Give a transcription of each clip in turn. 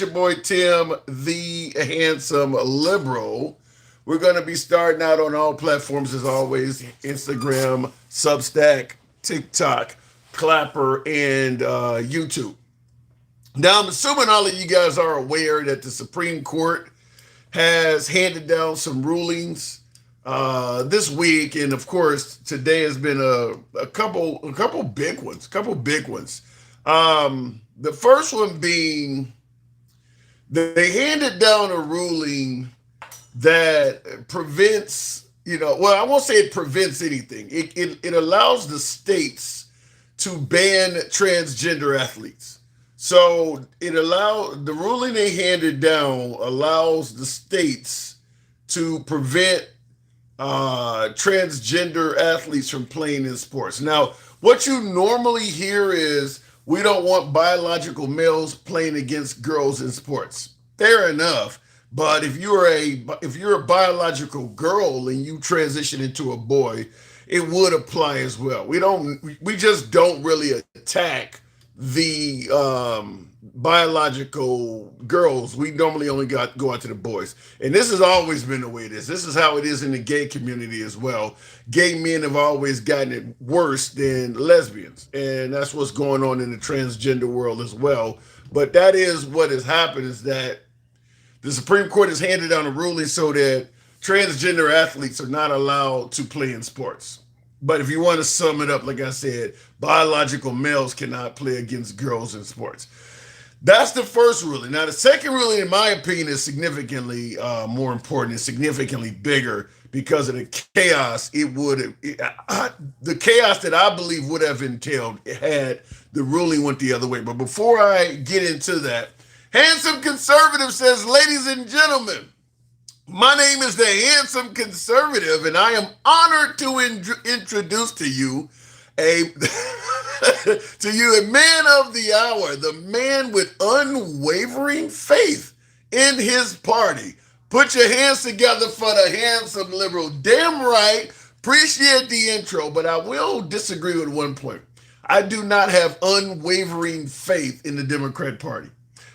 your boy Tim, the handsome liberal. We're going to be starting out on all platforms as always: Instagram, Substack, TikTok, Clapper, and YouTube. Now, I'm assuming all of you guys are aware that the Supreme Court has handed down some rulings this week, and of course, today has been a couple big ones. The first one being they handed down a ruling that prevents, well, I won't say it prevents anything. It allows the states to ban transgender athletes. So the ruling they handed down allows the states to prevent transgender athletes from playing in sports. Now, what you normally hear is we don't want biological males playing against girls in sports. Fair enough. But if you're a biological girl and you transition into a boy, it would apply as well. We just don't really attack the biological girls. We normally only go out to the boys, and this has always been the way it is. This is how it is in the gay community as well. Gay men have always gotten it worse than lesbians, and that's what's going on in the transgender world as well. But that is what has happened: is that the Supreme Court has handed down a ruling so that transgender athletes are not allowed to play in sports. But if you want to sum it up, like I said, biological males cannot play against girls in sports. That's the first ruling. Now, the second ruling, in my opinion, is significantly more important and significantly bigger because of the chaos the chaos that I believe would have entailed had the ruling went the other way. But before I get into that, Handsome Conservative says, ladies and gentlemen, my name is the Handsome Conservative, and I am honored to introduce to you a a man of the hour, the man with unwavering faith in his party. Put your hands together for the handsome liberal. Damn right. Appreciate the intro, but I will disagree with one point. I do not have unwavering faith in the Democrat Party.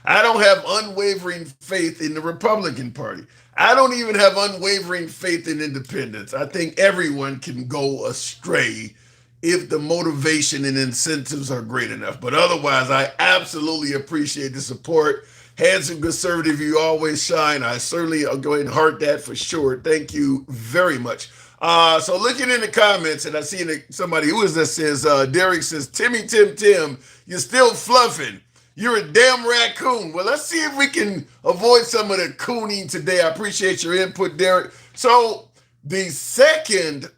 I don't have unwavering faith in the Republican Party. I don't even have unwavering faith in independents. I think everyone can go astray if the motivation and incentives are great enough. But otherwise, I absolutely appreciate the support. Handsome Conservative, you always shine. I certainly, I'll go ahead and heart that for sure. Thank you very much. So looking in the comments, and I see somebody, who is this, says, Derek says, Tim, you're still fluffing. You're a damn raccoon. Well, let's see if we can avoid some of the cooning today. I appreciate your input, Derek. So the second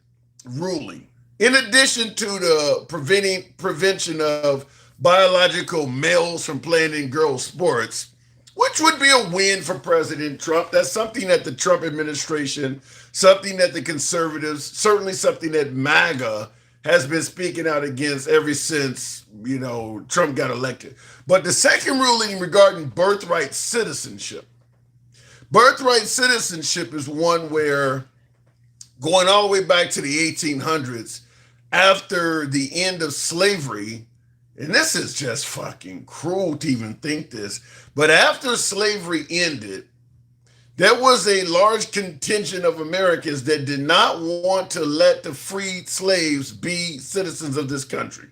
ruling, in addition to the prevention of biological males from playing in girls' sports, which would be a win for President Trump. That's something that the Trump administration, something that the conservatives, certainly something that MAGA has been speaking out against ever since, Trump got elected. But the second ruling regarding birthright citizenship. Birthright citizenship is one where, going all the way back to the 1800s, after the end of slavery, and this is just fucking cruel to even think this, but after slavery ended, there was a large contingent of Americans that did not want to let the freed slaves be citizens of this country.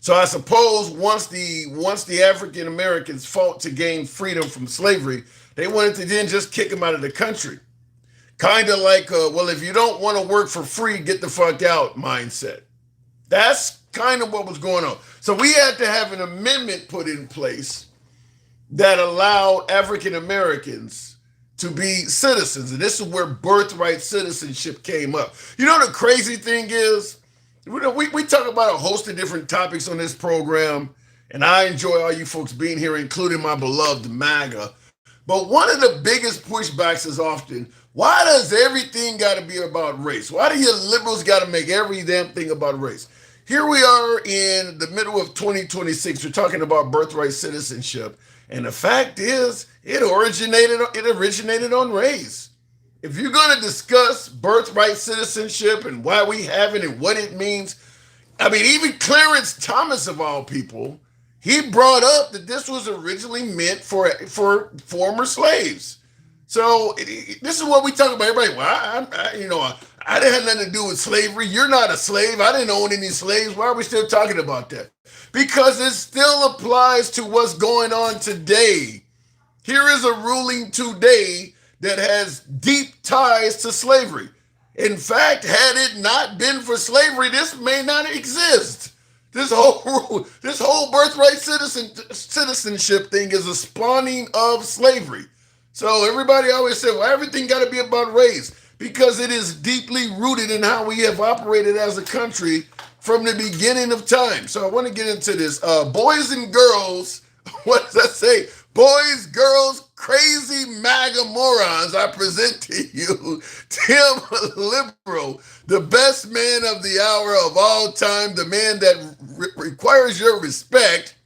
So I suppose once the African Americans fought to gain freedom from slavery, they wanted to then just kick them out of the country. Kind of like, well, if you don't want to work for free, get the fuck out mindset. That's kind of what was going on. So we had to have an amendment put in place that allowed African Americans to be citizens. And this is where birthright citizenship came up. You know, the crazy thing is, we talk about a host of different topics on this program, and I enjoy all you folks being here, including my beloved MAGA. But one of the biggest pushbacks is often, why does everything got to be about race? Why do you liberals got to make every damn thing about race? Here we are in the middle of 2026. We're talking about birthright citizenship. And the fact is, it originated on race. If you're going to discuss birthright citizenship and why we have it and what it means, I mean, even Clarence Thomas, of all people, he brought up that this was originally meant for former slaves. So this is what we talk about. Everybody, well, I didn't have nothing to do with slavery. You're not a slave. I didn't own any slaves. Why are we still talking about that? Because it still applies to what's going on today. Here is a ruling today that has deep ties to slavery. In fact, had it not been for slavery, this may not exist. This whole birthright citizenship thing is a spawning of slavery. So everybody always said, well, everything got to be about race because it is deeply rooted in how we have operated as a country from the beginning of time. So I want to get into this. Boys and girls, what does that say? Boys, girls, crazy MAGA morons, I present to you Tim Liberal, the best man of the hour of all time, the man that requires your respect,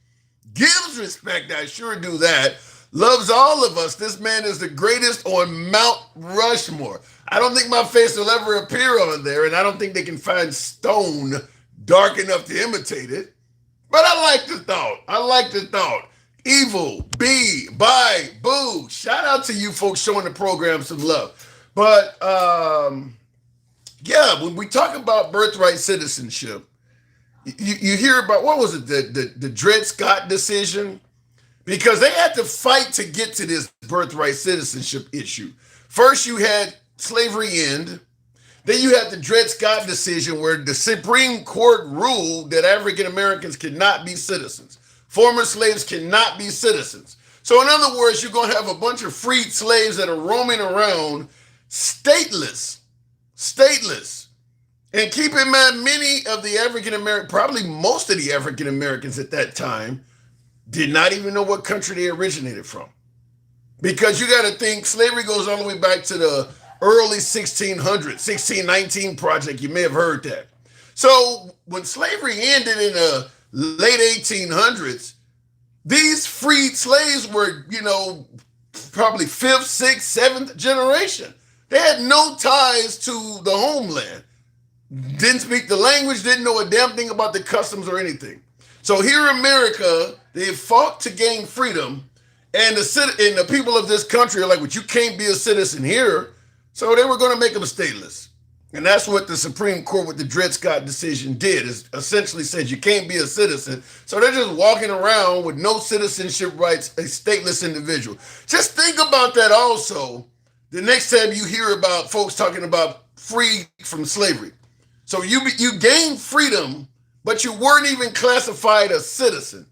gives respect, I sure do that, loves all of us. This man is the greatest on Mount Rushmore. I don't think my face will ever appear on there, and I don't think they can find stone dark enough to imitate it. But I like the thought. I like the thought. Evil, B, bye, boo. Shout out to you folks showing the program some love. But yeah, when we talk about birthright citizenship, you hear about, what was it, the Dred Scott decision? Because they had to fight to get to this birthright citizenship issue. First, you had slavery end. Then you had the Dred Scott decision where the Supreme Court ruled that African Americans cannot be citizens. Former slaves cannot be citizens. So in other words, you're going to have a bunch of freed slaves that are roaming around stateless. Stateless. And keep in mind, many of the African Americans, probably most of the African Americans at that time, did not even know what country they originated from. Because you got to think slavery goes all the way back to the early 1600s, 1619 project. You may have heard that. So when slavery ended in the late 1800s, these freed slaves were, probably fifth, sixth, seventh generation. They had no ties to the homeland. Didn't speak the language, didn't know a damn thing about the customs or anything. So here in America, they fought to gain freedom, and the people of this country are like, well, you can't be a citizen here. So they were going to make them stateless. And that's what the Supreme Court with the Dred Scott decision did, is essentially said you can't be a citizen. So they're just walking around with no citizenship rights, a stateless individual. Just think about that also the next time you hear about folks talking about free from slavery. So you gained freedom, but you weren't even classified a citizen.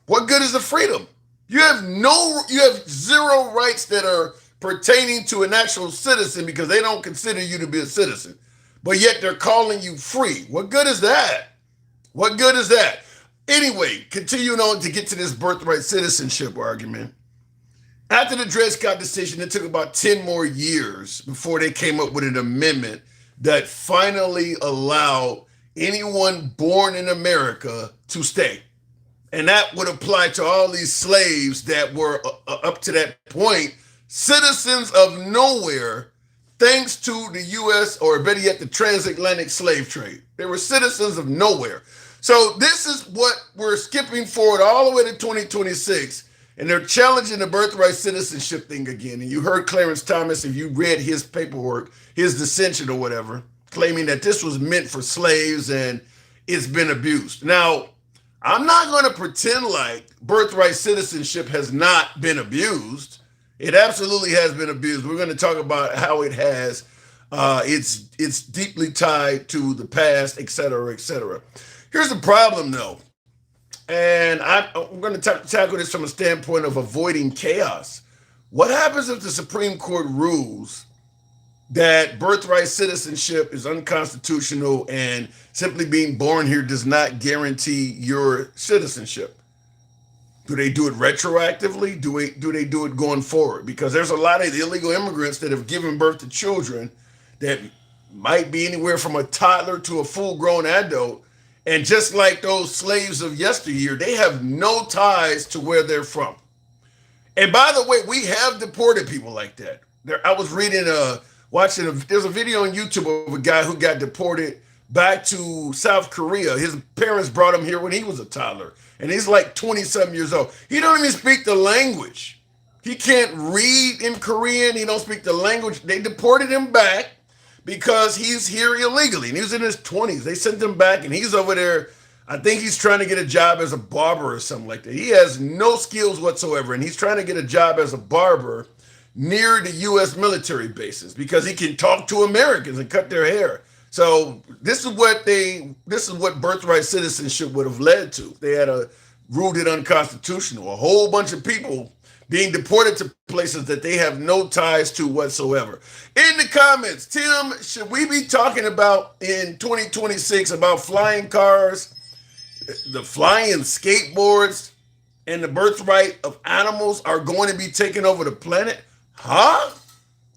What good is the freedom? You have zero rights that are pertaining to an actual citizen because they don't consider you to be a citizen. But yet they're calling you free. What good is that? What good is that? Anyway, continuing on to get to this birthright citizenship argument. After the Dred Scott decision, it took about 10 more years before they came up with an amendment that finally allowed anyone born in America to stay. And that would apply to all these slaves that were up to that point citizens of nowhere, thanks to the U.S., or better yet, the transatlantic slave trade. They were citizens of nowhere. So this is what we're skipping forward all the way to 2026, and they're challenging the birthright citizenship thing again. And you heard Clarence Thomas, if you read his paperwork, his dissension or whatever, claiming that this was meant for slaves and it's been abused. Now, I'm not going to pretend like birthright citizenship has not been abused. It absolutely has been abused. We're going to talk about how it has. It's deeply tied to the past, et cetera, et cetera. Here's the problem, though. And I'm going to tackle this from a standpoint of avoiding chaos. What happens if the Supreme Court rules that birthright citizenship is unconstitutional and simply being born here does not guarantee your citizenship? Do they do it retroactively? Do they do it going forward? Because there's a lot of illegal immigrants that have given birth to children that might be anywhere from a toddler to a full-grown adult. And just like those slaves of yesteryear, they have no ties to where they're from. And by the way, we have deported people like that. I was reading, there's a video on YouTube of a guy who got deported back to South Korea. His parents brought him here when he was a toddler, and he's like 20-something years old. He don't even speak the language. He can't read in Korean. He don't speak the language. They deported him back because he's here illegally, and he was in his 20s. They sent him back, and he's over there. I think he's trying to get a job as a barber or something like that. He has no skills whatsoever, and he's trying to get a job as a barber near the U.S. military bases because he can talk to Americans and cut their hair. So this is what birthright citizenship would have led to. They had a ruled it unconstitutional. A whole bunch of people being deported to places that they have no ties to whatsoever. In the comments, Tim, should we be talking about in 2026 about flying cars, the flying skateboards, and the birthright of animals are going to be taking over the planet? Huh?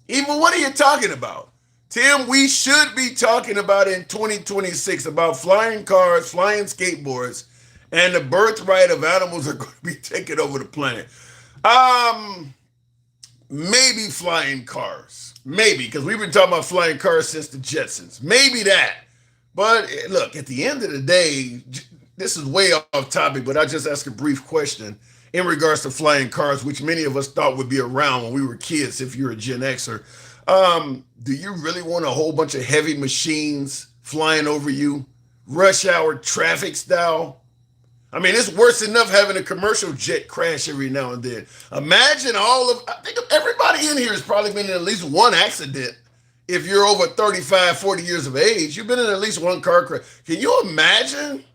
Even what are you talking about? Tim, we should be talking about in 2026 about flying cars, flying skateboards, and the birthright of animals are going to be taking over the planet. Maybe flying cars. Maybe, because we've been talking about flying cars since the Jetsons. Maybe that. But look, at the end of the day, this is way off topic, but I just asked a brief question in regards to flying cars, which many of us thought would be around when we were kids, if you're a Gen Xer. Do you really want a whole bunch of heavy machines flying over you, rush hour traffic style? I mean, it's worse enough having a commercial jet crash every now and then. Imagine I think everybody in here has probably been in at least one accident. If you're over 35, 40 years of age, you've been in at least one car crash. Can you imagine?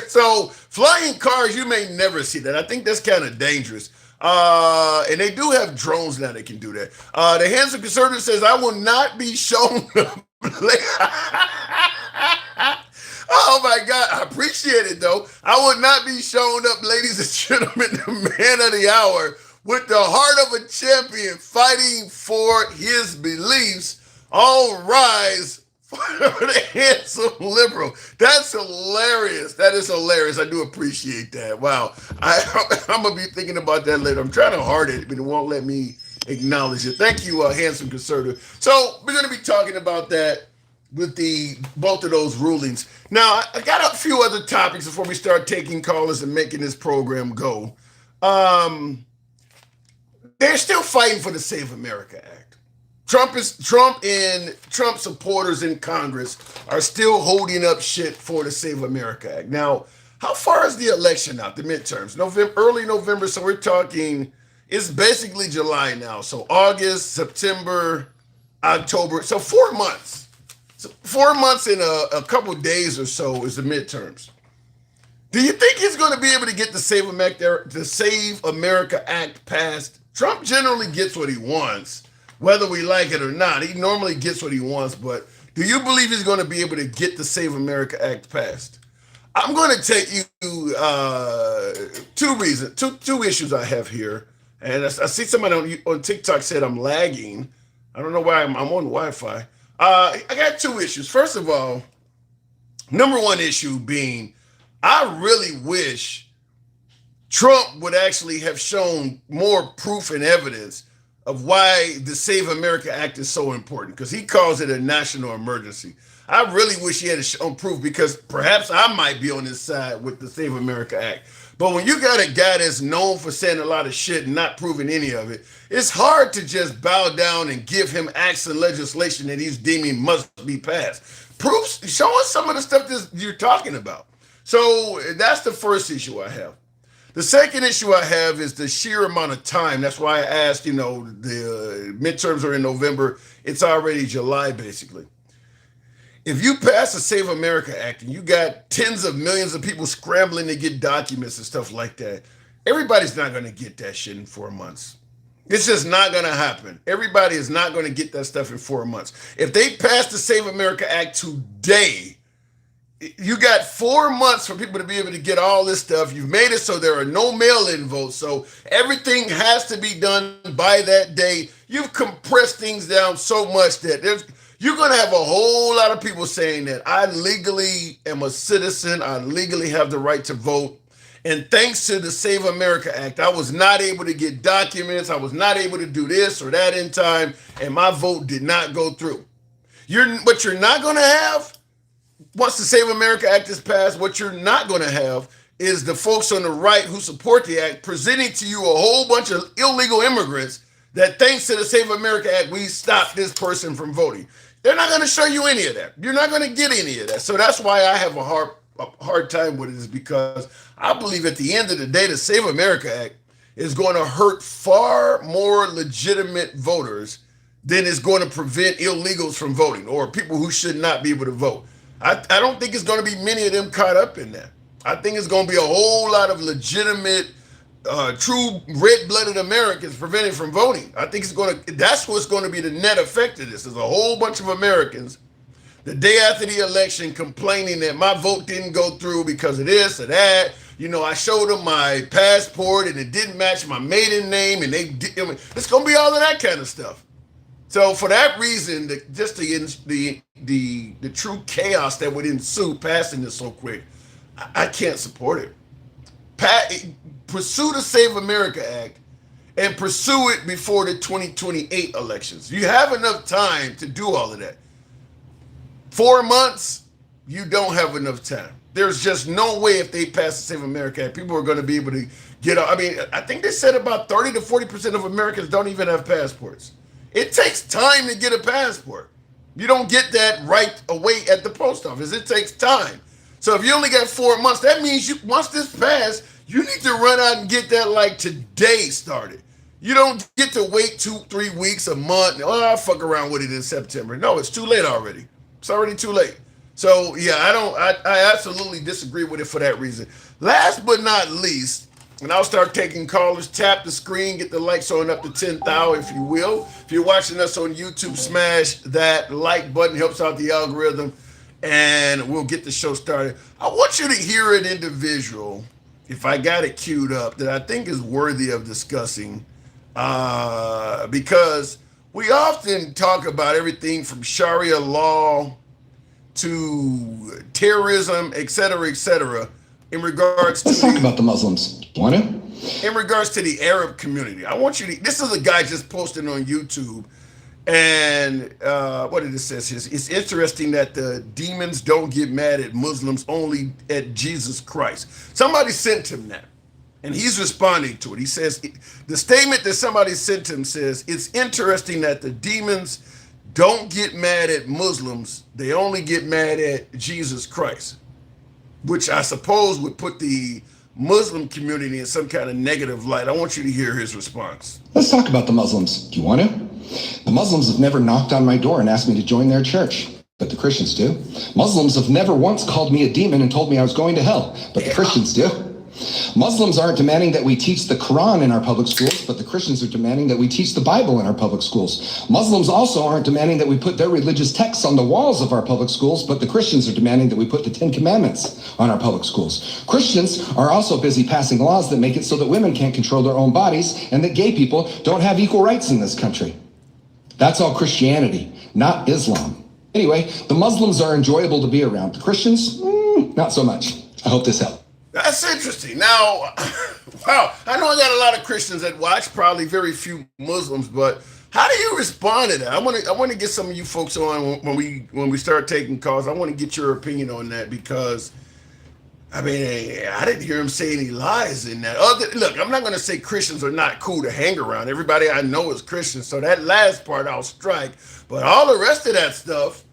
So flying cars, you may never see that. I think that's kind of dangerous. And they do have drones now that can do that. The handsome conservative says, I will not be shown up. Oh my God, I appreciate it though. I would not be showing up, ladies and gentlemen, the man of the hour with the heart of a champion fighting for his beliefs. All rise for the handsome liberal. That's hilarious. That is hilarious. I do appreciate that. Wow. I'm going to be thinking about that later. I'm trying to heart it, but it won't let me acknowledge it. Thank you, handsome conservative. So we're going to be talking about that with both of those rulings. Now, I got a few other topics before we start taking callers and making this program go. They're still fighting for the Save America Act. Trump and Trump supporters in Congress are still holding up shit for the Save America Act. Now, how far is the election out? The midterms, early November. So we're talking. It's basically July now. So August, September, October. So 4 months. So 4 months in a couple of days or so is the midterms. Do you think he's going to be able to get the Save America Act passed? Trump generally gets what he wants, whether we like it or not. He normally gets what he wants, but do you believe he's going to be able to get the Save America Act passed? I'm going to take you two issues I have here. And I see somebody on TikTok said I'm lagging. I don't know why I'm on Wi-Fi. I got two issues. First of all, number one issue being, I really wish Trump would actually have shown more proof and evidence of why the Save America Act is so important, because he calls it a national emergency. I really wish he had shown proof, because perhaps I might be on his side with the Save America Act. But when you got a guy that's known for saying a lot of shit and not proving any of it, it's hard to just bow down and give him acts and legislation that he's deeming must be passed. Proofs, show us some of the stuff that you're talking about. So that's the first issue I have. The second issue I have is the sheer amount of time. That's why I asked, the midterms are in November. It's already July, basically. If you pass the Save America Act and you got tens of millions of people scrambling to get documents and stuff like that, everybody's not going to get that shit in 4 months. It's just not going to happen. Everybody is not going to get that stuff in 4 months. If they pass the Save America Act today, you got 4 months for people to be able to get all this stuff. You've made it so there are no mail-in votes. So everything has to be done by that day. You've compressed things down so much that you're going to have a whole lot of people saying that I legally am a citizen. I legally have the right to vote. And thanks to the Save America Act, I was not able to get documents. I was not able to do this or that in time. And my vote did not go through. What you're not going to have once the Save America Act is passed, what you're not going to have is the folks on the right who support the act presenting to you a whole bunch of illegal immigrants that thanks to the Save America Act, we stopped this person from voting. They're not going to show you any of that. You're not going to get any of that. So that's why I have a hard time with it, is because I believe at the end of the day, the Save America Act is going to hurt far more legitimate voters than it's going to prevent illegals from voting or people who should not be able to vote. I don't think it's going to be many of them caught up in that. I think it's going to be a whole lot of legitimate, true red-blooded Americans prevented from voting. I think that's what's going to be the net effect of this, is a whole bunch of Americans the day after the election complaining that my vote didn't go through because of this or that. I showed them my passport and it didn't match my maiden name, and it's going to be all of that kind of stuff. So for that reason, just the true chaos that would ensue passing this so quick, I can't support it. Pursue the Save America Act and pursue it before the 2028 elections. You have enough time to do all of that. 4 months, you don't have enough time. There's just no way if they pass the Save America Act, people are going to be able to get out. I mean, I think they said about 30 to 40% of Americans don't even have passports. It takes time to get a passport. You don't get that right away at the post office. It takes time. So if you only got 4 months, that means once this passed, you need to run out and get that like today started. You don't get to wait 2-3 weeks, a month. Oh, I'll fuck around with it in September. No, it's too late already. It's already too late. So yeah, I absolutely disagree with it for that reason. Last but not least, and I'll start taking callers. Tap the screen, get the likes on up to 10,000 if you will. If you're watching us on YouTube, smash that like button, helps out the algorithm, and we'll get the show started. I want you to hear an individual, if I got it queued up, that I think is worthy of discussing, because we often talk about everything from Sharia law to terrorism, et cetera, in regards to... Let's talk about the Muslims. Want to? In regards to the Arab community. I want you to... This is a guy just posting on YouTube, and what did it say? It's interesting that the demons don't get mad at Muslims, only at Jesus Christ. Somebody sent him that, and he's responding to it. He says, the statement that somebody sent him says, it's interesting that the demons don't get mad at Muslims, they only get mad at Jesus Christ, which I suppose would put the Muslim community in some kind of negative light. I want you to hear his response. Let's talk about the Muslims. Do you want to? The Muslims have never knocked on my door and asked me to join their church, but the Christians do. Muslims have never once called me a demon and told me I was going to hell, but the Christians do. Muslims aren't demanding that we teach the Quran in our public schools, but the Christians are demanding that we teach the Bible in our public schools. Muslims also aren't demanding that we put their religious texts on the walls of our public schools, but the Christians are demanding that we put the 10 Commandments on our public schools. Christians are also busy passing laws that make it so that women can't control their own bodies and that gay people don't have equal rights in this country. That's all Christianity, not Islam. Anyway, the Muslims are enjoyable to be around. The Christians, not so much. I hope this helped. That's interesting. Now, wow, I know I got a lot of Christians that watch, probably very few Muslims, but how do you respond to that? I want to get some of you folks on when we start taking calls. I want to get your opinion on that, because I mean, I didn't hear him say any lies in that. Look, I'm not going to say Christians are not cool to hang around. Everybody I know is Christian, so that last part I'll strike. But all the rest of that stuff,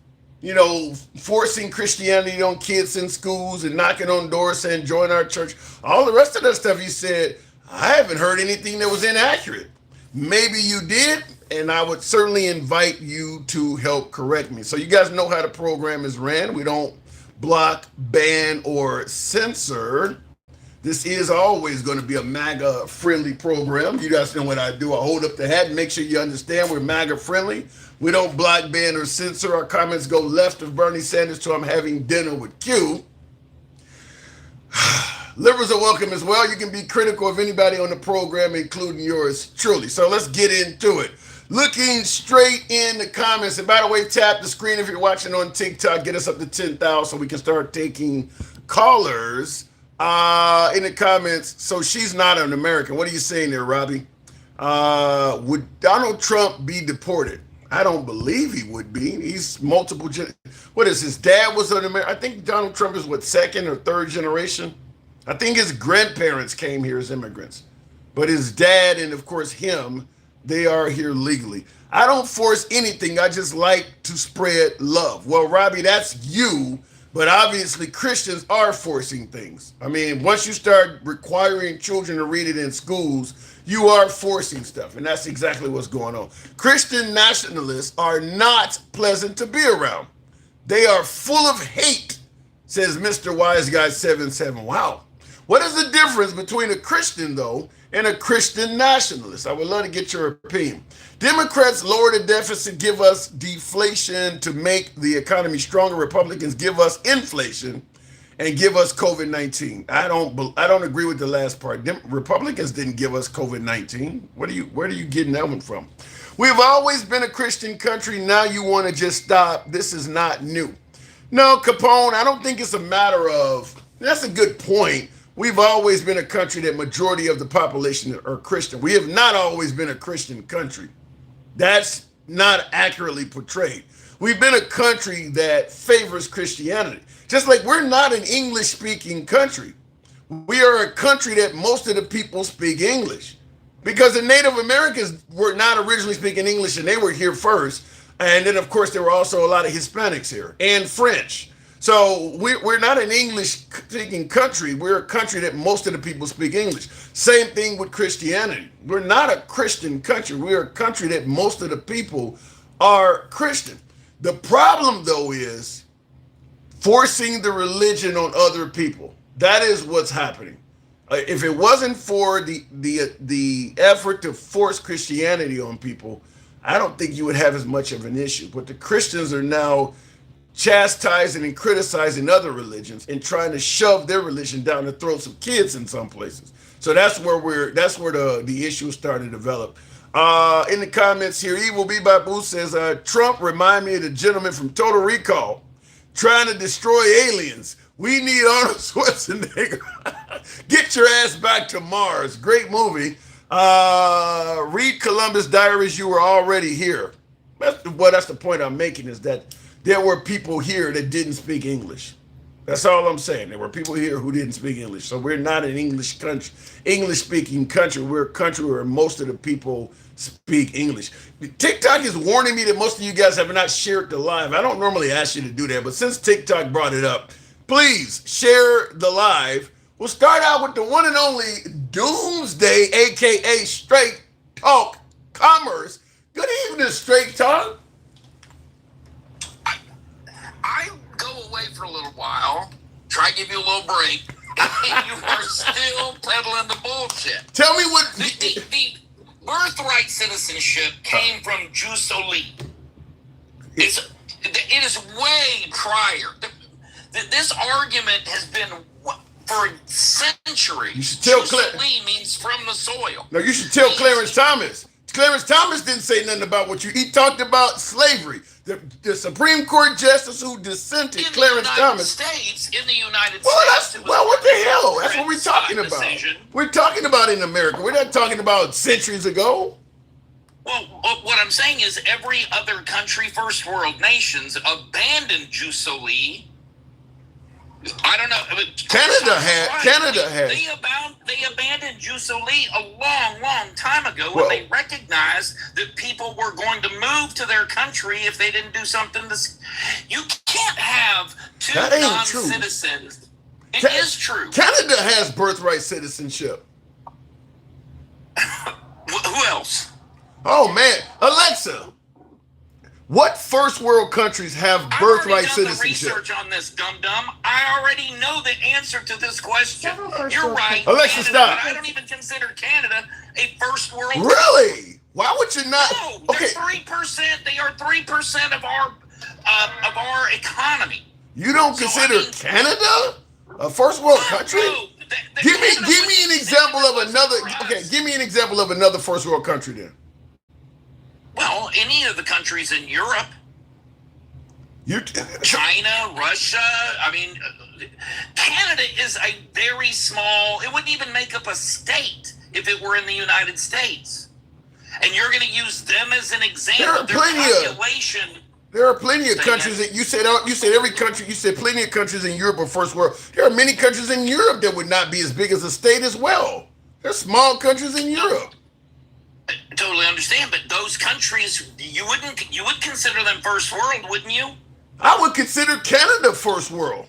forcing Christianity on kids in schools and knocking on doors saying, join our church. All the rest of that stuff he said, I haven't heard anything that was inaccurate. Maybe you did, and I would certainly invite you to help correct me. So you guys know how the program is ran. We don't block, ban, or censor. This is always going to be a MAGA-friendly program. You guys know what I do. I hold up the hat and make sure you understand we're MAGA-friendly. We don't block, ban, or censor. Our comments go left of Bernie Sanders to I'm having dinner with Q. Liberals are welcome as well. You can be critical of anybody on the program, including yours truly. So let's get into it. Looking straight in the comments. And by the way, tap the screen if you're watching on TikTok. Get us up to 10,000 so we can start taking callers in the comments. So she's not an American. What are you saying there, Robbie? Would Donald Trump be deported? I don't believe he would be. He's multiple. What is his dad was an American? I think Donald Trump is what, second or third generation. I think his grandparents came here as immigrants, but his dad and of course him, they are here legally. I don't force anything. I just like to spread love. Well, Robbie, that's you, but obviously Christians are forcing things. I mean, once you start requiring children to read it in schools, you are forcing stuff, and that's exactly what's going on. Christian nationalists are not pleasant to be around. They are full of hate, says Mr. Wise Guy 77. Wow. What is the difference between a Christian, though, and a Christian nationalist? I would love to get your opinion. Democrats lower the deficit, give us deflation to make the economy stronger. Republicans give us inflation and give us COVID-19. I don't agree with the last part. Republicans didn't give us COVID-19. Where are you getting that one from? We've always been a Christian country. Now you want to just stop. This is not new. No, Capone, I don't think it's a matter of, that's a good point. We've always been a country that majority of the population are Christian. We have not always been a Christian country. That's not accurately portrayed. We've been a country that favors Christianity. Just like we're not an English-speaking country. We are a country that most of the people speak English. Because the Native Americans were not originally speaking English and they were here first. And then, of course, there were also a lot of Hispanics here and French. So we're not an English-speaking country. We're a country that most of the people speak English. Same thing with Christianity. We're not a Christian country. We're a country that most of the people are Christian. The problem, though, is forcing the religion on other people. That is what's happening. If it wasn't for the effort to force Christianity on people, I don't think you would have as much of an issue. But the Christians are now chastising and criticizing other religions and trying to shove their religion down the throats of kids in some places. So that's where the issues starting to develop. In the comments here, Evil B Babu says, Trump remind me of the gentleman from Total Recall trying to destroy aliens. We need Arnold Schwarzenegger. Get your ass back to Mars. Great movie. Read Columbus Diaries. You were already here. That's the point I'm making, is that there were people here that didn't speak English. That's all I'm saying. There were people here who didn't speak English. So we're not an English-speaking country. We're a country where most of the people speak English. TikTok is warning me that most of you guys have not shared the live. I don't normally ask you to do that, but since TikTok brought it up, please share the live. We'll start out with the one and only Doomsday, a.k.a. Straight Talk Commerce. Good evening, Straight Talk. I go away for a little while, try to give you a little break, and you are still peddling the bullshit. Tell me what... The birthright citizenship came from Jusoli. It is way prior. This argument has been for centuries. You should tell Jusoli means from the soil. No, you should tell Clarence Thomas. Clarence Thomas didn't say nothing about what he talked about slavery. The Supreme Court justice who dissented, Clarence Thomas. In the United States. Well, what the hell? That's what we're talking about. Decision. We're talking about in America. We're not talking about centuries ago. Well, what I'm saying is every other country, first world nations, abandoned Jusoli. I don't know. Canada had. They abandoned Jusoli a long time ago when they recognized that people were going to move to their country if they didn't do something. You can't have two non-citizens. It is true. Canada has birthright citizenship. Who else? Oh, man. Alexa. What first world countries have birthright citizenship? Research on this, dum-dum. I already know the answer to this question. You're right. Alexa, stop. I don't even consider Canada a first world country. Really? Why would you not? No, they're 3%. They are 3% of our economy. You don't consider Canada a first world country? No, give me an example of another. Okay, give me an example of another first world country then. Well, any of the countries in Europe, China, Russia. I mean, Canada is a very small. It wouldn't even make up a state if it were in the United States. And you're going to use them as an example. There are plenty of countries that you said every country, you said plenty of countries in Europe are first world. There are many countries in Europe that would not be as big as a state as well. There's small countries in Europe. I totally understand, but those countries, you would consider them first world, wouldn't you? I would consider Canada first world.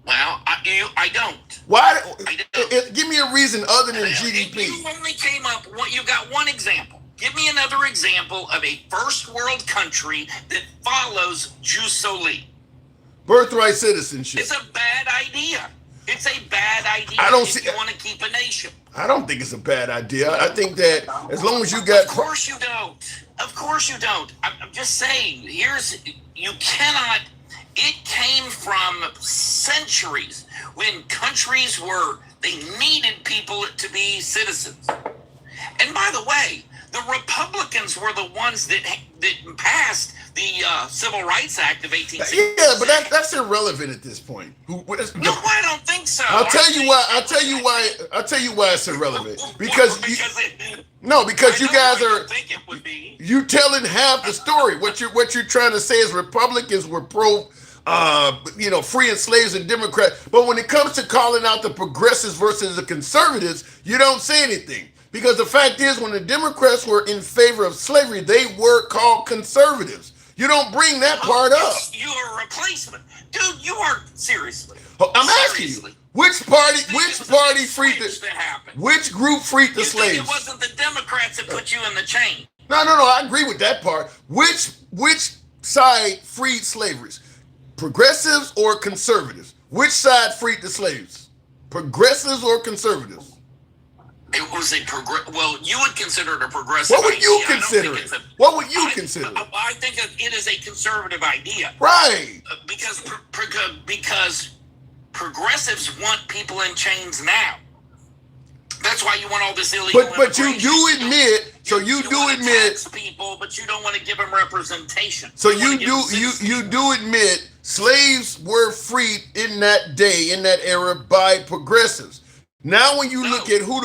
Well, I don't. Why? I don't. Give me a reason other than GDP. You only came up. You got one example. Give me another example of a first world country that follows jus soli. Birthright citizenship. It's a bad idea. It's a bad idea. I don't if you want to keep a nation. I don't think it's a bad idea. I think that as long as you got. Of course you don't. Of course you don't. I'm just saying. You cannot. It came from centuries when countries they needed people to be citizens. And by the way, the Republicans were the ones that passed the Civil Rights Act of 1866. Yeah, but that's irrelevant at this point. No, I don't think so. I'll tell you why it's irrelevant. Because you guys are you telling half the story. What you're trying to say is Republicans were pro freeing slaves and Democrats. But when it comes to calling out the progressives versus the conservatives, you don't say anything. Because the fact is, when the Democrats were in favor of slavery, they were called conservatives. You don't bring that part up. You're a replacement. Dude, you are seriously. I'm asking you, which party freed which group freed the slaves? It wasn't the Democrats that put you in the chain. No, I agree with that part. Which side freed slavery? Progressives or conservatives? Which side freed the slaves? Progressives or conservatives? It was well, you would consider it a progressive idea. What would you consider it? What would you consider it? I think it is a conservative idea. Right. Because progressives want people in chains now. That's why you want all this illegal But you do admit, you do admit tax people, but you don't want to give them representation. So you do admit slaves were freed in that day, in that era, by progressives. Now, when you look at who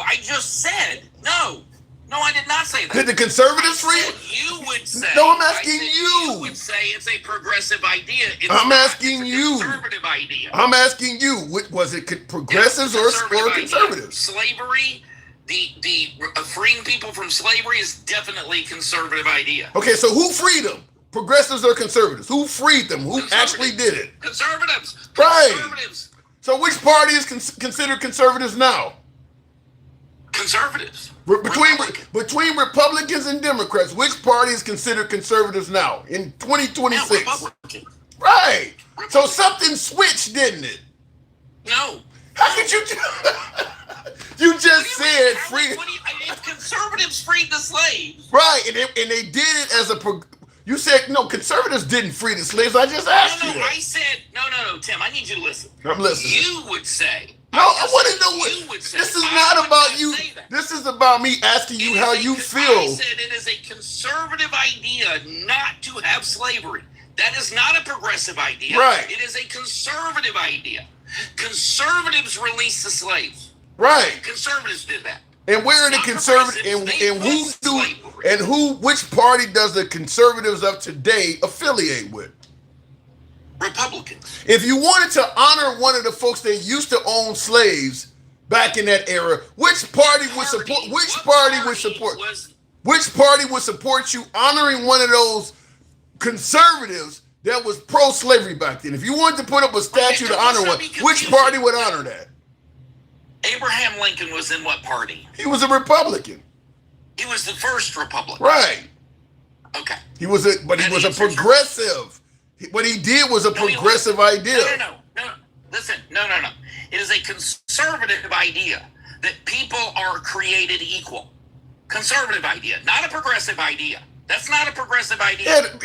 I just said no. No, I did not say that. Did the conservatives free? You would say. No, I'm asking you. You would say it's a progressive idea. I'm asking you. Conservative idea. I'm asking you. Was it progressives or conservatives? Slavery, the freeing people from slavery is definitely a conservative idea. Okay, so who freed them? Progressives or conservatives? Who freed them? Who actually did it? Conservatives. Right. Conservatives. So which party is considered conservatives now? Conservatives. Between Republicans and Democrats, which party is considered conservatives now in 2026? Republicans. Right. So something switched, didn't it? No. How could you? You just said free. If conservatives freed the slaves. Right, and they did it as a. You said, no, conservatives didn't free the slaves. I just asked you. I said, no, Tim, I need you to listen. I'm listening. You would say. No, I want to know what. This is not about you. This is about me asking you how you feel. I said it is a conservative idea not to have slavery. That is not a progressive idea. Right. It is a conservative idea. Conservatives released the slaves. Right. Conservatives did that. And where are the conservatives? Which party does the conservatives of today affiliate with? Republicans. If you wanted to honor one of the folks that used to own slaves back in that era, which party would support you honoring one of those conservatives that was pro-slavery back then? If you wanted to put up a statue to honor one, which party would honor that? Abraham Lincoln was in what party? He was a Republican. He was the first Republican. Right. Okay. He was a progressive. What he did was a progressive idea. No. Listen, no. It is a conservative idea that people are created equal. Conservative idea, not a progressive idea. That's not a progressive idea.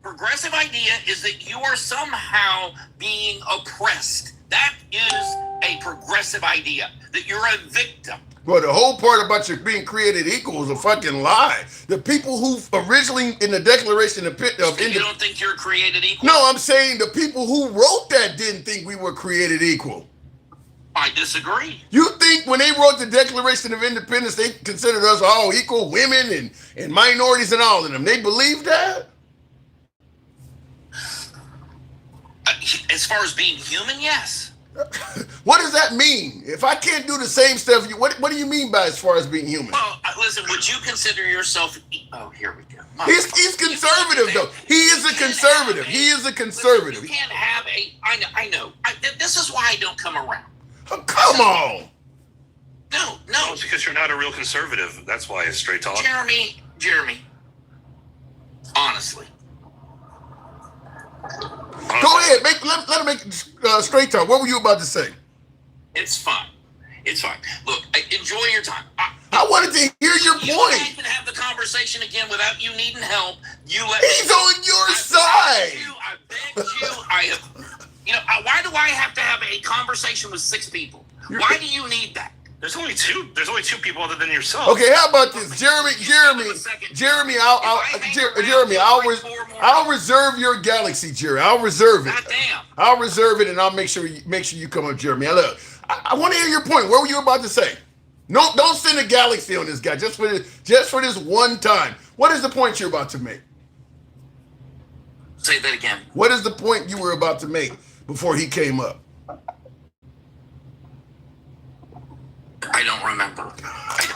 Progressive idea is that you are somehow being oppressed. That is a progressive idea, that you're a victim. Well, the whole part about you being created equal is a fucking lie. The people who originally in the Declaration of Independence. You don't think you're created equal? No, I'm saying the people who wrote that didn't think we were created equal. I disagree. You think when they wrote the Declaration of Independence, they considered us all equal, women and minorities and all of them? They believed that? As far as being human, yes. What does that mean? If I can't do the same stuff, what do you mean by as far as being human? Well, listen, would you consider yourself... Oh, here we go. He's conservative, though. He is a conservative. He is a conservative. Listen, you can't have a... I know. This is why I don't come around. Oh, come on. No. Well, it's because you're not a real conservative. That's why it's straight talk. Jeremy. Honestly. Go ahead. Let him make straight talk. What were you about to say? It's fine. Look, enjoy your time. I wanted to hear your point. You can have the conversation again without you needing help. He's on your side. I begged you. Why do I have to have a conversation with 6 people? Why do you need that? There's only two people other than yourself. Okay, how about this, Jeremy? I'll reserve your galaxy, Jerry. I'll reserve it. Goddamn. I'll reserve it, and I'll make sure you come up, Jeremy. Now, look, I want to hear your point. What were you about to say? No, don't send a galaxy on this guy just for this one time. What is the point you're about to make? Say that again. What is the point you were about to make before he came up? I don't remember.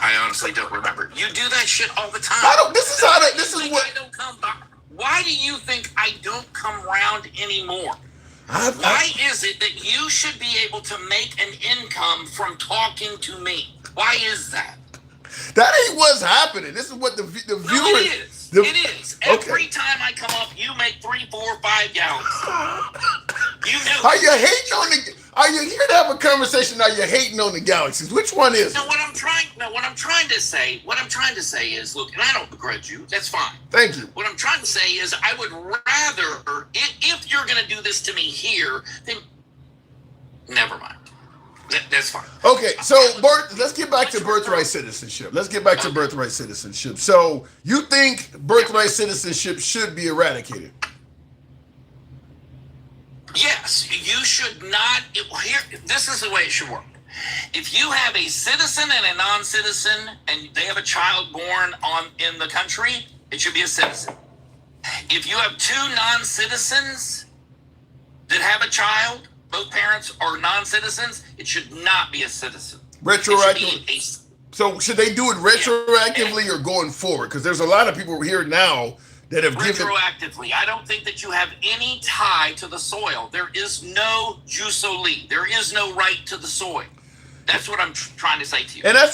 I honestly don't remember. You do that shit all the time. Why do you think I don't come around anymore? Why is it that you should be able to make an income from talking to me? Why is that? That ain't what's happening. This is what the viewers... No, it is. It is. Every time I come up, you make 3, 4, 5 gallons. You know. Are you here to have a conversation? Are you hating on the galaxies? Which one is it? What I'm trying to say is, look, and I don't begrudge you. That's fine. Thank you. What I'm trying to say is, I would rather, if you're going to do this to me here, then never mind. That's fine. Okay, so let's get back to birthright citizenship. So you think birthright citizenship should be eradicated? Yes, you should not. This is the way it should work. If you have a citizen and a non-citizen, and they have a child born in the country, it should be a citizen. If you have 2 non-citizens that have a child, both parents are non-citizens, it should not be a citizen. Retroactively. So should they do it retroactively or going forward? Because there's a lot of people here now that have retroactively. I don't think that you have any tie to the soil. There is no jus soli. There is no right to the soil. That's what I'm trying to say to you. And that's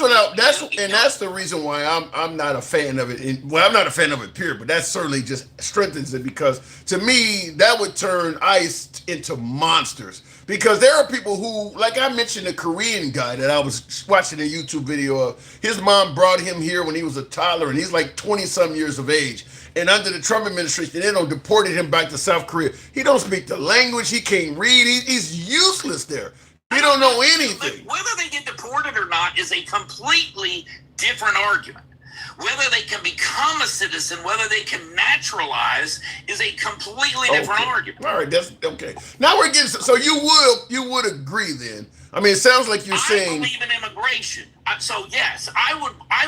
the reason why I'm not a fan of it. I'm not a fan of it, period. But that certainly just strengthens it, because to me that would turn ICE into monsters. Because there are people who, like I mentioned, a Korean guy that I was watching a YouTube video of. His mom brought him here when he was a toddler, and he's like 20-some years of age. And under the Trump administration, they deported him back to South Korea. He don't speak the language. He can't read. He's useless there. He don't know anything. Whether they get deported or not is a completely different argument. Whether they can become a citizen, whether they can naturalize, is a completely different argument. All right, that's okay. Now we're getting so you would agree then. I mean, it sounds like you're saying. I believe in immigration. So yes, I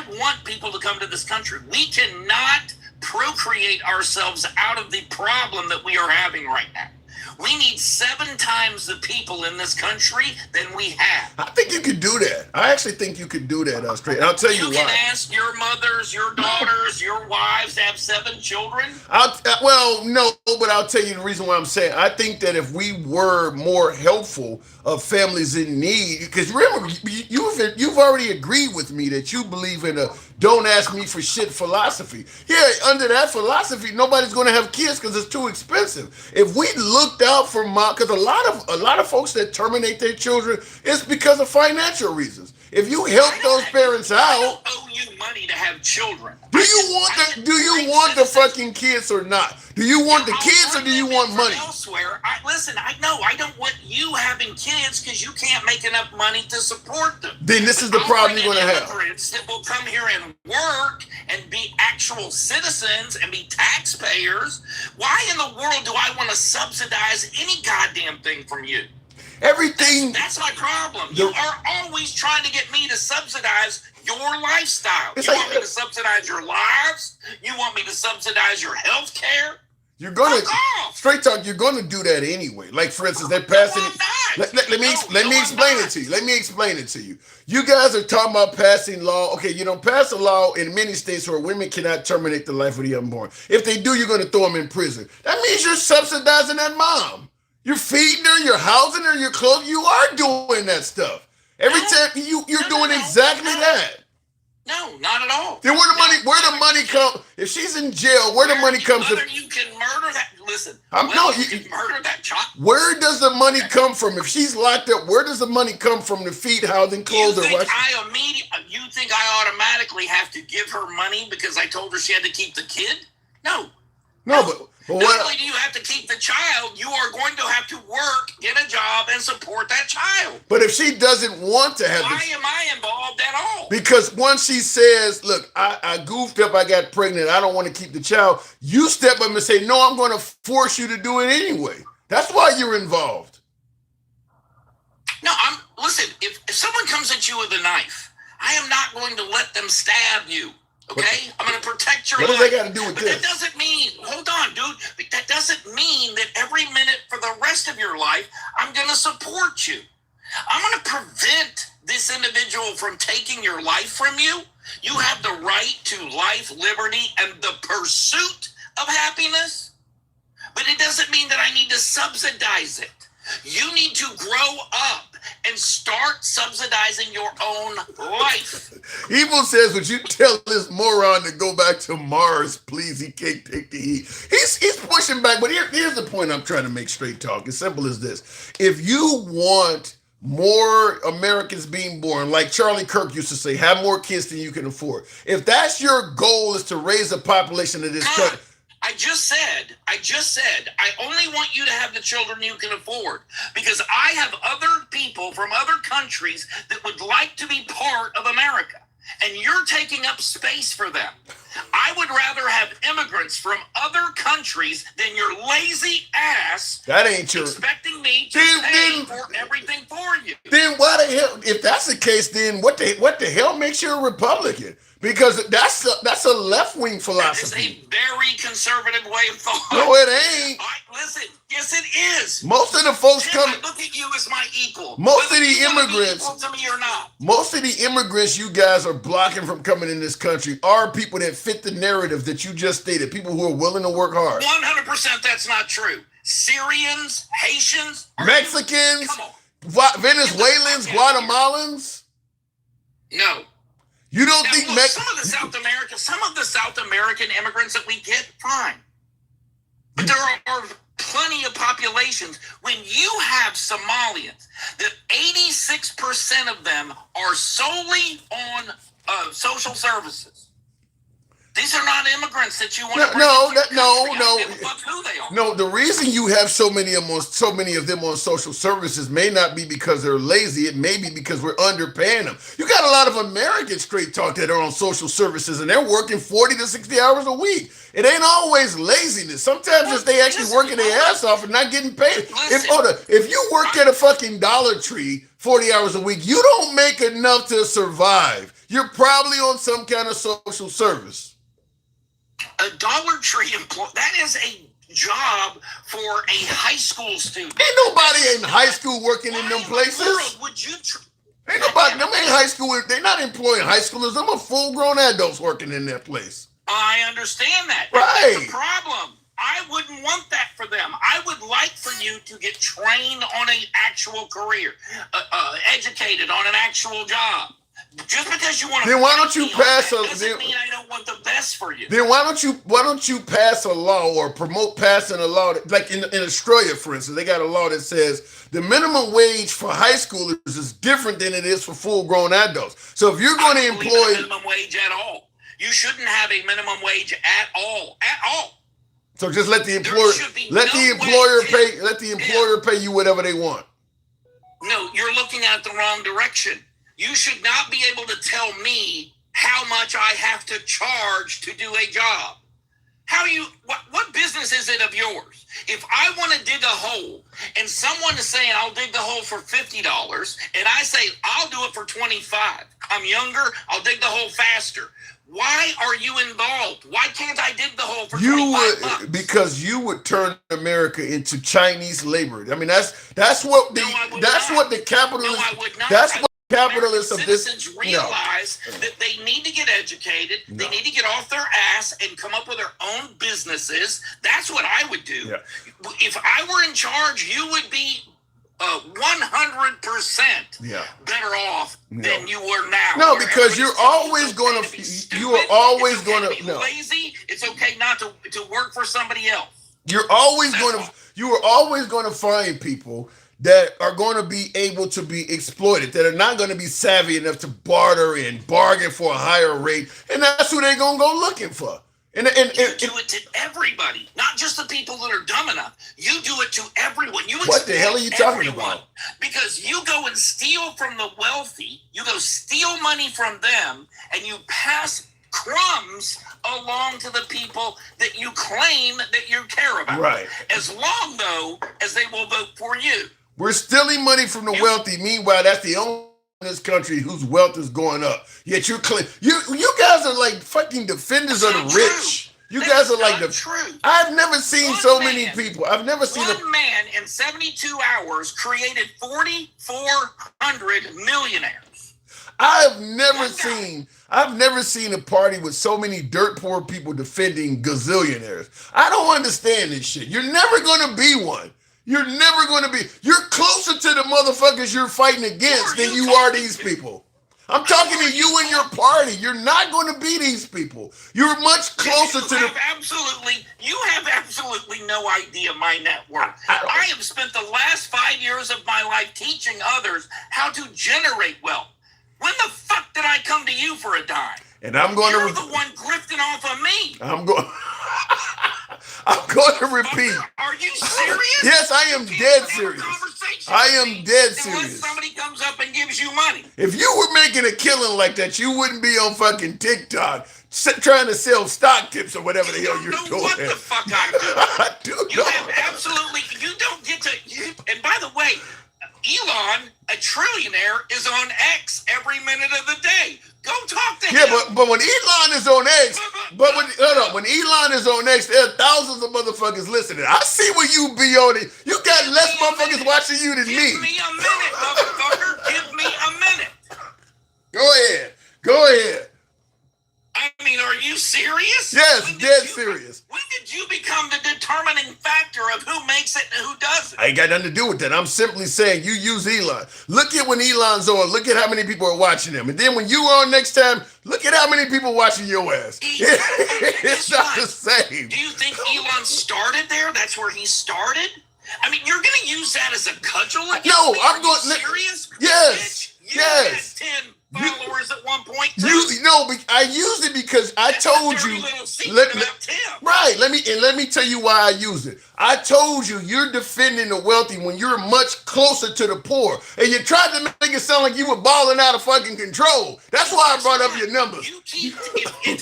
want people to come to this country. We cannot procreate ourselves out of the problem that we are having right now. We need 7 times the people in this country than we have. I think you could do that. I actually think you could do that, straight. And I'll tell you why. You can ask your mothers, your daughters, your wives to have 7 children? No, but I'll tell you the reason why I'm saying. I think that if we were more helpful of families in need, because remember, you've already agreed with me that you believe in a don't ask me for shit philosophy. Yeah, under that philosophy, nobody's going to have kids because it's too expensive. If we looked out for because a lot of folks that terminate their children, it's because of financial reasons. If you help those parents out, I don't owe you money to have children. Do you want the fucking kids or not? Do you want the kids or do you want money? Elsewhere, I don't want you having kids because you can't make enough money to support them. Then this is the problem you're going to have. Immigrants that will come here and work and be actual citizens and be taxpayers. Why in the world do I want to subsidize any goddamn thing from you? Everything. That's my problem. You are always trying to get me to subsidize your lifestyle. You want me to subsidize your lives? You want me to subsidize your health care? You're gonna straight talk. You're gonna do that anyway. Like for instance, they're passing. Let me explain it to you. Let me explain it to you. You guys are talking about passing law. Okay, you don't pass a law in many states where women cannot terminate the life of the unborn. If they do, you're gonna throw them in prison. That means you're subsidizing that mom. You're feeding her, you're housing her, you're clothing. You are doing that stuff. Every time you're doing exactly that. No, not at all. Then where the money come? If she's in jail, where the money comes? Whether you can murder that. Listen, you can murder that child. Where does the money come from? If she's locked up, where does the money come from to feed, housing, clothes, or what? You think I automatically have to give her money because I told her she had to keep the kid? No. But not only do you have to keep the child, you are going to have to work, get a job, and support that child. But if she doesn't want to have why am I involved at all? Because once she says, look, I goofed up, I got pregnant, I don't want to keep the child, you step up and say, no, I'm going to force you to do it anyway. That's why you're involved. No, listen, if someone comes at you with a knife, I am not going to let them stab you. Okay, I'm going to protect your life. What does that got to do with this? That doesn't mean, hold on, dude. That doesn't mean that every minute for the rest of your life, I'm going to support you. I'm going to prevent this individual from taking your life from you. You have the right to life, liberty, and the pursuit of happiness. But it doesn't mean that I need to subsidize it. You need to grow up and start subsidizing your own life. Evil says, would you tell this moron to go back to Mars, please? He can't take the heat. He's pushing back, but here's the point I'm trying to make straight talk. As simple as this. If you want more Americans being born, like Charlie Kirk used to say, have more kids than you can afford. If that's your goal, is to raise the population of this country. I just said, I only want you to have the children you can afford because I have other people from other countries that would like to be part of America, and you're taking up space for them. I would rather have immigrants from other countries than your lazy ass that ain't true. Expecting me to pay for everything for you. Then why the hell, if that's the case, then what the hell makes you a Republican? Because that's a left-wing philosophy. That is a very conservative way of thought. No, it ain't. Listen, yes, it is. Most of the folks Tim, I look at you as my equal. Most of the immigrants, equal to me or not. Most of the immigrants you guys are blocking from coming in this country are people that fit the narrative that you just stated. People who are willing to work hard. 100% that's not true. Syrians, Haitians, Mexicans, Venezuelans, Guatemalans. No. You don't think some of the South American immigrants that we get, fine. But there are plenty of populations. When you have Somalians, that 86% of them are solely on social services. These are not immigrants that you want to No, the reason you have so many of them on social services may not be because they're lazy. It may be because we're underpaying them. You got a lot of Americans, straight talk, that are on social services and they're working 40 to 60 hours a week. It ain't always laziness. Sometimes it's they actually working their ass off and not getting paid. If you work at a fucking Dollar Tree 40 hours a week, you don't make enough to survive. You're probably on some kind of social service. A Dollar Tree employee, that is a job for a high school student. Ain't nobody in high school working in them places. Ain't nobody, them ain't high school, they're not employing high schoolers. Them are full-grown adults working in that place. I understand that. Right. That's the problem. I wouldn't want that for them. I would like for you to get trained on an actual career, educated on an actual job. Just because you want to, then why don't you pass a? Doesn't mean I don't want the best for you. Then why don't you pass a law or promote passing a law like in Australia, for instance, they got a law that says the minimum wage for high schoolers is different than it is for full-grown adults. So if you're going to employ minimum wage at all, you shouldn't have a minimum wage at all. So just let the employer pay you whatever they want. No, you're looking at the wrong direction. You should not be able to tell me how much I have to charge to do a job. What business is it of yours? If I want to dig a hole and someone is saying I'll dig the hole for $50 and I say I'll do it for 25, I'm younger, I'll dig the hole faster. Why are you involved? Why can't I dig the hole for 25 bucks? Because you would turn America into Chinese labor. I mean, that's what the capitalists. No, I would not. That's what capitalists of this citizens realize that they need to get educated. No. They need to get off their ass and come up with their own businesses. That's what I would do. Yeah. If I were in charge, you would be 100% better off than you were now. No, because you're always going to. You are always going to. No. Lazy. It's okay not to work for somebody else. You're always going to. You are always going to find people that are going to be able to be exploited, that are not going to be savvy enough to barter and bargain for a higher rate, and that's who they're going to go looking for. And you do it to everybody, not just the people that are dumb enough. You do it to everyone. What the hell are you talking about? Because you go and steal from the wealthy, you go steal money from them, and you pass crumbs along to the people that you claim that you care about. Right. As long, though, as they will vote for you. We're stealing money from the wealthy. Meanwhile, that's the only in this country whose wealth is going up. Yet you guys are like fucking defenders of the rich. You guys are like true. I've never seen so many people. I've never seen one man in 72 hours created 4,400 millionaires. I've never seen a party with so many dirt poor people defending gazillionaires. I don't understand this shit. You're never going to be one. You're never going to be. You're closer to the motherfuckers you're fighting against than you are these people. I'm talking to you and your party. You're not going to be these people. You're much closer to the. You have absolutely no idea my net worth. I have spent the last 5 years of my life teaching others how to generate wealth. When the fuck did I come to you for a dime? And I'm going You're the one grifting off of me. I'm going to repeat. Are you serious? Yes, I am dead serious. I am dead serious. Unless somebody comes up and gives you money. If you were making a killing like that, you wouldn't be on fucking TikTok trying to sell stock tips or whatever the hell you're doing. What the fuck I'm doing? I do you have absolutely. You don't get to. And by the way, Elon, a trillionaire, is on X every minute of the day. Go talk to him. Yeah, but when Elon is on X, when Elon is on X, there are thousands of motherfuckers listening. I see where you be on it. You got less motherfuckers watching you than me. Give me a minute, motherfucker. Give me a minute. Go ahead. I mean, are you serious? Yes, dead serious. When did you become the determining factor of who makes it and who doesn't? I ain't got nothing to do with that. I'm simply saying you use Elon. Look at when Elon's on. Look at how many people are watching him. And then when you on next time, look at how many people watching your ass. It's not the same. Do you think Elon started there? That's where he started? I mean, you're going to use that as a cudgel against me? I'm going. Serious? Yes. You had 10 followers at one point. I used it because I told you. Let me tell you why I use it. I told you you're defending the wealthy when you're much closer to the poor, and you tried to make it sound like you were balling out of fucking control. That's why I brought up your numbers. If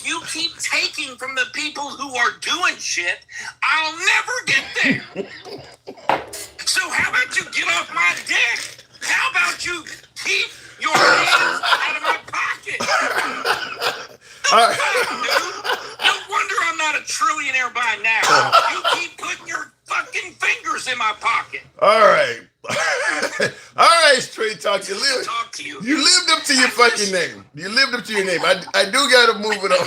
you keep taking from the people who are doing shit, I'll never get there. So how about you get off my dick? How about you keep your hands out of my pocket? Dude. No wonder I'm not a trillionaire by now. You keep putting your fucking fingers in my pocket. All right. All right, Straight Talk. You lived up to your fucking name. You lived up to your name. I do got to move it on.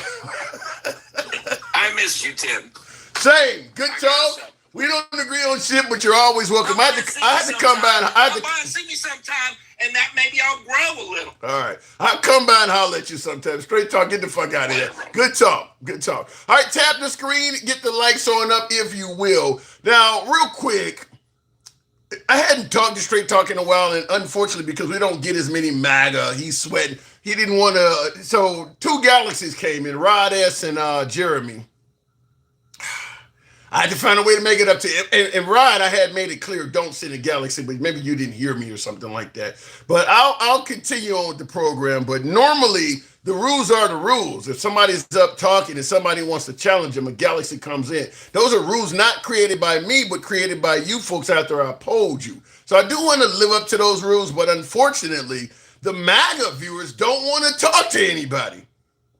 I missed you, Tim. Same. Good talk. We don't agree on shit, but you're always welcome. I had to come by and see me sometime, and that maybe I'll grow a little. All right. I'll come by and holler at you sometime. Straight Talk, get the fuck out of here. Good talk. All right, tap the screen, get the likes on up if you will. Now, real quick, I hadn't talked to Straight Talk in a while, and unfortunately, because we don't get as many MAGA, he's sweating. He didn't want to. So, two galaxies came in, Rod S. and Jeremy. I had to find a way to make it up to him. And Rod, I had made it clear, don't sin in Galaxy, but maybe you didn't hear me or something like that. But I'll continue on with the program. But normally the rules are the rules. If somebody's up talking and somebody wants to challenge them, a Galaxy comes in. Those are rules not created by me, but created by you folks after I polled you. So I do want to live up to those rules, but unfortunately, the MAGA viewers don't want to talk to anybody.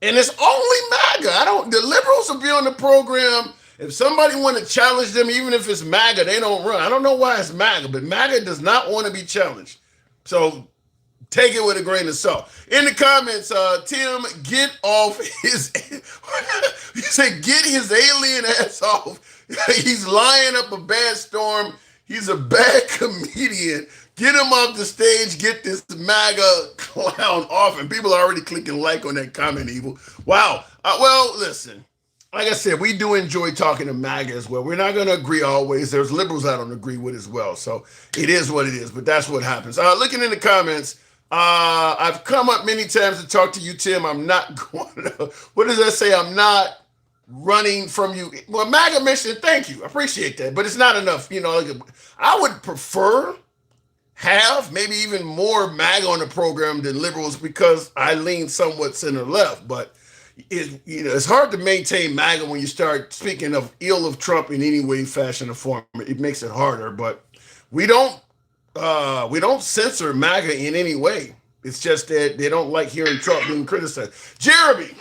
And it's only MAGA. The liberals will be on the program. If somebody want to challenge them, even if it's MAGA, they don't run. I don't know why it's MAGA, but MAGA does not want to be challenged. So take it with a grain of salt. In the comments, Tim, get off his, he said, get his alien ass off. He's lying up a bad storm. He's a bad comedian. Get him off the stage. Get this MAGA clown off. And people are already clicking like on that comment, Evil. Wow. Well, listen. Like I said, we do enjoy talking to MAGA as well. We're not going to agree always. There's liberals I don't agree with as well. So it is what it is, but that's what happens. Looking in the comments, I've come up many times to talk to you, Tim. I'm not going to, what does that say? I'm not running from you. Well, MAGA mentioned, thank you. I appreciate that, but it's not enough. You know, like I would prefer have maybe even more MAGA on the program than liberals because I lean somewhat center left, but it's hard to maintain MAGA when you start speaking of ill of Trump in any way, fashion, or form. It makes it harder, but we don't censor MAGA in any way. It's just that they don't like hearing Trump being criticized. Jeremy,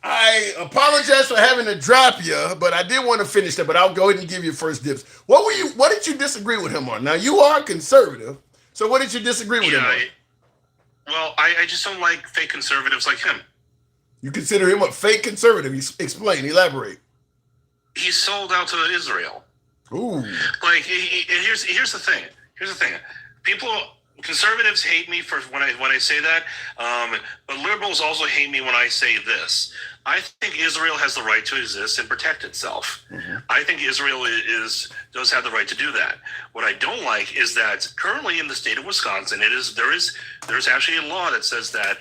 I apologize for having to drop you, but I did want to finish that. But I'll go ahead and give you first dibs. What did you disagree with him on? Now you are conservative, so what did you disagree with him on? Well, I just don't like fake conservatives like him. You consider him a fake conservative? Explain, elaborate. He's sold out to Israel. Ooh. Like here's the thing. Here's the thing. Conservatives hate me for when I say that, but liberals also hate me when I say this. I think Israel has the right to exist and protect itself. Mm-hmm. I think Israel does have the right to do that. What I don't like is that currently in the state of Wisconsin, there's actually a law that says that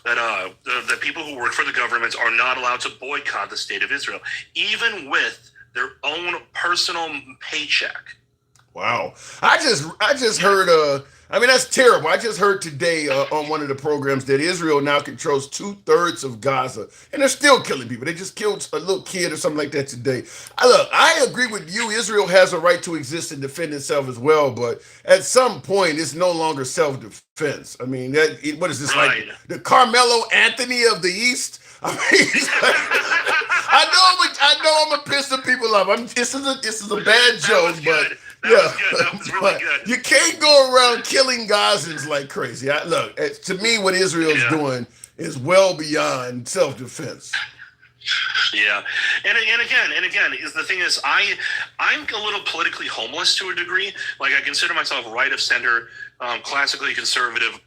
the people who work for the government are not allowed to boycott the state of Israel, even with their own personal paycheck. Wow. I just heard, that's terrible. I just heard today on one of the programs that Israel now controls 2/3 of Gaza, and they're still killing people. They just killed a little kid or something like that today. I agree with you. Israel has a right to exist and defend itself as well, but at some point, it's no longer self-defense. I mean, what is this, right? Like the Carmelo Anthony of the East? I mean, I know I'm gonna piss some people off. This is a bad joke, but that was really good. You can't go around killing Gazans like crazy. To me, what Israel's doing is well beyond self-defense. Yeah, and again, the thing is, I'm a little politically homeless to a degree. Like I consider myself right of center, classically conservative,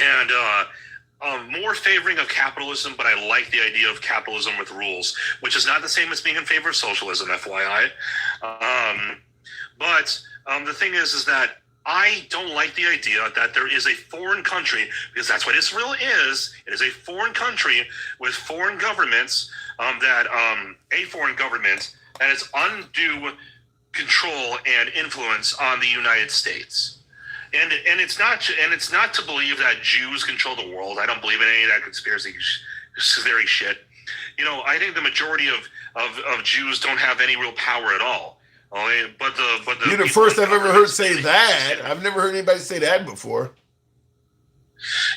and more favoring of capitalism, but I like the idea of capitalism with rules, which is not the same as being in favor of socialism, FYI. But the thing is that I don't like the idea that there is a foreign country, because that's what Israel is. It is a foreign country with foreign governments, a foreign government that has undue control and influence on the United States. And it's not to believe that Jews control the world. I don't believe in any of that conspiracy theory shit. You know, I think the majority of Jews don't have any real power at all. You're the first I've ever heard say that. I've never heard anybody say that before.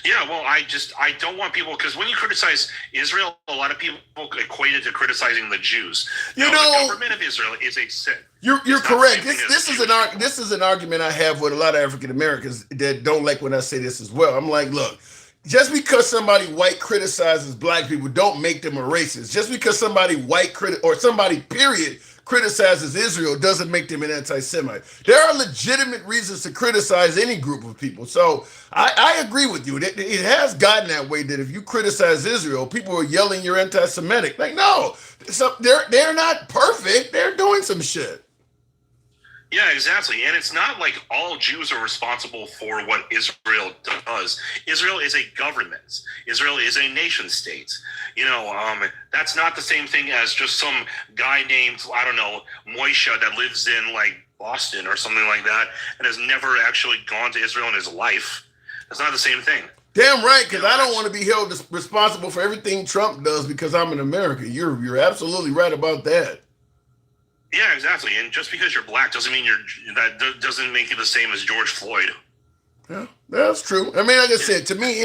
Yeah, well, I don't want people, because when you criticize Israel, a lot of people equate it to criticizing the Jews. The government of Israel is a sin. You're correct. This is an argument I have with a lot of African Americans that don't like when I say this as well. I'm like, look, just because somebody white criticizes black people, don't make them a racist. Just because somebody white period criticizes Israel doesn't make them an anti-Semite. There are legitimate reasons to criticize any group of people. So I agree with you. It has gotten that way that if you criticize Israel, people are yelling you're anti-Semitic. Like, no, they're not perfect. They're doing some shit. Yeah, exactly. And it's not like all Jews are responsible for what Israel does. Israel is a government. Israel is a nation state. That's not the same thing as just some guy named, I don't know, Moishe that lives in like Boston or something like that and has never actually gone to Israel in his life. That's not the same thing. Damn right, because I don't want to be held responsible for everything Trump does because I'm an American. You're absolutely right about that. Yeah, exactly. And just because you're black doesn't mean doesn't make you the same as George Floyd. Yeah, that's true. I mean, like I said, to me,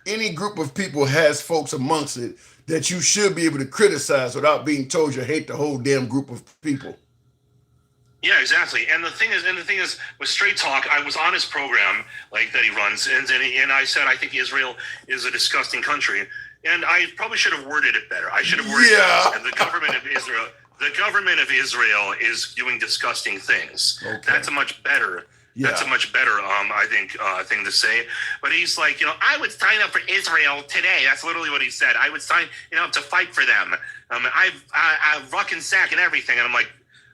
any group of people has folks amongst it that you should be able to criticize without being told you hate the whole damn group of people. Yeah, exactly. And the thing is, with Straight Talk, I was on his program like that he runs, and I said I think Israel is a disgusting country, and I probably should have worded it better. I should have worded it. And the government of Israel is doing disgusting things. Okay. That's a much better. Yeah. That's a much better, I think, thing to say. But he's like, I would sign up for Israel today. That's literally what he said. I would sign, to fight for them. I've ruck and sack and everything. And I'm like,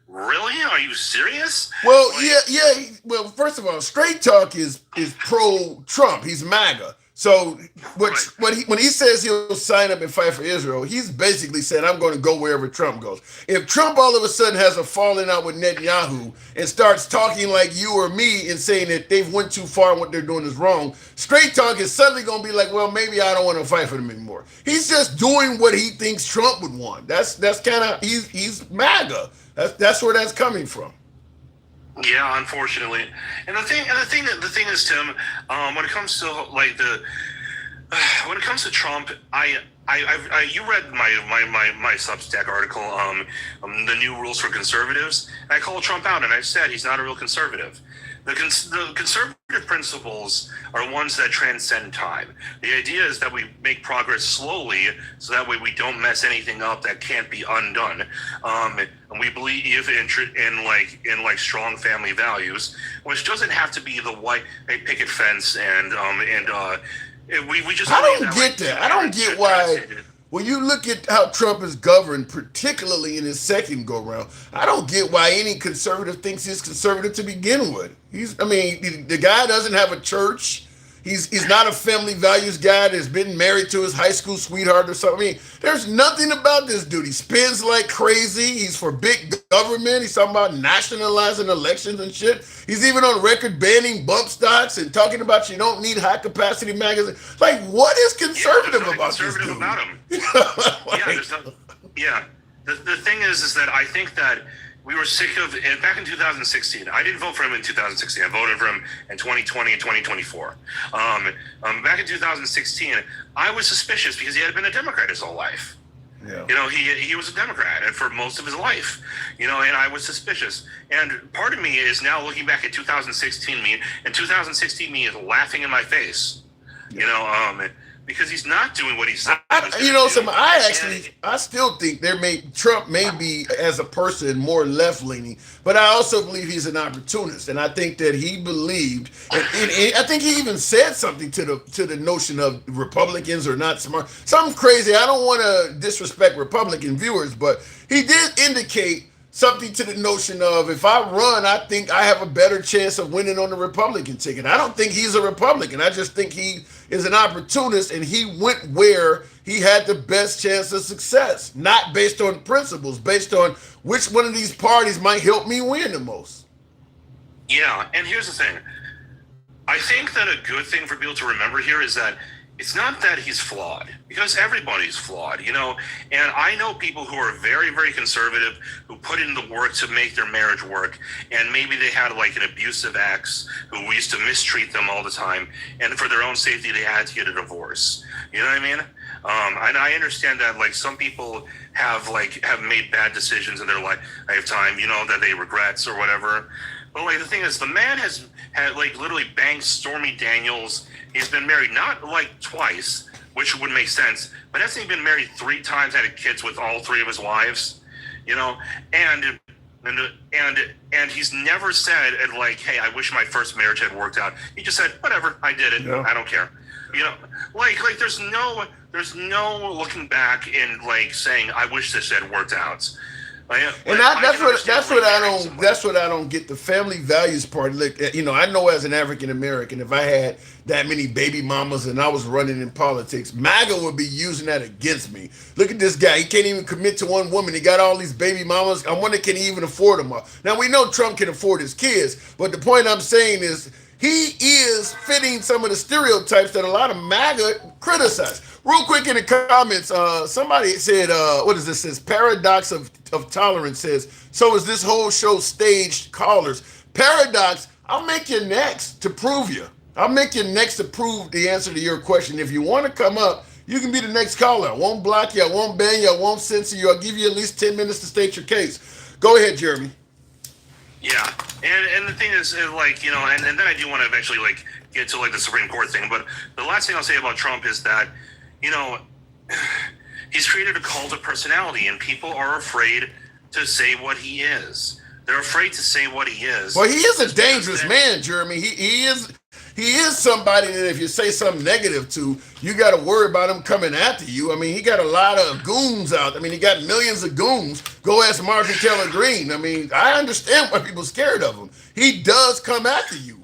really? Are you serious? Well, yeah. Well, first of all, Straight Talk is pro-Trump. He's MAGA. So when he says he'll sign up and fight for Israel, he's basically saying, I'm going to go wherever Trump goes. If Trump all of a sudden has a falling out with Netanyahu and starts talking like you or me and saying that they've went too far and what they're doing is wrong, Straight Talk is suddenly going to be like, well, maybe I don't want to fight for them anymore. He's just doing what he thinks Trump would want. That's kind of, he's MAGA. That's where that's coming from. Yeah, unfortunately. And the thing is, Tim, when it comes to when it comes to Trump, you read my Substack article, the new rules for conservatives. And I called Trump out, and I said he's not a real conservative. The conservative principles are ones that transcend time. The idea is that we make progress slowly, so that way we don't mess anything up that can't be undone. And we believe in strong family values, which doesn't have to be the white picket fence and we just. I don't get that. I don't get why. When you look at how Trump is governed, particularly in his second go-round, I don't get why any conservative thinks he's conservative to begin with. The guy doesn't have a church. He's not a family values guy that's been married to his high school sweetheart or something. There's nothing about this dude. He spends like crazy. He's for big government. He's talking about nationalizing elections and shit. He's even on record banning bump stocks and talking about you don't need high capacity magazines. Like, what is conservative about this dude? About him. The thing is that I think that we were sick of it back in 2016. I didn't vote for him in 2016. I voted for him in 2020 and 2024. Back in 2016, I was suspicious because he had been a Democrat his whole life. Yeah. He was a Democrat and for most of his life, and I was suspicious. And part of me is now looking back at 2016 me, and 2016 me is laughing in my face, because he's not doing what he said. I still think Trump may be as a person more left leaning, but I also believe he's an opportunist, and I think that he believed, and I think he even said something to the notion of Republicans are not smart, something crazy. I don't want to disrespect Republican viewers, but he did indicate something to the notion of if I run, I think I have a better chance of winning on the Republican ticket. I don't think he's a Republican. I just think he is an opportunist, and he went where he had the best chance of success, not based on principles, based on which one of these parties might help me win the most. Yeah, and here's the thing. I think that a good thing for people to remember here is that it's not that he's flawed, because everybody's flawed, and I know people who are very, very conservative who put in the work to make their marriage work, and maybe they had like an abusive ex who used to mistreat them all the time, and for their own safety they had to get a divorce. You know what I mean? And I understand that like some people have made bad decisions in their lifetime, that they regrets or whatever. But like the thing is, the man has had literally banged Stormy Daniels. He's been married not twice, which would make sense, but hasn't he been married 3 times, had kids with all 3 of his wives, and he's never said hey, I wish my first marriage had worked out. He just said, whatever, I did it. Yeah. I don't care. There's no looking back and saying, I wish this had worked out. And that's what I don't get. The family values part. Look, I know as an African American, if I had that many baby mamas and I was running in politics, MAGA would be using that against me. Look at this guy. He can't even commit to one woman. He got all these baby mamas. I wonder, can he even afford them all? Now, we know Trump can afford his kids, but the point I'm saying is he is fitting some of the stereotypes that a lot of MAGA criticize. Real quick in the comments, somebody said, what is this? Says Paradox of Tolerance says, so is this whole show staged? Callers? Paradox, I'll make you next to prove you. I'll make you next to prove the answer to your question. If you want to come up, you can be the next caller. I won't block you. I won't ban you. I won't censor you. I'll give you at least 10 minutes to state your case. Go ahead, Jeremy. Yeah, and the thing is, like, and then I do want to eventually, like, get to, like, the Supreme Court thing. But the last thing I'll say about Trump is that, he's created a cult of personality, and people are afraid to say what he is. They're afraid to say what he is. Well, he is a dangerous man, Jeremy. He is somebody that if you say something negative to, you got to worry about him coming after you. I mean, he got a lot of goons out. I mean, he got millions of goons. Go ask Martin Keller Green. I mean, I understand why people are scared of him. He does come after you.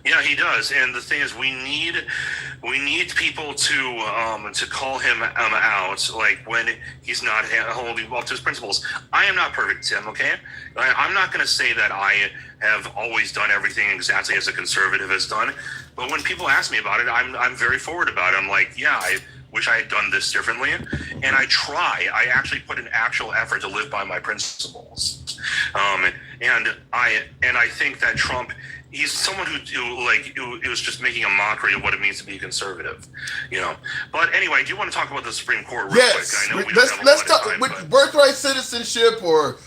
Yeah, he does. And the thing is, we need people to call him out, like when he's not holding up to his principles. I am not perfect, Tim. Okay, I'm not going to say that I have always done everything exactly as a conservative has done. But when people ask me about it, I'm very forward about it. I'm like, yeah, I wish I had done this differently, and I try. I actually put an actual effort to live by my principles. And I think that Trump, he's someone who was just making a mockery of what it means to be a conservative, But anyway, I do want to talk about the Supreme Court real quick. I know let's talk with birthright citizenship, or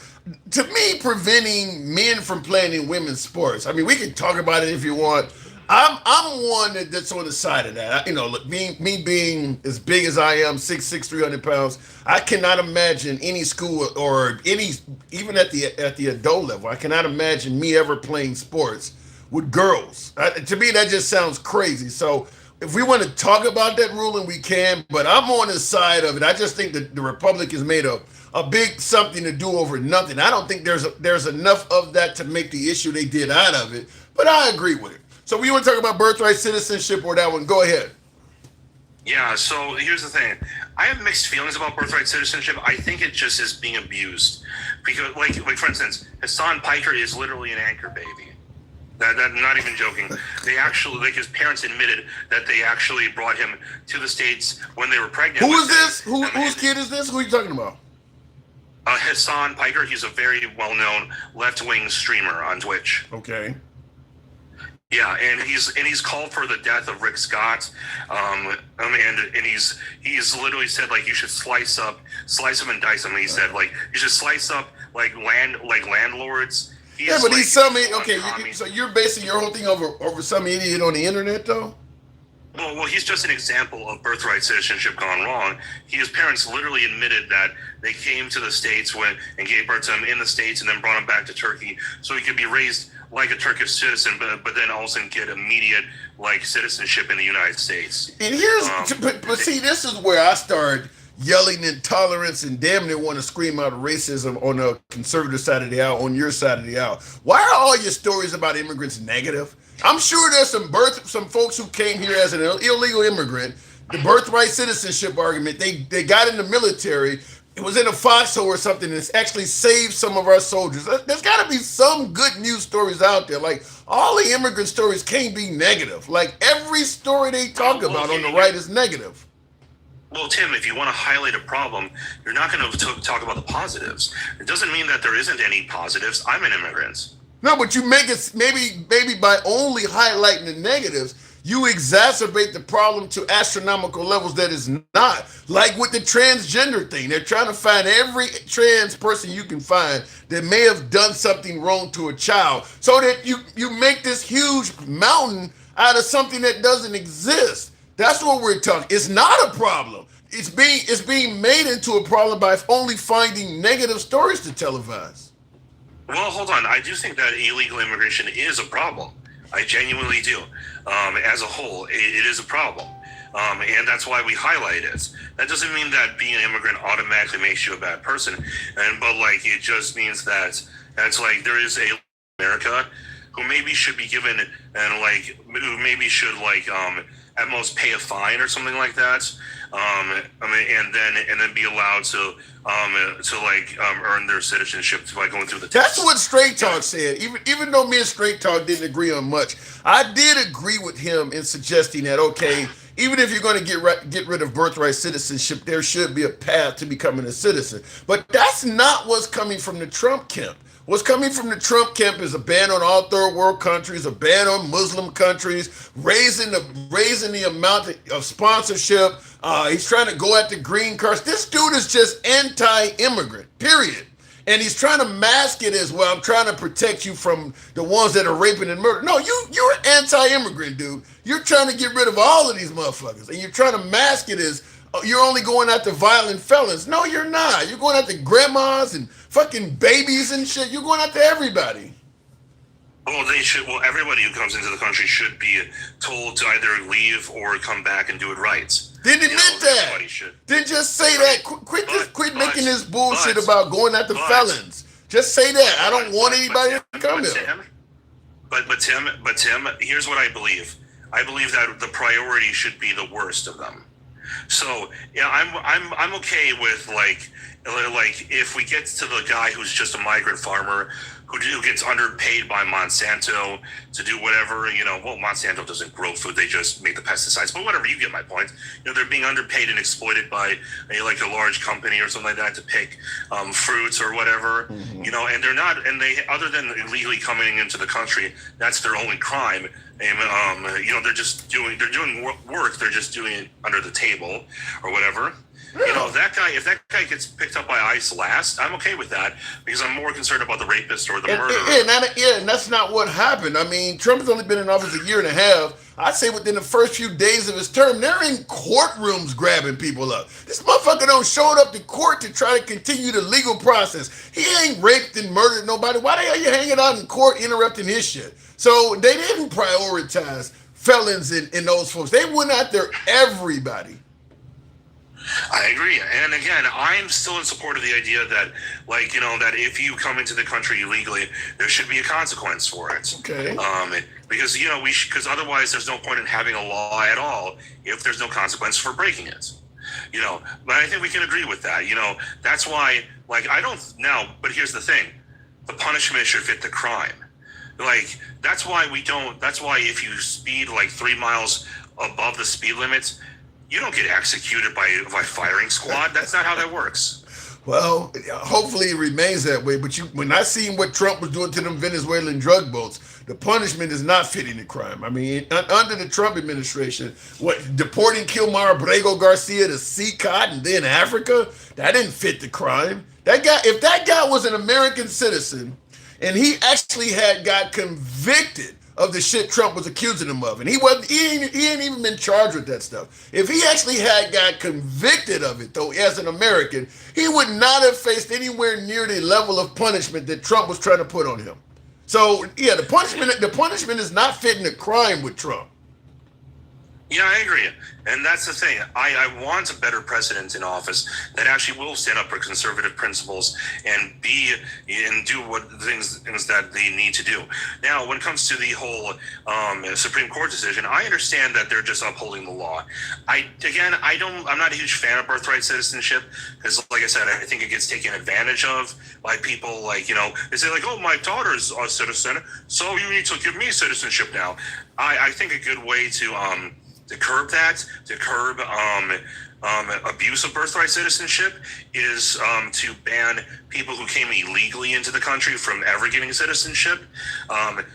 to me, preventing men from playing in women's sports. I mean, we can talk about it if you want. I'm one that's on the side of that. Look, me being as big as I am, 6'6", 300 pounds, I cannot imagine any school or even at the adult level, I cannot imagine me ever playing sports with girls. To me, that just sounds crazy. So if we want to talk about that ruling, we can, but I'm on the side of it. I just think that the Republicans made a big something to do over nothing. I don't think there's enough of that to make the issue they did out of it, but I agree with it. So we want to talk about birthright citizenship or that one? Go ahead. Yeah, so here's the thing. I have mixed feelings about birthright citizenship. I think it just is being abused. Because, like for instance, Hassan Piker is literally an anchor baby. That not even joking. They actually, his parents admitted that they actually brought him to the States when they were pregnant. Who is this? Whose kid is this? Who are you talking about? Hassan Piker. He's a very well-known left-wing streamer on Twitch. Okay. Yeah, and he's called for the death of Rick Scott, and he's literally said, like, you should slice them and dice them. And he said, like, you should slice up like landlords. But he's some okay. So you're basing your whole thing over some idiot on the internet, though. Well, he's just an example of birthright citizenship gone wrong. His parents literally admitted that they came to the States and gave birth to him in the States and then brought him back to Turkey so he could be raised like a Turkish citizen, but then also get immediate citizenship in the United States. And here's, but see, this is where I start yelling intolerance and damn near want to scream out racism on the conservative side of the aisle, on your side of the aisle. Why are all your stories about immigrants negative? I'm sure there's some folks who came here as an illegal immigrant. The birthright citizenship argument, they got in the military. It was in a foxhole or something, and it's actually saved some of our soldiers. There's got to be some good news stories out there. Like, all the immigrant stories can't be negative. Like, every story they talk about on the right is negative. Well, Tim, if you want to highlight a problem, you're not going to talk about the positives. It doesn't mean that there isn't any positives. I'm an immigrant. No, but you make it, maybe by only highlighting the negatives, you exacerbate the problem to astronomical levels that is not. Like with the transgender thing, they're trying to find every trans person you can find that may have done something wrong to a child, so that you make this huge mountain out of something that doesn't exist. That's what we're talking. It's not a problem. It's being made into a problem by only finding negative stories to televise. Well, hold on. I do think that illegal immigration is a problem. I genuinely do. As a whole, it is a problem. And that's why we highlight it. That doesn't mean that being an immigrant automatically makes you a bad person, but like it just means that it's like there is a America who maybe should be given and like who maybe should like at most pay a fine or something like that. And then be allowed to earn their citizenship by going through the test. That's what Straight Talk said. Even though me and Straight Talk didn't agree on much, I did agree with him in suggesting that, okay, even if you're going to get rid of birthright citizenship, there should be a path to becoming a citizen. But that's not what's coming from the Trump camp. What's coming from the Trump camp is a ban on all third world countries, a ban on Muslim countries, raising the amount of sponsorship. He's trying to go at the green cards. This dude is just anti-immigrant, period. And he's trying to mask it as, well, I'm trying to protect you from the ones that are raping and murdering. No, you're anti-immigrant, dude. You're trying to get rid of all of these motherfuckers. And you're trying to mask it as, you're only going after violent felons. No, you're not. You're going after grandmas and fucking babies and shit. You're going after everybody. Well, they should. Well, everybody who comes into the country should be told to either leave or come back and do it right. Didn't admit that. Didn't just say that. Quit making this bullshit about going after felons. Just say that. I don't want anybody to come here. But Tim, here's what I believe. I believe that the priority should be the worst of them. So yeah, I'm okay with like if we get to the guy who's just a migrant farmer who gets underpaid by Monsanto to do whatever, well, Monsanto doesn't grow food, they just make the pesticides, but whatever, you get my point. They're being underpaid and exploited by a large company or something like that to pick fruits or whatever, and they're not, and they, other than illegally coming into the country, that's their only crime. And, they're doing work, they're just doing it under the table or whatever. Yeah. If that guy gets picked up by ICE last, I'm okay with that because I'm more concerned about the rapist or the murderer. And that's not what happened. I mean, Trump has only been in office a year and a half. I'd say within the first few days of his term, they're in courtrooms grabbing people up. This motherfucker don't show up to court to try to continue the legal process. He ain't raped and murdered nobody. Why the hell are you hanging out in court interrupting his shit? So they didn't prioritize felons in those folks. They went after everybody. I agree. And again, I'm still in support of the idea that, that if you come into the country illegally, there should be a consequence for it. Okay. Because, because otherwise there's no point in having a law at all if there's no consequence for breaking it. But I think we can agree with that. That's why, but here's the thing. The punishment should fit the crime. That's why if you speed 3 miles above the speed limit, you don't get executed by firing squad. That's not how that works. Well, hopefully it remains that way. But when I seen what Trump was doing to them Venezuelan drug boats, the punishment is not fitting the crime. I mean, under the Trump administration, deporting Kilmar Abrego Garcia to CCOT and then Africa, that didn't fit the crime. If that guy was an American citizen and he actually got convicted of the shit Trump was accusing him of, and he ain't even been charged with that stuff. If he actually got convicted of it, though, as an American, he would not have faced anywhere near the level of punishment that Trump was trying to put on him. So yeah, the punishment is not fitting the crime with Trump. Yeah, I agree. And that's the thing. I want a better president in office that actually will stand up for conservative principles and do what things that they need to do. Now, when it comes to the whole Supreme Court decision, I understand that they're just upholding the law. I'm not a huge fan of birthright citizenship because, like I said, I think it gets taken advantage of by people. They say oh, my daughter's a citizen, so you need to give me citizenship now. I think a good way to curb that, to curb abuse of birthright citizenship is to ban people who came illegally into the country from ever getting citizenship.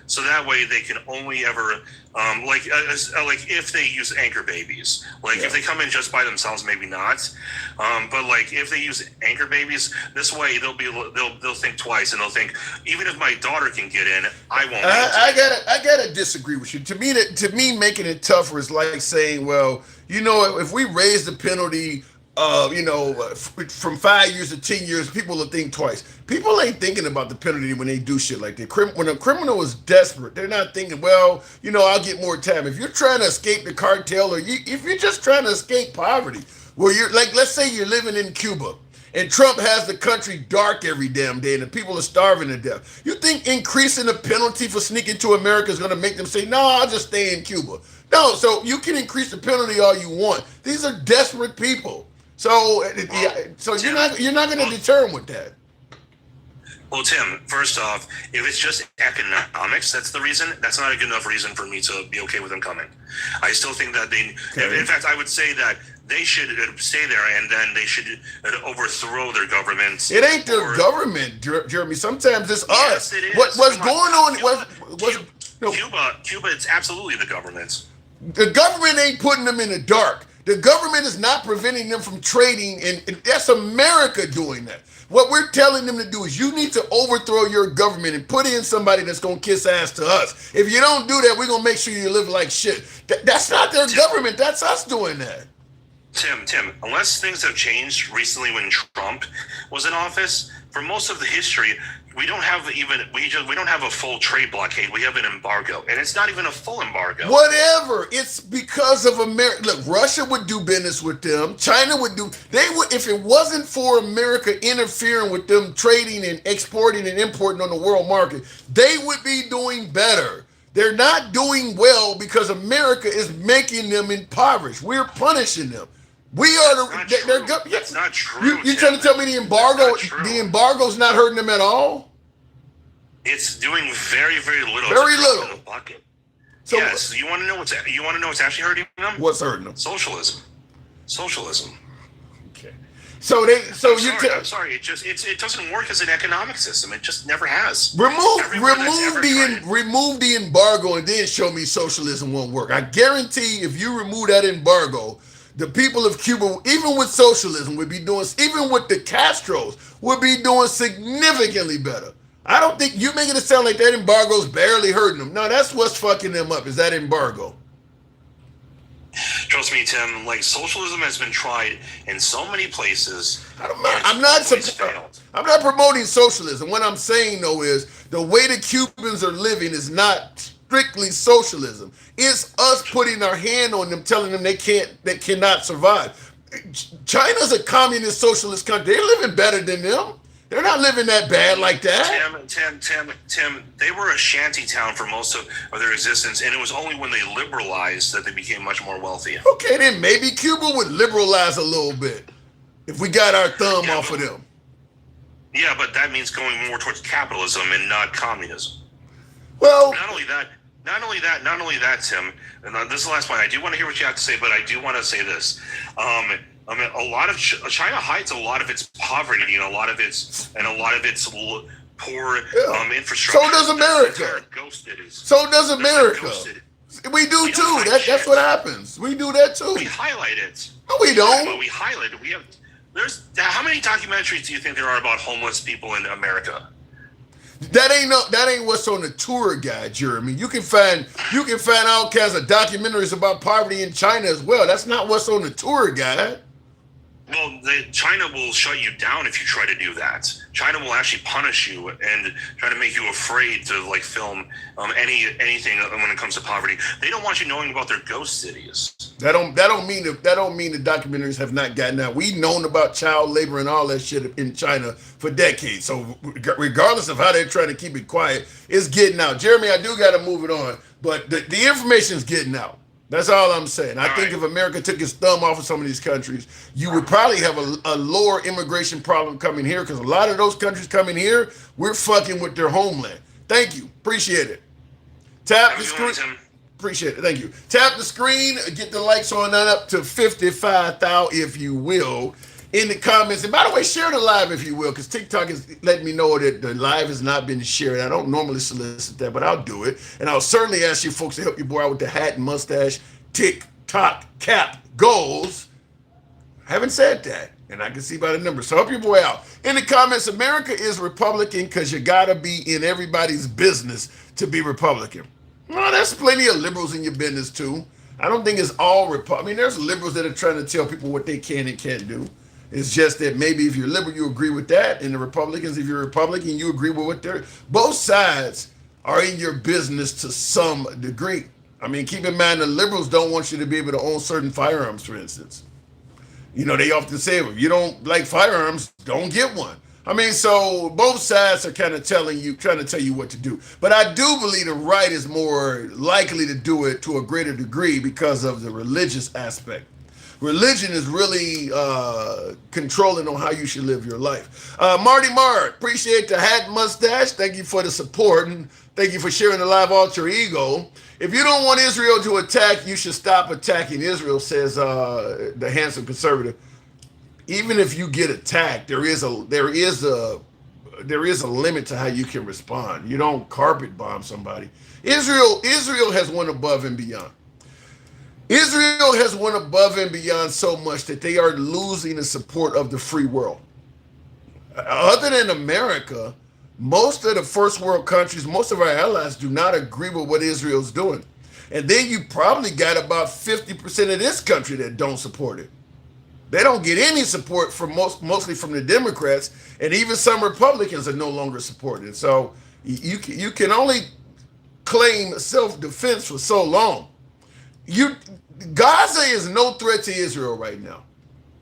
So that way they can only ever, if they use anchor babies, if they come in just by themselves, maybe not. But if they use anchor babies, this way they'll think twice and they'll think, even if my daughter can get in, I won't. I gotta disagree with you. To me, making it tougher is like saying, well, if we raise the penalty from 5 years to 10 years, people will think twice. People ain't thinking about the penalty when they do shit like that. When a criminal is desperate, they're not thinking, well, I'll get more time. If you're trying to escape the cartel, or if you're just trying to escape poverty, where you're like, let's say you're living in Cuba, and Trump has the country dark every damn day, and the people are starving to death. You think increasing the penalty for sneaking to America is going to make them say, no, I'll just stay in Cuba? No, so you can increase the penalty all you want. These are desperate people. So, you're not going to deter them with that. Well, Tim, first off, if it's just economics, that's the reason. That's not a good enough reason for me to be okay with them coming. I still think that in fact, I would say that they should stay there, and then they should overthrow their government. It ain't their government, Jeremy. Sometimes it's us. Yes, it is. What's going on? Cuba, it's absolutely the government. The government ain't putting them in the dark. The government is not preventing them from trading, and that's America doing that. What we're telling them to do is you need to overthrow your government and put in somebody that's going to kiss ass to us. If you don't do that, we're going to make sure you live like shit. That's not their government. That's us doing that. Tim, unless things have changed recently when Trump was in office, for most of the history, we don't have a full trade blockade. We have an embargo, and it's not even a full embargo. Whatever. It's because of America. Look, Russia would do business with them. China would do. They would, if it wasn't for America interfering with them trading and exporting and importing on the world market, they would be doing better. They're not doing well because America is making them impoverished. We're punishing them. We are That's not true. You trying to tell me the embargo's not hurting them at all? It's doing very, very little. Very little. In the bucket. So, yes. You want to know what's actually hurting them? What's hurting them? Socialism. Okay. I'm sorry. It doesn't work as an economic system. It just never has. Remove the embargo and then show me socialism won't work. I guarantee if you remove that embargo, the people of Cuba, even with socialism, would be doing, even with the Castros, would be doing significantly better. I don't think you're making it sound like that embargo's barely hurting them. No, that's what's fucking them up, is that embargo. Trust me, Tim, like socialism has been tried in so many places. I'm not promoting socialism. What I'm saying, though, is the way the Cubans are living is not strictly socialism. It's us putting our hand on them, telling them they cannot survive. China's a communist socialist country. They're living better than them. They're not living that bad like that. Tim, they were a shanty town for most of their existence, and it was only when they liberalized that they became much more wealthy. Okay, then maybe Cuba would liberalize a little bit if we got our thumb off of them. Yeah, but that means going more towards capitalism and not communism. Well, not only that, Tim, and this is the last point. I do want to hear what you have to say, but I do want to say this. I mean, a lot of China hides a lot of its poverty and a lot of its poor infrastructure. So does America. Ghost cities. So does America. We do too. That's what happens. We do that too. We highlight it. No, we don't. But we highlight it. How many documentaries do you think there are about homeless people in America? That ain't what's on the tour guide, Jeremy. You can find all kinds of documentaries about poverty in China as well. That's not what's on the tour guide. Well, China will shut you down if you try to do that. China will actually punish you and try to make you afraid to film anything when it comes to poverty. They don't want you knowing about their ghost cities. That don't mean the documentaries have not gotten out. We've known about child labor and all that shit in China for decades. So regardless of how they're trying to keep it quiet, it's getting out. Jeremy, I do got to move it on, but the information's getting out. That's all I'm saying. I think if America took its thumb off of some of these countries, you would probably have a lower immigration problem coming here, because a lot of those countries coming here, we're fucking with their homeland. Thank you. Appreciate it. Tap the screen. Appreciate it. Thank you. Tap the screen. Get the likes on that up to 55,000, if you will, in the comments. And by the way, share the live, if you will, because TikTok is letting me know that the live has not been shared. I don't normally solicit that, but I'll do it. And I'll certainly ask you folks to help your boy out with the hat and mustache TikTok cap goals. I haven't said that, and I can see by the numbers. So help your boy out. In the comments, America is Republican because you got to be in everybody's business to be Republican. Well, there's plenty of liberals in your business, too. I don't think it's all I mean, there's liberals that are trying to tell people what they can and can't do. It's just that maybe if you're liberal, you agree with that, and the Republicans, if you're Republican, you agree with what they're. Both sides are in your business to some degree. I mean, keep in mind the liberals don't want you to be able to own certain firearms, for instance. You know, they often say, if you don't like firearms, don't get one. I mean, so both sides are kind of trying to tell you what to do. But I do believe the right is more likely to do it to a greater degree because of the religious aspect. Religion is really controlling on how you should live your life. Marty Mart, appreciate the hat mustache. Thank you for the support, and thank you for sharing the live alter ego. If you don't want Israel to attack, you should stop attacking Israel, says the handsome conservative. Even if you get attacked, there is a limit to how you can respond. You don't carpet bomb somebody. Israel has went above and beyond. Israel has went above and beyond so much that they are losing the support of the free world. Other than America, most of the first world countries, most of our allies do not agree with what Israel's doing. And then you probably got about 50% of this country that don't support it. They don't get any support from mostly from the Democrats, and even some Republicans are no longer supporting it. So you can only claim self-defense for so long. Gaza is no threat to Israel right now.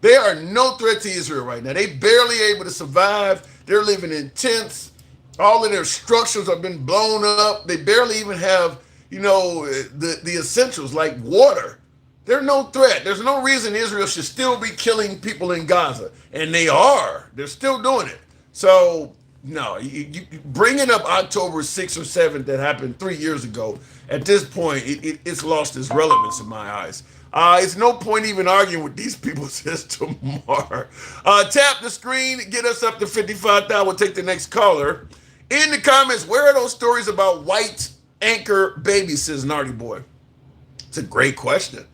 They are no threat to Israel right now. They barely able to survive. They're living in tents. All of their structures have been blown up. They barely even have, the essentials like water. They're no threat. There's no reason Israel should still be killing people in Gaza. And they are. They're still doing it. So, no, you bringing up October 6th or 7th that happened 3 years ago, at this point, it's lost its relevance in my eyes. It's no point even arguing with these people, says Tamar. Tap the screen, get us up to 55,000. We'll take the next caller. In the comments, where are those stories about white anchor babies, says Nardy Boy? It's a great question.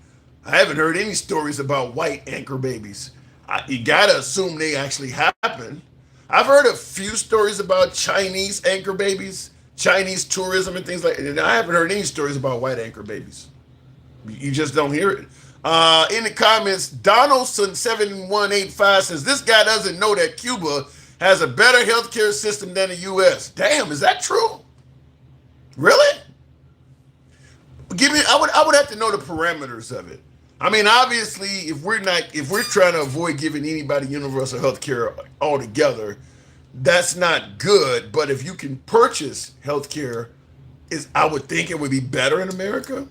I haven't heard any stories about white anchor babies. You gotta assume they actually happen. I've heard a few stories about Chinese anchor babies, Chinese tourism and things like that. I haven't heard any stories about white anchor babies. You just don't hear it. In the comments, Donaldson7185 says, this guy doesn't know that Cuba has a better healthcare system than the U.S. Damn, is that true? Really? I would have to know the parameters of it. I mean, obviously, if we're trying to avoid giving anybody universal health care altogether, that's not good. But if you can purchase health care, I would think it would be better in America.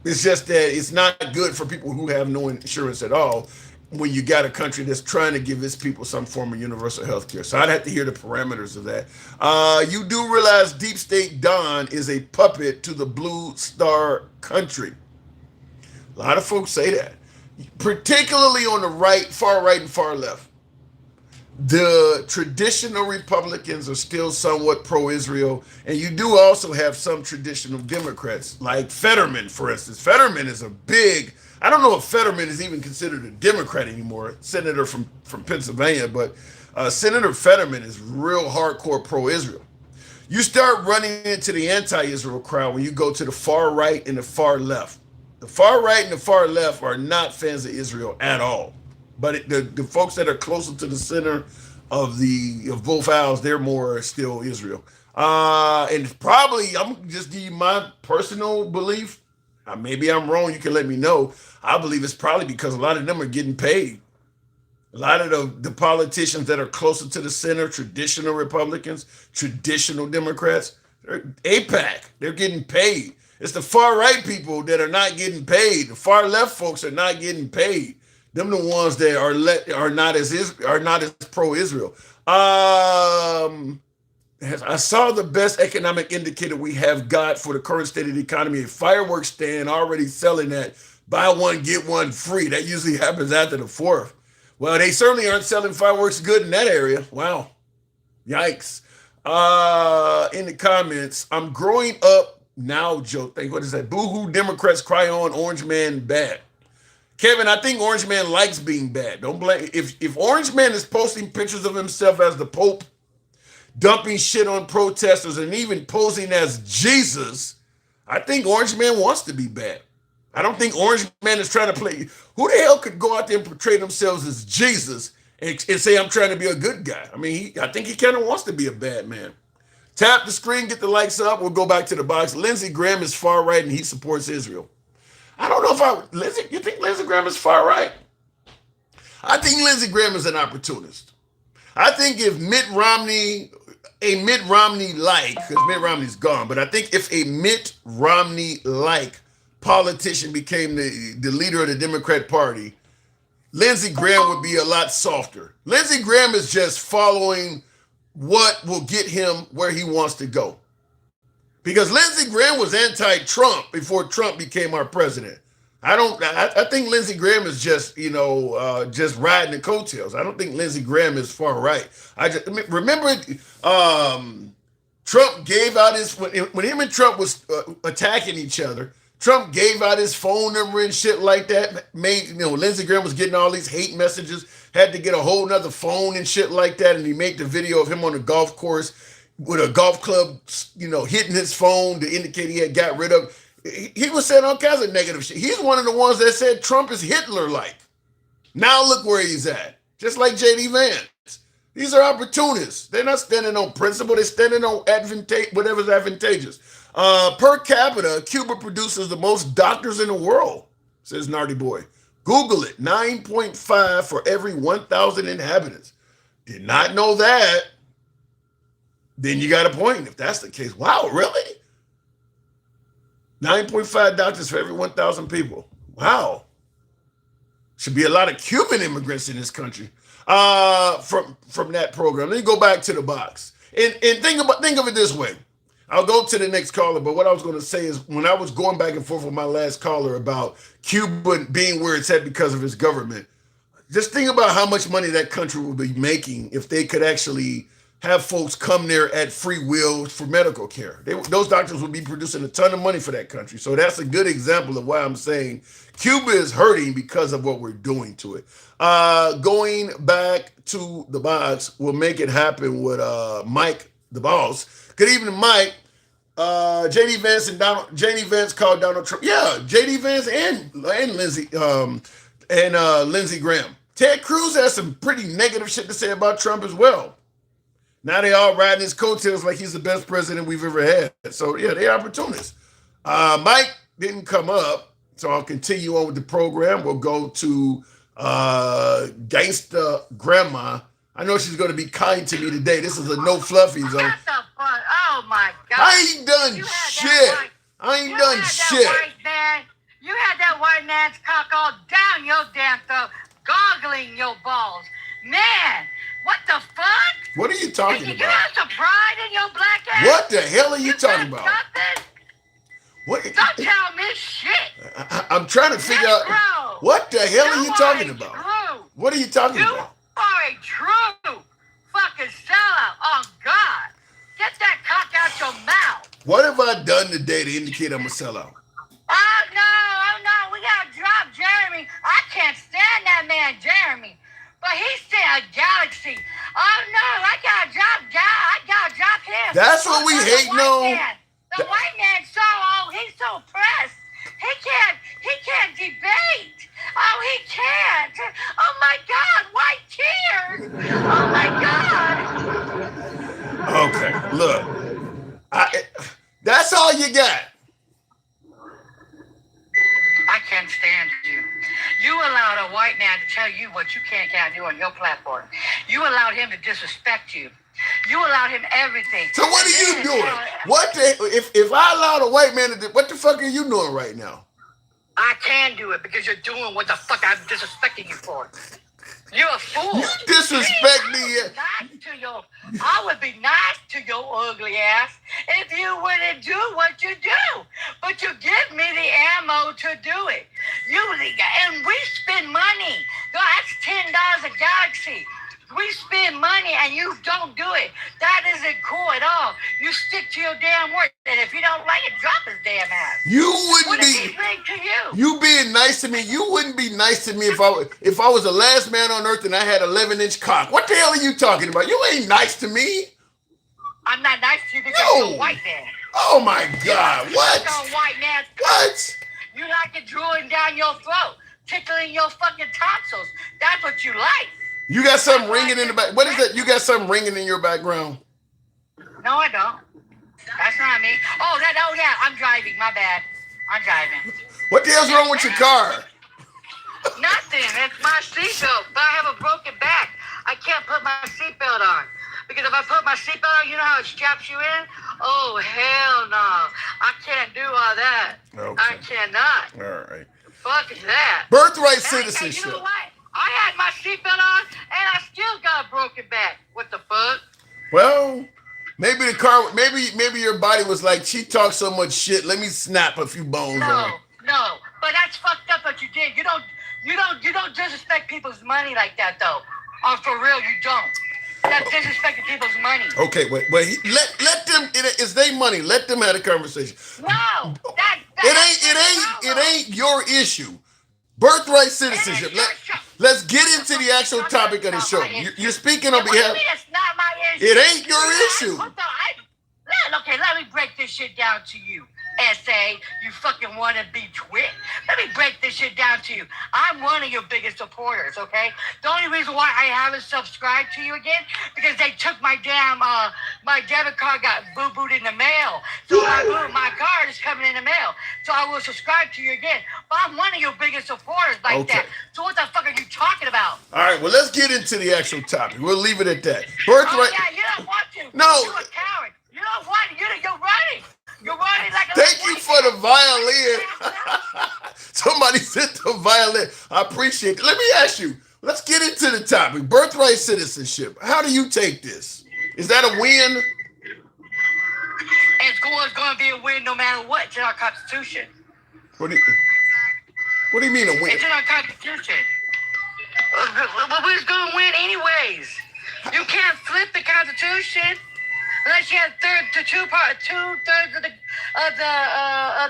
It's just that it's not good for people who have no insurance at all when you got a country that's trying to give its people some form of universal health care. So I'd have to hear the parameters of that. You do realize Deep State Don is a puppet to the Blue Star country. A lot of folks say that, particularly on the right, far right and far left. The traditional Republicans are still somewhat pro-Israel, and you do also have some traditional Democrats, like Fetterman, for instance. Fetterman is a big, I don't know if Fetterman is even considered a Democrat anymore, senator from Pennsylvania, but Senator Fetterman is real hardcore pro-Israel. You start running into the anti-Israel crowd when you go to the far right and the far left. The far right and the far left are not fans of Israel at all. But the folks that are closer to the center of both aisles, they're more still Israel. And probably, I'm just give you my personal belief. Maybe I'm wrong. You can let me know. I believe it's probably because a lot of them are getting paid. A lot of the politicians that are closer to the center, traditional Republicans, traditional Democrats, they're AIPAC. They're getting paid. It's the far right people that are not getting paid. The far left folks are not getting paid. Them the ones that are not as pro-Israel. I saw the best economic indicator we have got for the current state of the economy. A fireworks stand already selling that buy one get one free. That usually happens after the 4th. Well, they certainly aren't selling fireworks good in that area. Wow, yikes! In the comments, I'm growing up. Now, Joe, what is that? Boo-hoo, Democrats cry on Orange Man bad. Kevin, I think Orange Man likes being bad. Don't blame. If Orange Man is posting pictures of himself as the Pope, dumping shit on protesters, and even posing as Jesus, I think Orange Man wants to be bad. I don't think Orange Man is trying to play. Who the hell could go out there and portray themselves as Jesus and say, I'm trying to be a good guy? I mean, I think he kind of wants to be a bad man. Tap the screen, get the likes up. We'll go back to the box. Lindsey Graham is far right and he supports Israel. I don't know if you think Lindsey Graham is far right? I think Lindsey Graham is an opportunist. I think if Mitt Romney because Mitt Romney's gone, but I think if a Mitt Romney-like politician became the leader of the Democrat Party, Lindsey Graham would be a lot softer. Lindsey Graham is just following what will get him where he wants to go. Because Lindsey Graham was anti-Trump before Trump became our president. I think Lindsey Graham is just riding the coattails. I don't think Lindsey Graham is far right. Remember Trump gave out when him and Trump was attacking each other, Trump gave out his phone number and shit like that. Lindsey Graham was getting all these hate messages, had to get a whole nother phone and shit like that. And he made the video of him on the golf course with a golf club, hitting his phone to indicate he had got rid of. He was saying all kinds of negative shit. He's one of the ones that said Trump is Hitler-like. Now look where he's at. Just like J.D. Vance. These are opportunists. They're not standing on principle. They're standing on whatever's advantageous. Per capita, Cuba produces the most doctors in the world, says Nardy Boy. Google it. 9.5 for every 1,000 inhabitants. Did not know that. Then you got a point if that's the case. Wow, really? 9.5 doctors for every 1,000 people. Wow. Should be a lot of Cuban immigrants in this country from that program. Let me go back to the box. And think of it this way. I'll go to the next caller, but what I was going to say is when I was going back and forth with my last caller about Cuba being where it's at because of its government, just think about how much money that country would be making if they could actually have folks come there at free will for medical care. Those doctors would be producing a ton of money for that country. So that's a good example of why I'm saying Cuba is hurting because of what we're doing to it. Going back to the box, we'll make it happen with Mike, the boss. Good evening, Mike. J.D. Vance called Donald Trump. Yeah, J.D. Vance and Lindsey Lindsey Graham. Ted Cruz has some pretty negative shit to say about Trump as well. Now they all riding his coattails like he's the best president we've ever had. So yeah, they're opportunists. Mike didn't come up, so I'll continue on with the program. We'll go to Gangsta Grandma. I know she's going to be kind to me today. This is a no fluffy zone. What the fuck? Oh my God! I ain't done shit. I ain't done shit. You had that white man's cock all down your damn throat, goggling your balls, man. What the fuck? What are you talking about? You have some pride in your black ass? What the hell are you talking about? Nothing? What? Don't tell me shit. I'm trying to figure out what the hell are you talking about? What are you talking about? You are a true fucking sellout. Oh God, get that cock out your mouth. What have I done today to indicate I'm a sellout? Oh no, we gotta drop Jeremy. I can't stand that man, Jeremy. But he's still a galaxy. Oh no, I gotta drop him. That's what we hate, no. The white man he's so pressed. He can't debate. Oh, he can't. Oh my God, white tears. Oh my God. Okay, look. That's all you got. I can't stand you. You allowed a white man to tell you what you can't do on your platform. You allowed him to disrespect you. You allowed him everything. So what are you doing? If I allowed a white man to do, what the fuck are you doing right now? I can do it because you're doing what the fuck I'm disrespecting you for. You're a fool. You disrespect me. I would be nice to your ugly ass if you wouldn't do what you do. But you give me the ammo to do it. And we spend money. That's $10 a galaxy. We spend money and you don't do it. That isn't cool at all. You stick to your damn work. And if you don't like it, drop his damn ass. You wouldn't be. To you? You being nice to me. You wouldn't be nice to me if I was the last man on earth and I had 11-inch cock. What the hell are you talking about? You ain't nice to me. I'm not nice to you because you're a white man. Oh my God! What? You're a white man. What? You like it drooling down your throat, tickling your fucking tonsils. That's what you like. You got something ringing in the back. What is that? You got something ringing in your background? No, I don't. That's not me. Oh, yeah, I'm driving. My bad. I'm driving. What the hell's wrong with your car? Nothing. It's my seatbelt. But I have a broken back. I can't put my seatbelt on. Because if I put my seatbelt on, you know how it straps you in? Oh, hell no. I can't do all that. Okay. I cannot. All right. Fuck is that? Birthright Hey, citizenship. you know what? I had my seatbelt on, and I still got a broken back. What the fuck? Well, maybe the car, maybe your body was like, she talks so much shit. Let me snap a few bones on her. No. But that's fucked up what you did. You don't disrespect people's money like that, though. For real, you don't. That's disrespecting people's money. Okay, but let them. It's their money. Let them have a conversation. No, It ain't your issue. Birthright citizenship. Let's get into the actual topic of the show. You're speaking on behalf. It's not my issue. It ain't your issue. Okay, let me break this shit down to you. SA, you fucking wanna be twit. Let me break this shit down to you. I'm one of your biggest supporters, okay? The only reason why I haven't subscribed to you again, because they took my damn, my debit card got boo-booed in the mail. So my card is coming in the mail. So I will subscribe to you again. But I'm one of your biggest supporters like that. So what the fuck are you talking about? All right, well, let's get into the actual topic. We'll leave it at that. Birthright. Oh, yeah, you don't want to. No. You're a coward. You don't want to. You're running. You're running like a Thank you for the violin. Somebody sent the violin. I appreciate it. Let me ask you. Let's get into the topic. Birthright citizenship. How do you take this? Is that a win? It's going to be a win no matter what. It's in our Constitution. What do you mean a win? It's in our Constitution. But we're going to win anyways. You can't flip the Constitution. Unless you have two-thirds of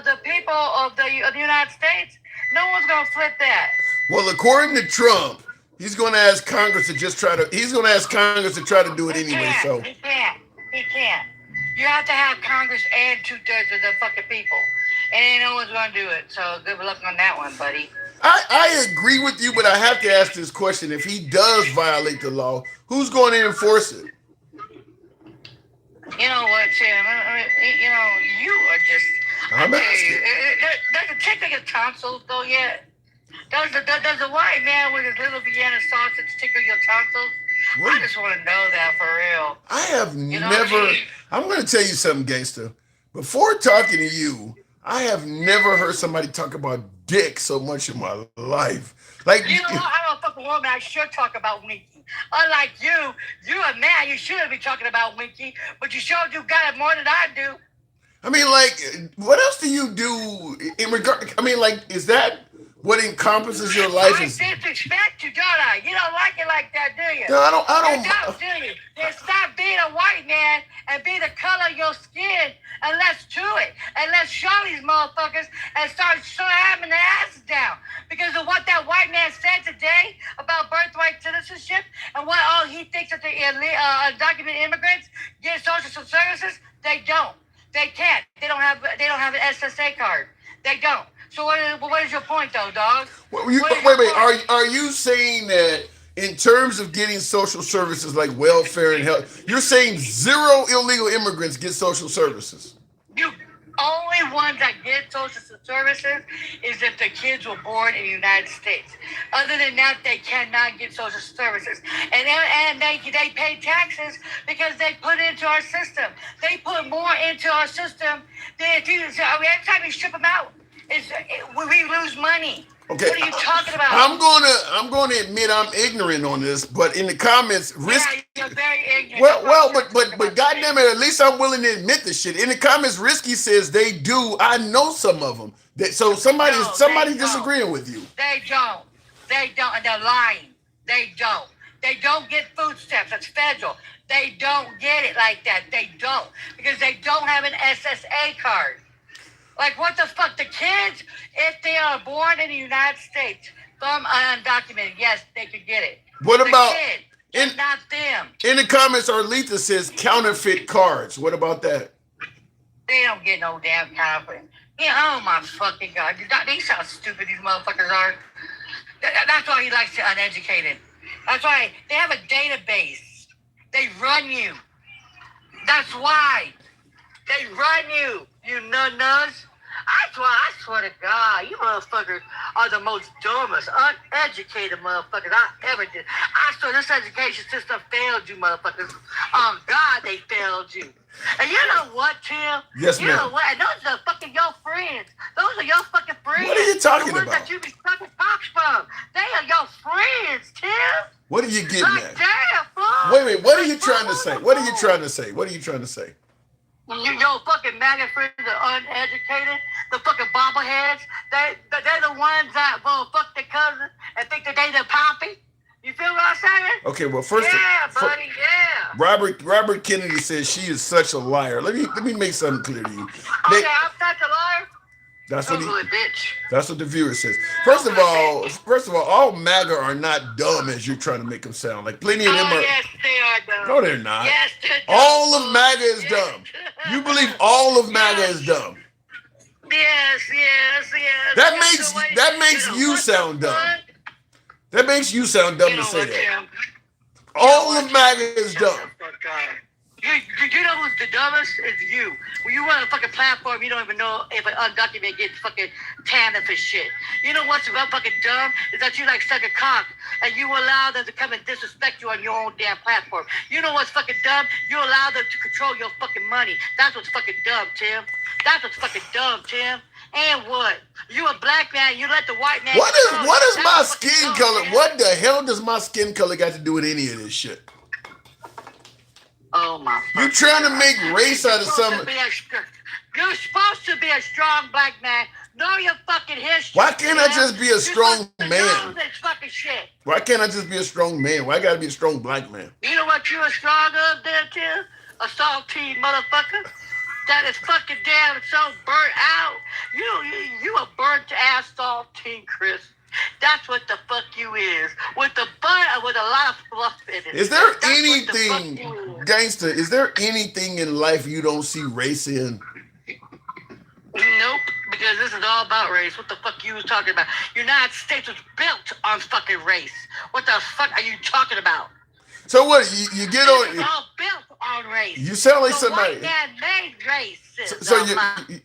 the people of the United States, no one's gonna flip that. Well, according to Trump, he's going to ask Congress to try to do it anyway. So he can't. You have to have Congress and 2/3 of the fucking people, and no one's gonna do it. So good luck on that one, buddy. I agree with you, but I have to ask this question: if he does violate the law, who's going to enforce it? You know what, Tim? You are just. I'm asking. Does the chick get tonsils though yet? Does the white man with his little Vienna sausage tickle your tonsils? What? I just want to know that for real. I have never. I'm going to tell you something, gangster. Before talking to you, I have never heard somebody talk about dick so much in my life. Like, you know what? I'm a fucking woman. I should talk about Winky. Unlike you're a man. You shouldn't be talking about Winky, but you sure do got it more than I do. I mean, like, what else do you do in regard? I mean, like, is that what encompasses your life? I disrespect you, don't I? You don't like it like that, do you? No, I don't. You don't, do you? Then stop being a white man and be the color of your skin, and let's do it. And let's show these motherfuckers and start slamming their asses down. Because of what that white man said today about birthright citizenship and what he thinks that the undocumented immigrants get social services, they don't. They can't. They don't have an SSA card. They don't. So what is your point, though, dog? Wait. Are you saying that in terms of getting social services like welfare and health, you're saying zero illegal immigrants get social services? You only ones that get social services is if the kids were born in the United States. Other than that, they cannot get social services. And they pay taxes because they put it into our system. They put more into our system than if you. So every time you strip them out, we lose money. Okay. What are you talking about? I'm going to admit I'm ignorant on this, but in the comments, Yeah, you're very ignorant. but goddamn it, at least I'm willing to admit this shit. In the comments, Risky says they do. I know some of them. So somebody disagreeing with you. They don't. And they're lying. They don't. They don't get food stamps. That's federal. They don't get it like that. They don't. Because they don't have an SSA card. Like, what the fuck? The kids, if they are born in the United States from undocumented, yes, they could get it. What about... It's not them. In the comments, Arletha says counterfeit cards. What about that? They don't get no damn counterfeit. Yeah, oh my fucking God. These how stupid these motherfuckers are. That's why he likes the uneducated. That's why they have a database. They run you. That's why. They run you, you nut-nuts. I swear to God, you motherfuckers are the most dumbest, uneducated motherfuckers I ever did. I swear this education system failed you motherfuckers. On God, they failed you. And you know what, Tim? Yes, you ma'am. know what? And those are fucking your friends. Those are your fucking friends. What are you talking the ones about? that you be sucking cocks from. They are your friends, Tim. What are you getting Like, at? damn, fool. Wait, what are you Like, trying to fool, say? fool. What are you trying to say? What are you trying to say? Your fucking MAGA friends are uneducated. The fucking bobbleheads. They're the ones that will fuck their cousin and think that they the poppy. You feel what I'm saying? Okay, well, first, buddy, yeah. Robert Kennedy says she is such a liar. Let me make something clear to you. Okay, I'm such a liar. That's what Google it, bitch. That's what the viewer says. First of all maga are not dumb as you're trying to make them sound. Like plenty of them are. Yes, they are dumb. No, they're not. Yes, they're dumb. All of MAGA is dumb. You believe all of MAGA is dumb. Yes. That makes you sound dumb. That makes you sound dumb to say that. All of MAGA is dumb. You know who's the dumbest? It's you. When you run a fucking platform, you don't even know if an undocumented gets fucking tandem for shit. You know what's fucking dumb? Is that you like suck a cock and you allow them to come and disrespect you on your own damn platform. You know what's fucking dumb? You allow them to control your fucking money. That's what's fucking dumb, Tim. That's what's fucking dumb, Tim. And what? You a black man, you let the white man What is my That's skin dumb, color? man. What the hell does my skin color got to do with any of this shit? Oh my. You trying to make race out of something? You're supposed to be a strong black man. Know your fucking history. Why can't I just be a strong man? This fucking shit. Why can't I just be a strong man? Why I gotta be a strong black man? You know what you are strong of there, Tim? A saltine motherfucker. That is fucking damn so burnt out. You a burnt ass saltine, Chris. That's what the fuck you is. With the butt with a lot of fluff in it. Is there That's what the anything, fuck you is. gangster, is there anything in life you don't see race in? Nope, because this is all about race. What the fuck you was talking about? United States was built on fucking race. What the fuck are you talking about? So what, you get It's on, all built on race. you sound like The somebody. white man made race.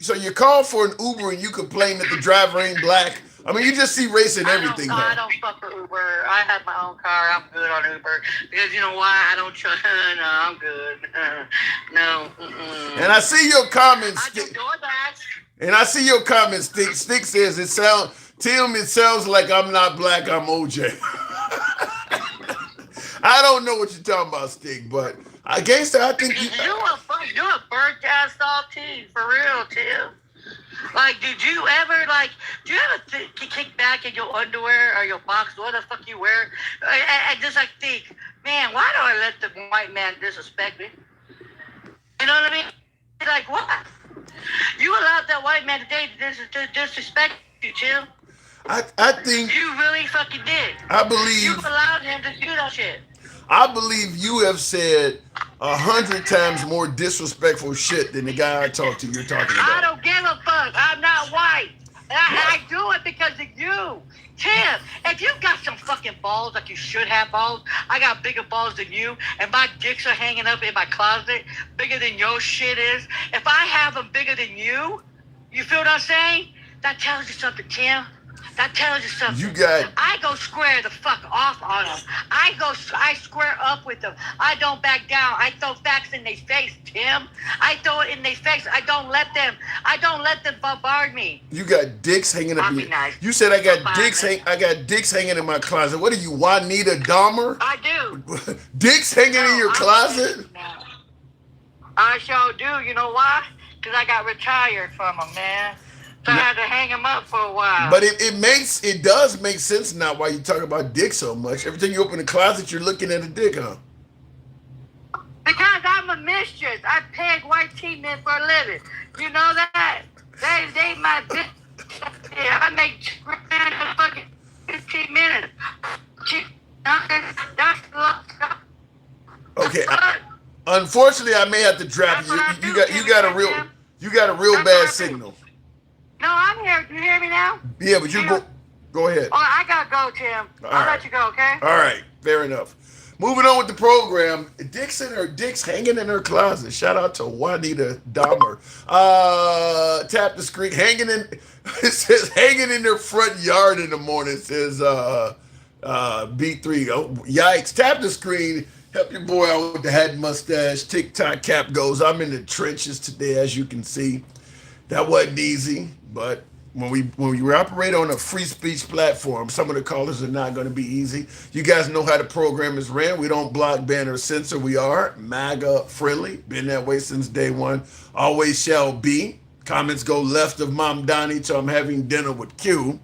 So you call for an Uber and you complain that the driver ain't black. I mean, you just see race in everything. I don't fuck with Uber. I have my own car. I'm good on Uber. Because you know why? I don't trust. No, I'm good. No. And I see your comments. I do DoorDash. And I see your comments. Stick says it sounds like I'm not black. I'm OJ. I don't know what you're talking about, Stick, but gangster, I think You're a burnt ass saltine for real, Tim. Like, do you ever kick back in your underwear or your box, what the fuck you wear, and just like think, man, why do I let the white man disrespect me? You know what I mean? Like, what? You allowed that white man today to disrespect you, Tim. I think You really fucking did. I You believe allowed him to do that shit. I believe you have said 100 times more disrespectful shit than the guy you're talking I about. don't give a fuck. I'm not white. And I do it because of you. Tim, if you got some fucking balls like you should have balls, I got bigger balls than you, and my dicks are hanging up in my closet bigger than your shit is. If I have them bigger than you feel what I'm saying? That tells you something, Tim. That tells you something. I go square the fuck off on them. I square up with them. I don't back down. I throw facts in their face, Tim. I throw it in their face. I don't let them bombard me. You got dicks hanging up. Nice. You said I got dicks hanging in my closet. What are you, Juanita Dahmer? I do. Dicks hanging in your closet? I sure do. You know why? Because I got retired from them, man. So I had to hang them up for a while. But it does make sense now why you talk about dick so much. Every time you open the closet, you're looking at a dick, huh? Because I'm a mistress. I peg white tea men for a living. You know that? They my bitch. Yeah, I make grand in fucking 15 minutes. That's luck. Okay. Unfortunately, I may have to drop you. You got a real bad signal. now? Yeah, but you go ahead. Oh, I gotta go, Tim. I'll let you go, okay? All right, fair enough. Moving on with the program, Dick's hanging in her closet. Shout out to Juanita Dahmer. Tap the screen, hanging in. It says hanging in their front yard in the morning. It says B3. Oh, yikes! Tap the screen. Help your boy out with the hat and mustache. TikTok cap goes. I'm in the trenches today, as you can see. That wasn't easy, but when we operate on a free speech platform, some of the callers are not going to be easy. You guys know how the program is ran. We don't block, ban, or censor. We are MAGA friendly. Been that way since day one. Always shall be. Comments go left of Mom Donnie till I'm having dinner with Q.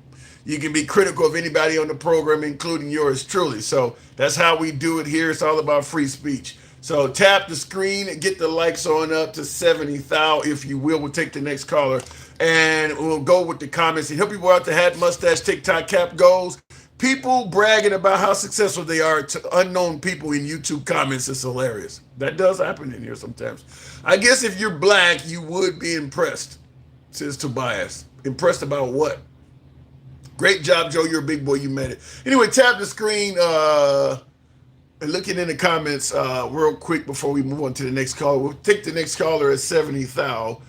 You can be critical of anybody on the program, including yours truly. So that's how we do it here. It's all about free speech. So tap the screen and get the likes on up to 70,000, if you will. We'll take the next caller and we'll go with the comments and help people out. The hat, mustache, TikTok cap goes. People bragging about how successful they are to unknown people in YouTube comments is hilarious. That does happen in here sometimes. I guess if you're black, you would be impressed, says Tobias. Impressed about what? Great job, Joe. You're a big boy. You made it. Anyway, tap the screen and looking in the comments real quick before we move on to the next caller. We'll take the next caller at 70,000.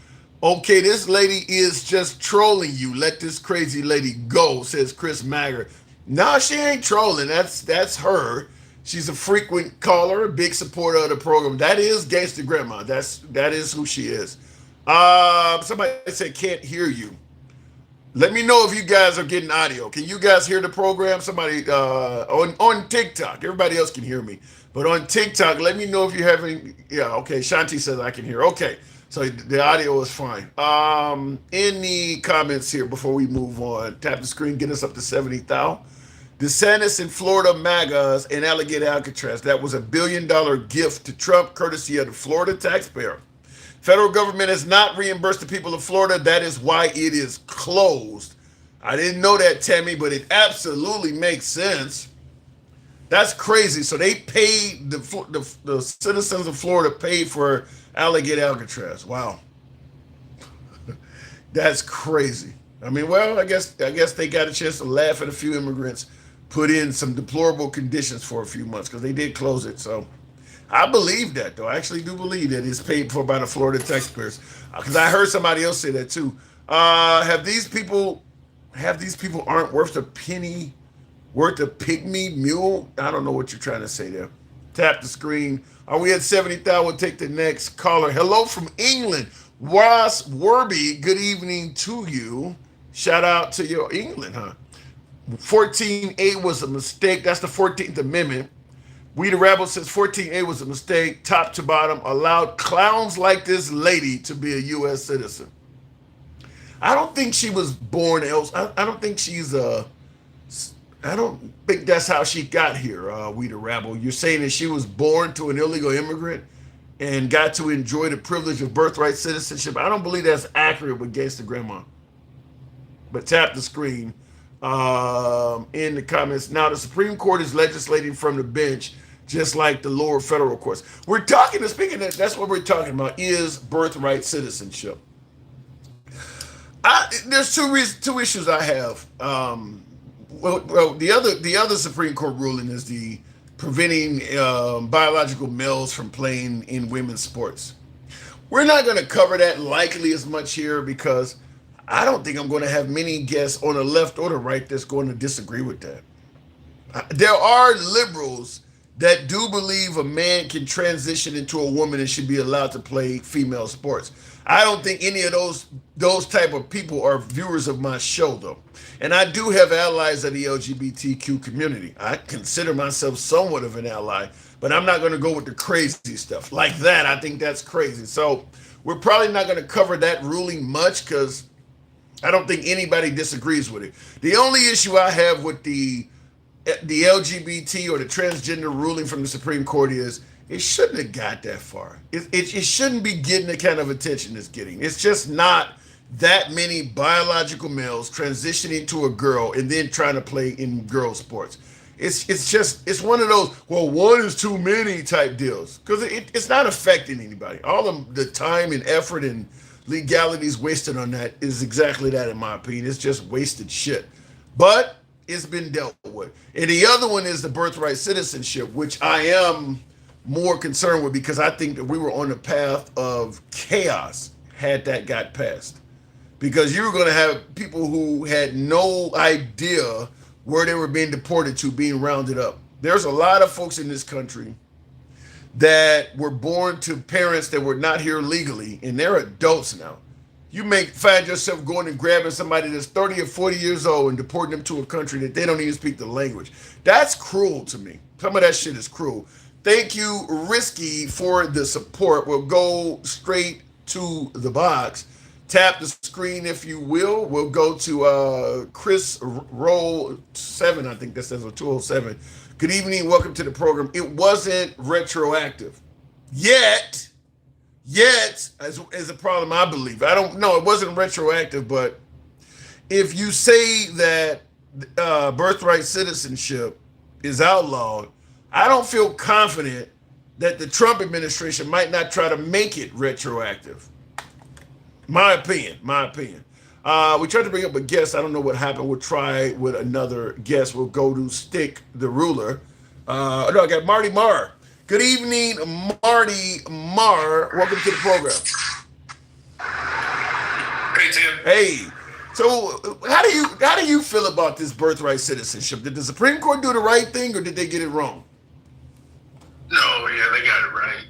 Okay, this lady is just trolling you. Let this crazy lady go, says Chris Magger. No, she ain't trolling. That's her. She's a frequent caller, a big supporter of the program. That is Gangsta Grandma. That is who she is. Somebody said can't hear you. Let me know if you guys are getting audio. Can you guys hear the program? Somebody on TikTok. Everybody else can hear me. But on TikTok, let me know if you're having. Yeah, okay. Shanti says I can hear. Okay. So the audio is fine. In the comments here before we move on, tap the screen, get us up to 70,000. DeSantis in Florida MAGAs and Alligator Alcatraz. That was $1 billion gift to Trump, courtesy of the Florida taxpayer. Federal government has not reimbursed the people of Florida. That is why it is closed. I didn't know that, Tammy, but it absolutely makes sense. That's crazy. So they paid, the citizens of Florida paid for Alligator Alcatraz. Wow. That's crazy. I mean, well, I guess they got a chance to laugh at a few immigrants, put in some deplorable conditions for a few months because they did close it. So I believe that, though. I actually do believe that it's paid for by the Florida taxpayers. Because I heard somebody else say that too. Have these people aren't worth a penny, worth a pygmy mule? I don't know what you're trying to say there. Tap the screen. Are we at 70,000? We'll take the next caller. Hello from England. Ross Werby, good evening to you. Shout out to your England, huh? 14A was a mistake. That's the 14th Amendment. We the Rebel says 14A was a mistake, top to bottom, allowed clowns like this lady to be a U.S. citizen. I don't think she was born else. I don't think I don't think that's how she got here, We the Rebel. You're saying that she was born to an illegal immigrant and got to enjoy the privilege of birthright citizenship. I don't believe that's accurate with Gangsta Grandma. But tap the screen in the comments. Now, the Supreme Court is legislating from the bench, just like the lower federal courts. We're talking, speaking of, that's what we're talking about, is birthright citizenship. There's two issues I have. Well, the other Supreme Court ruling is the preventing biological males from playing in women's sports. We're not going to cover that likely as much here because I don't think I'm going to have many guests on the left or the right that's going to disagree with that. There are liberals that do believe a man can transition into a woman and should be allowed to play female sports. I don't think any of those type of people are viewers of my show, though. And I do have allies of the LGBTQ community. I consider myself somewhat of an ally, but I'm not going to go with the crazy stuff like that. I think that's crazy. So we're probably not going to cover that ruling much because I don't think anybody disagrees with it. The only issue I have with the LGBT or the transgender ruling from the Supreme Court is it shouldn't have got that far. It shouldn't be getting the kind of attention it's getting. It's just not that many biological males transitioning to a girl and then trying to play in girl sports. It's one of those, well, one is too many type deals because it's not affecting anybody. All of the time and effort and legalities wasted on that is exactly that, in my opinion. It's just wasted shit. But it's been dealt with. And the other one is the birthright citizenship, which I am more concerned with because I think that we were on the path of chaos had that got passed. Because you were going to have people who had no idea where they were being deported to being rounded up. There's a lot of folks in this country that were born to parents that were not here legally, and they're adults now. You may find yourself going and grabbing somebody that's 30 or 40 years old and deporting them to a country that they don't even speak the language. That's cruel to me. Some of that shit is cruel. Thank you, Risky, for the support. We'll go straight to the box. Tap the screen if you will. We'll go to Chris Roll 7, I think that says, or 207. Good evening, welcome to the program. It wasn't retroactive. Yet, as a problem, I believe. I don't know, it wasn't retroactive, but if you say that birthright citizenship is outlawed, I don't feel confident that the Trump administration might not try to make it retroactive. My opinion. We tried to bring up a guest. I don't know what happened. We'll try with another guest. We'll go to Stick the Ruler. No, I got Marty Marr. Good evening, Marty Marr. Welcome to the program. Hey, Tim. Hey. So how do you feel about this birthright citizenship? Did the Supreme Court do the right thing or did they get it wrong? No, yeah, they got it right.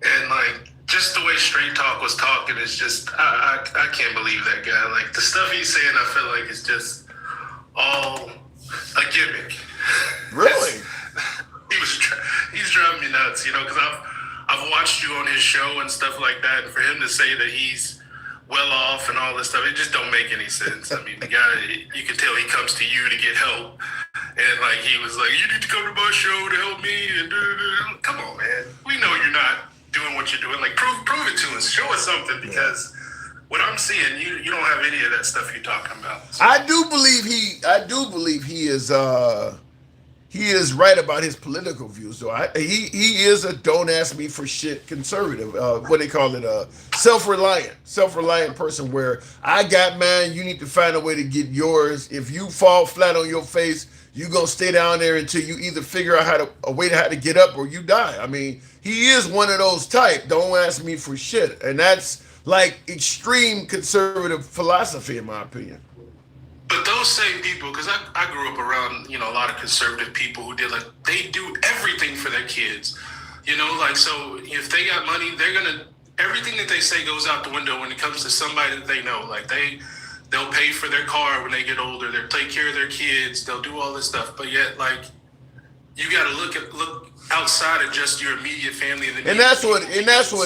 And like just the way Straight Talk was talking is just I can't believe that guy. Like the stuff he's saying, I feel like it's just all a gimmick. Really? He's driving me nuts, you know, because I've watched you on his show and stuff like that, and for him to say that he's well off and all this stuff, it just don't make any sense. I mean, the guy, you can tell he comes to you to get help, and like he was like, "You need to come to my show to help me." And come on, man, we know you're not doing what you're doing. Like prove it to us, show us something, because what I'm seeing, you don't have any of that stuff you're talking about. So. I do believe he is right about his political views, though. He is a don't ask me for shit conservative. What they call it, self-reliant person. Where I got mine, you need to find a way to get yours. If you fall flat on your face, you gonna stay down there until you either figure out a way to get up or you die. I mean, he is one of those type. Don't ask me for shit, and that's like extreme conservative philosophy, in my opinion. But those same people, because I grew up around, you know, a lot of conservative people who did, like, they do everything for their kids, you know, like, so if they got money, they're going to, everything that they say goes out the window when it comes to somebody that they know. Like, they'll pay for their car when they get older, they'll take care of their kids, they'll do all this stuff, but yet, like, you got to look outside of just your immediate family. And that's what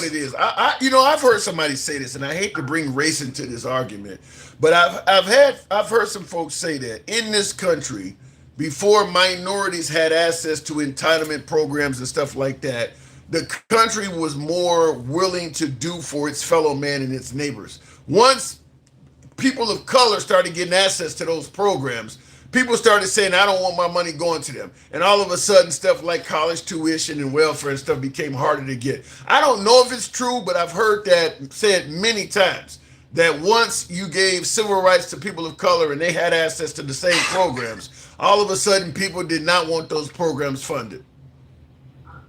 it is. I've heard somebody say this, and I hate to bring race into this argument, but I've heard some folks say that in this country, before minorities had access to entitlement programs and stuff like that, the country was more willing to do for its fellow man and its neighbors. Once people of color started getting access to those programs, people started saying, I don't want my money going to them. And all of a sudden, stuff like college tuition and welfare and stuff became harder to get. I don't know if it's true, but I've heard that said many times, that once you gave civil rights to people of color and they had access to the same programs, all of a sudden people did not want those programs funded.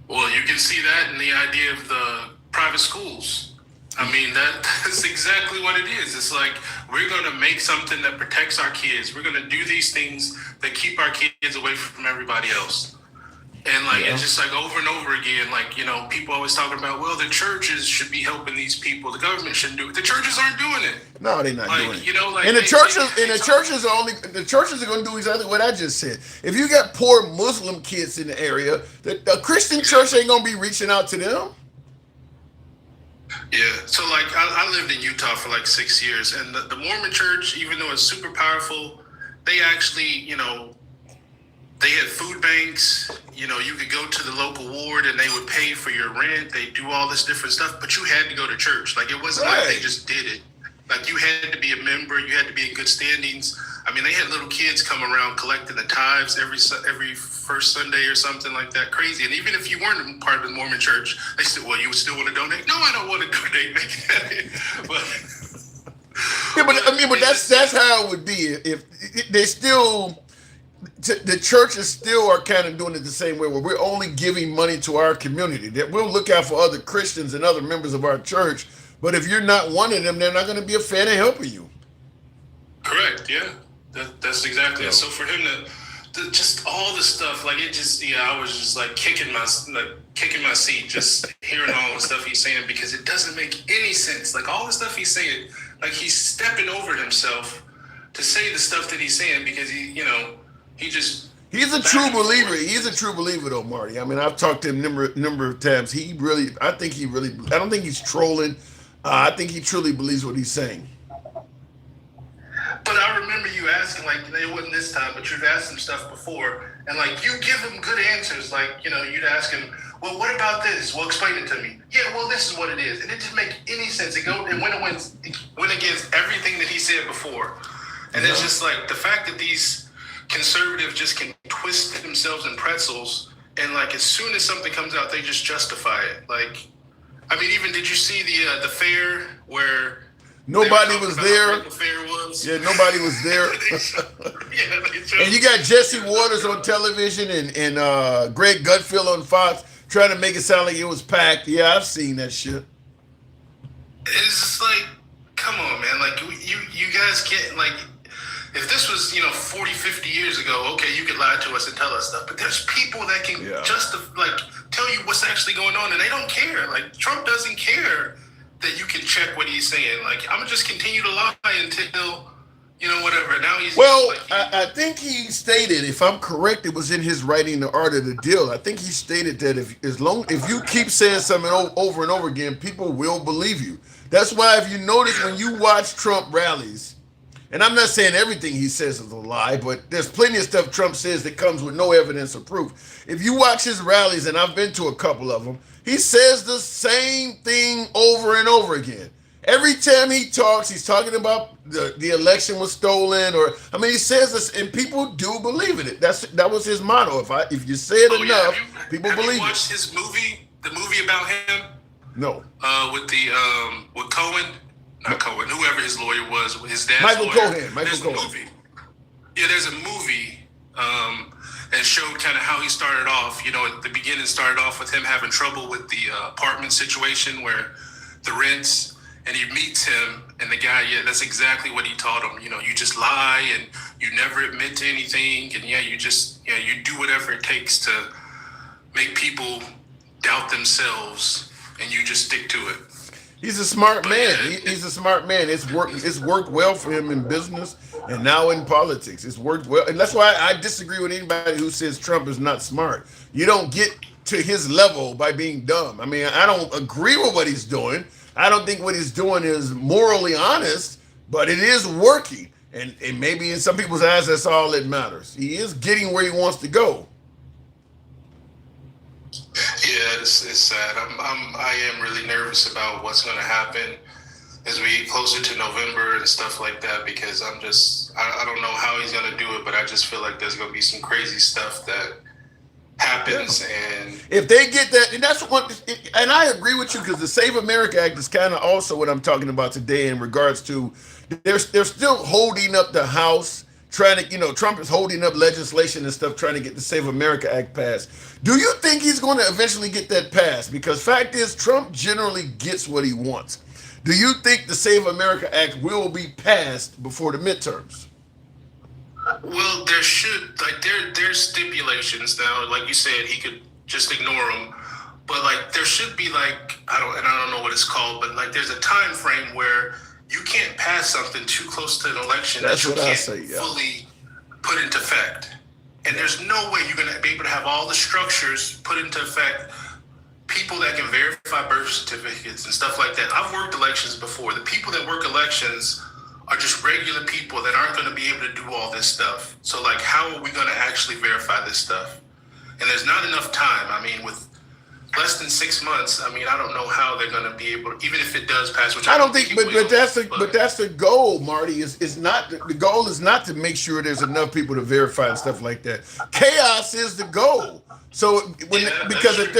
Well, you can see that in the idea of the private schools. I mean, that's exactly what it is. It's like, we're going to make something that protects our kids. We're going to do these things that keep our kids away from everybody else. And like, it's just like over and over again, like, you know, people always talking about, well, the churches should be helping these people. The government shouldn't do it. The churches aren't doing it. No, they're not doing it. You know, like, and the churches are going to do exactly what I just said. If you got poor Muslim kids in the area, the Christian church ain't going to be reaching out to them. Yeah, so like I lived in Utah for like 6 years, and the Mormon church, even though it's super powerful, they actually, you know, they had food banks. You know, you could go to the local ward and they would pay for your rent. They do all this different stuff, but you had to go to church. Like, it wasn't like they just did it. Like, you had to be a member. You had to be in good standings. I mean, they had little kids come around collecting the tithes every first Sunday or something like that. Crazy. And even if you weren't part of the Mormon church, they said, well, you would still want to donate? No, I don't want to donate. But yeah, but that's how it would be if they still. The churches still are kind of doing it the same way, where we're only giving money to our community. That we'll look out for other Christians and other members of our church, but if you're not one of them, they're not going to be a fan of helping you. Correct. Yeah, that's exactly it. So for him to just all the stuff, like it just, I was just like kicking my seat, just hearing all the stuff he's saying, because it doesn't make any sense. Like all the stuff he's saying, like he's stepping over himself to say the stuff that he's saying, because he's a true believer. He's a true believer, though, Marty. I mean, I've talked to him number of times. I don't think he's trolling. I think he truly believes what he's saying. But I remember you asking, like, it wasn't this time, but you've asked him stuff before, and like you give him good answers. Like, you'd ask him, well, what about this? Well, explain it to me. Yeah, well, this is what it is, and it didn't make any sense. It went against everything that he said before, and it's just like the fact that these conservatives just can twist themselves in pretzels, and like as soon as something comes out, they just justify it. Like, I mean, even did you see the fair where nobody was there? The fair was? Yeah, nobody was there. And you got Jesse Waters on television and Greg Gutfeld on Fox trying to make it sound like it was packed. Yeah, I've seen that shit. It's just like, come on, man. Like you guys can't, like, if this was, 40, 50 years ago, okay, you could lie to us and tell us stuff. But there's people that can tell you what's actually going on, and they don't care. Like, Trump doesn't care that you can check what he's saying. Like, I'm going to just continue to lie until, whatever. Now he's... Well, I think he stated, if I'm correct, it was in his writing, The Art of the Deal. I think he stated that if you keep saying something over and over again, people will believe you. That's why if you notice when you watch Trump rallies, and I'm not saying everything he says is a lie, but there's plenty of stuff Trump says that comes with no evidence or proof. If you watch his rallies, and I've been to a couple of them, he says the same thing over and over again. Every time he talks, he's talking about the election was stolen, he says this, and people do believe in it. That was his motto. If you say it enough, people believe it. Have you watched his movie, the movie about him? No. With Cohen? Not Cohen, whoever his lawyer was, his dad's Michael lawyer. Cohen. Movie. Yeah, there's a movie that showed kind of how he started off. At the beginning, started off with him having trouble with the apartment situation where the rents, and he meets him, and the guy, that's exactly what he taught him. You just lie, and you never admit to anything, and you do whatever it takes to make people doubt themselves, and you just stick to it. He's a smart man. He's a smart man. It's worked well for him in business and now in politics. It's worked well. And that's why I disagree with anybody who says Trump is not smart. You don't get to his level by being dumb. I mean, I don't agree with what he's doing. I don't think what he's doing is morally honest, but it is working. And maybe in some people's eyes, that's all that matters. He is getting where he wants to go. Yeah, it's sad. I am really nervous about what's going to happen as we get closer to November and stuff like that, because I don't know how he's going to do it, but I just feel like there's going to be some crazy stuff that happens. Yeah. And if they get that, and that's what, and I agree with you, because the Save America Act is kind of also what I'm talking about today in regards to they're still holding up the House. Trying to, Trump is holding up legislation and stuff, trying to get the Save America Act passed. Do you think he's going to eventually get that passed? Because fact is, Trump generally gets what he wants. Do you think the Save America Act will be passed before the midterms? Well, there should, there's stipulations now. Like you said, he could just ignore them. But there should be I don't know what it's called, but there's a time frame where you can't pass something too close to an election that you can't fully put into effect. And there's no way you're going to be able to have all the structures put into effect, people that can verify birth certificates and stuff like that. I've worked elections before. The people that work elections are just regular people that aren't going to be able to do all this stuff. So, how are we going to actually verify this stuff? And there's not enough time. I mean, with less than 6 months. I mean, I don't know how they're going to be able, even if it does pass, which I don't think, it but will, that's the goal, Marty. Is not the goal is not to make sure there's enough people to verify and stuff like that. Chaos is the goal. So because if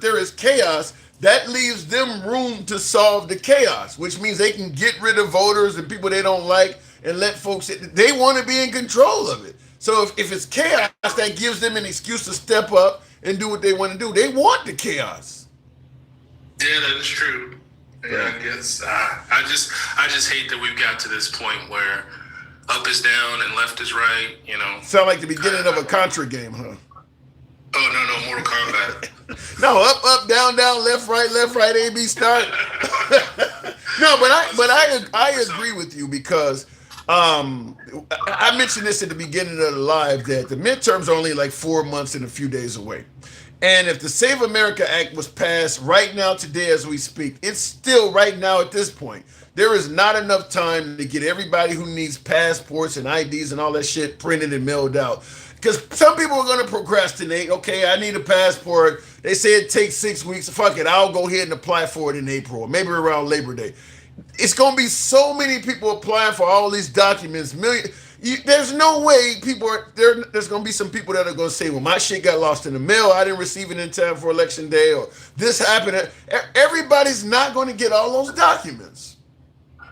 there is chaos, that leaves them room to solve the chaos, which means they can get rid of voters and people they don't like and let folks. They want to be in control of it. So if it's chaos, that gives them an excuse to step up and do what they want to do. They want the chaos. Yeah, that is true. Yeah, I guess I just hate that we've got to this point where up is down and left is right. You know, Sound like the beginning of a Contra game, huh? Oh no, Mortal Kombat. No, up, down, left, right, A, B, start. No, but I agree with you because I mentioned this at the beginning of the live that the midterms are only like 4 months and a few days away. And if the Save America Act was passed right now, today as we speak, it's still right now at this point. There is not enough time to get everybody who needs passports and IDs and all that shit printed and mailed out. Because some people are going to procrastinate. Okay, I need a passport. They say it takes 6 weeks. Fuck it, I'll go ahead and apply for it in April, or maybe around Labor Day. It's going to be so many people applying for all these documents. There's no way there's going to be some people that are going to say, well, my shit got lost in the mail. I didn't receive it in time for election day, or this happened. Everybody's not going to get all those documents.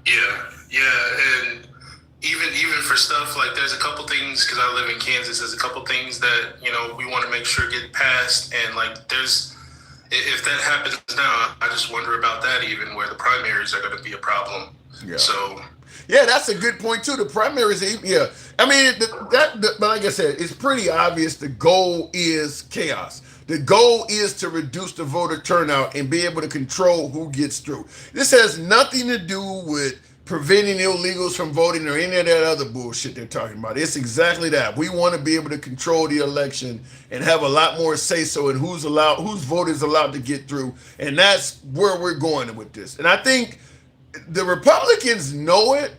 Yeah, and even for stuff like there's a couple things, because I live in Kansas, there's a couple things that we want to make sure get passed, and like if that happens now, I just wonder about that, even where the primaries are going to be a problem. Yeah. So. Yeah, that's a good point too. The primaries, yeah. I mean, but like I said, it's pretty obvious. The goal is chaos. The goal is to reduce the voter turnout and be able to control who gets through. This has nothing to do with preventing illegals from voting or any of that other bullshit they're talking about. It's exactly that. We want to be able to control the election and have a lot more say-so in whose vote is allowed to get through. And that's where we're going with this. And I think the Republicans know it,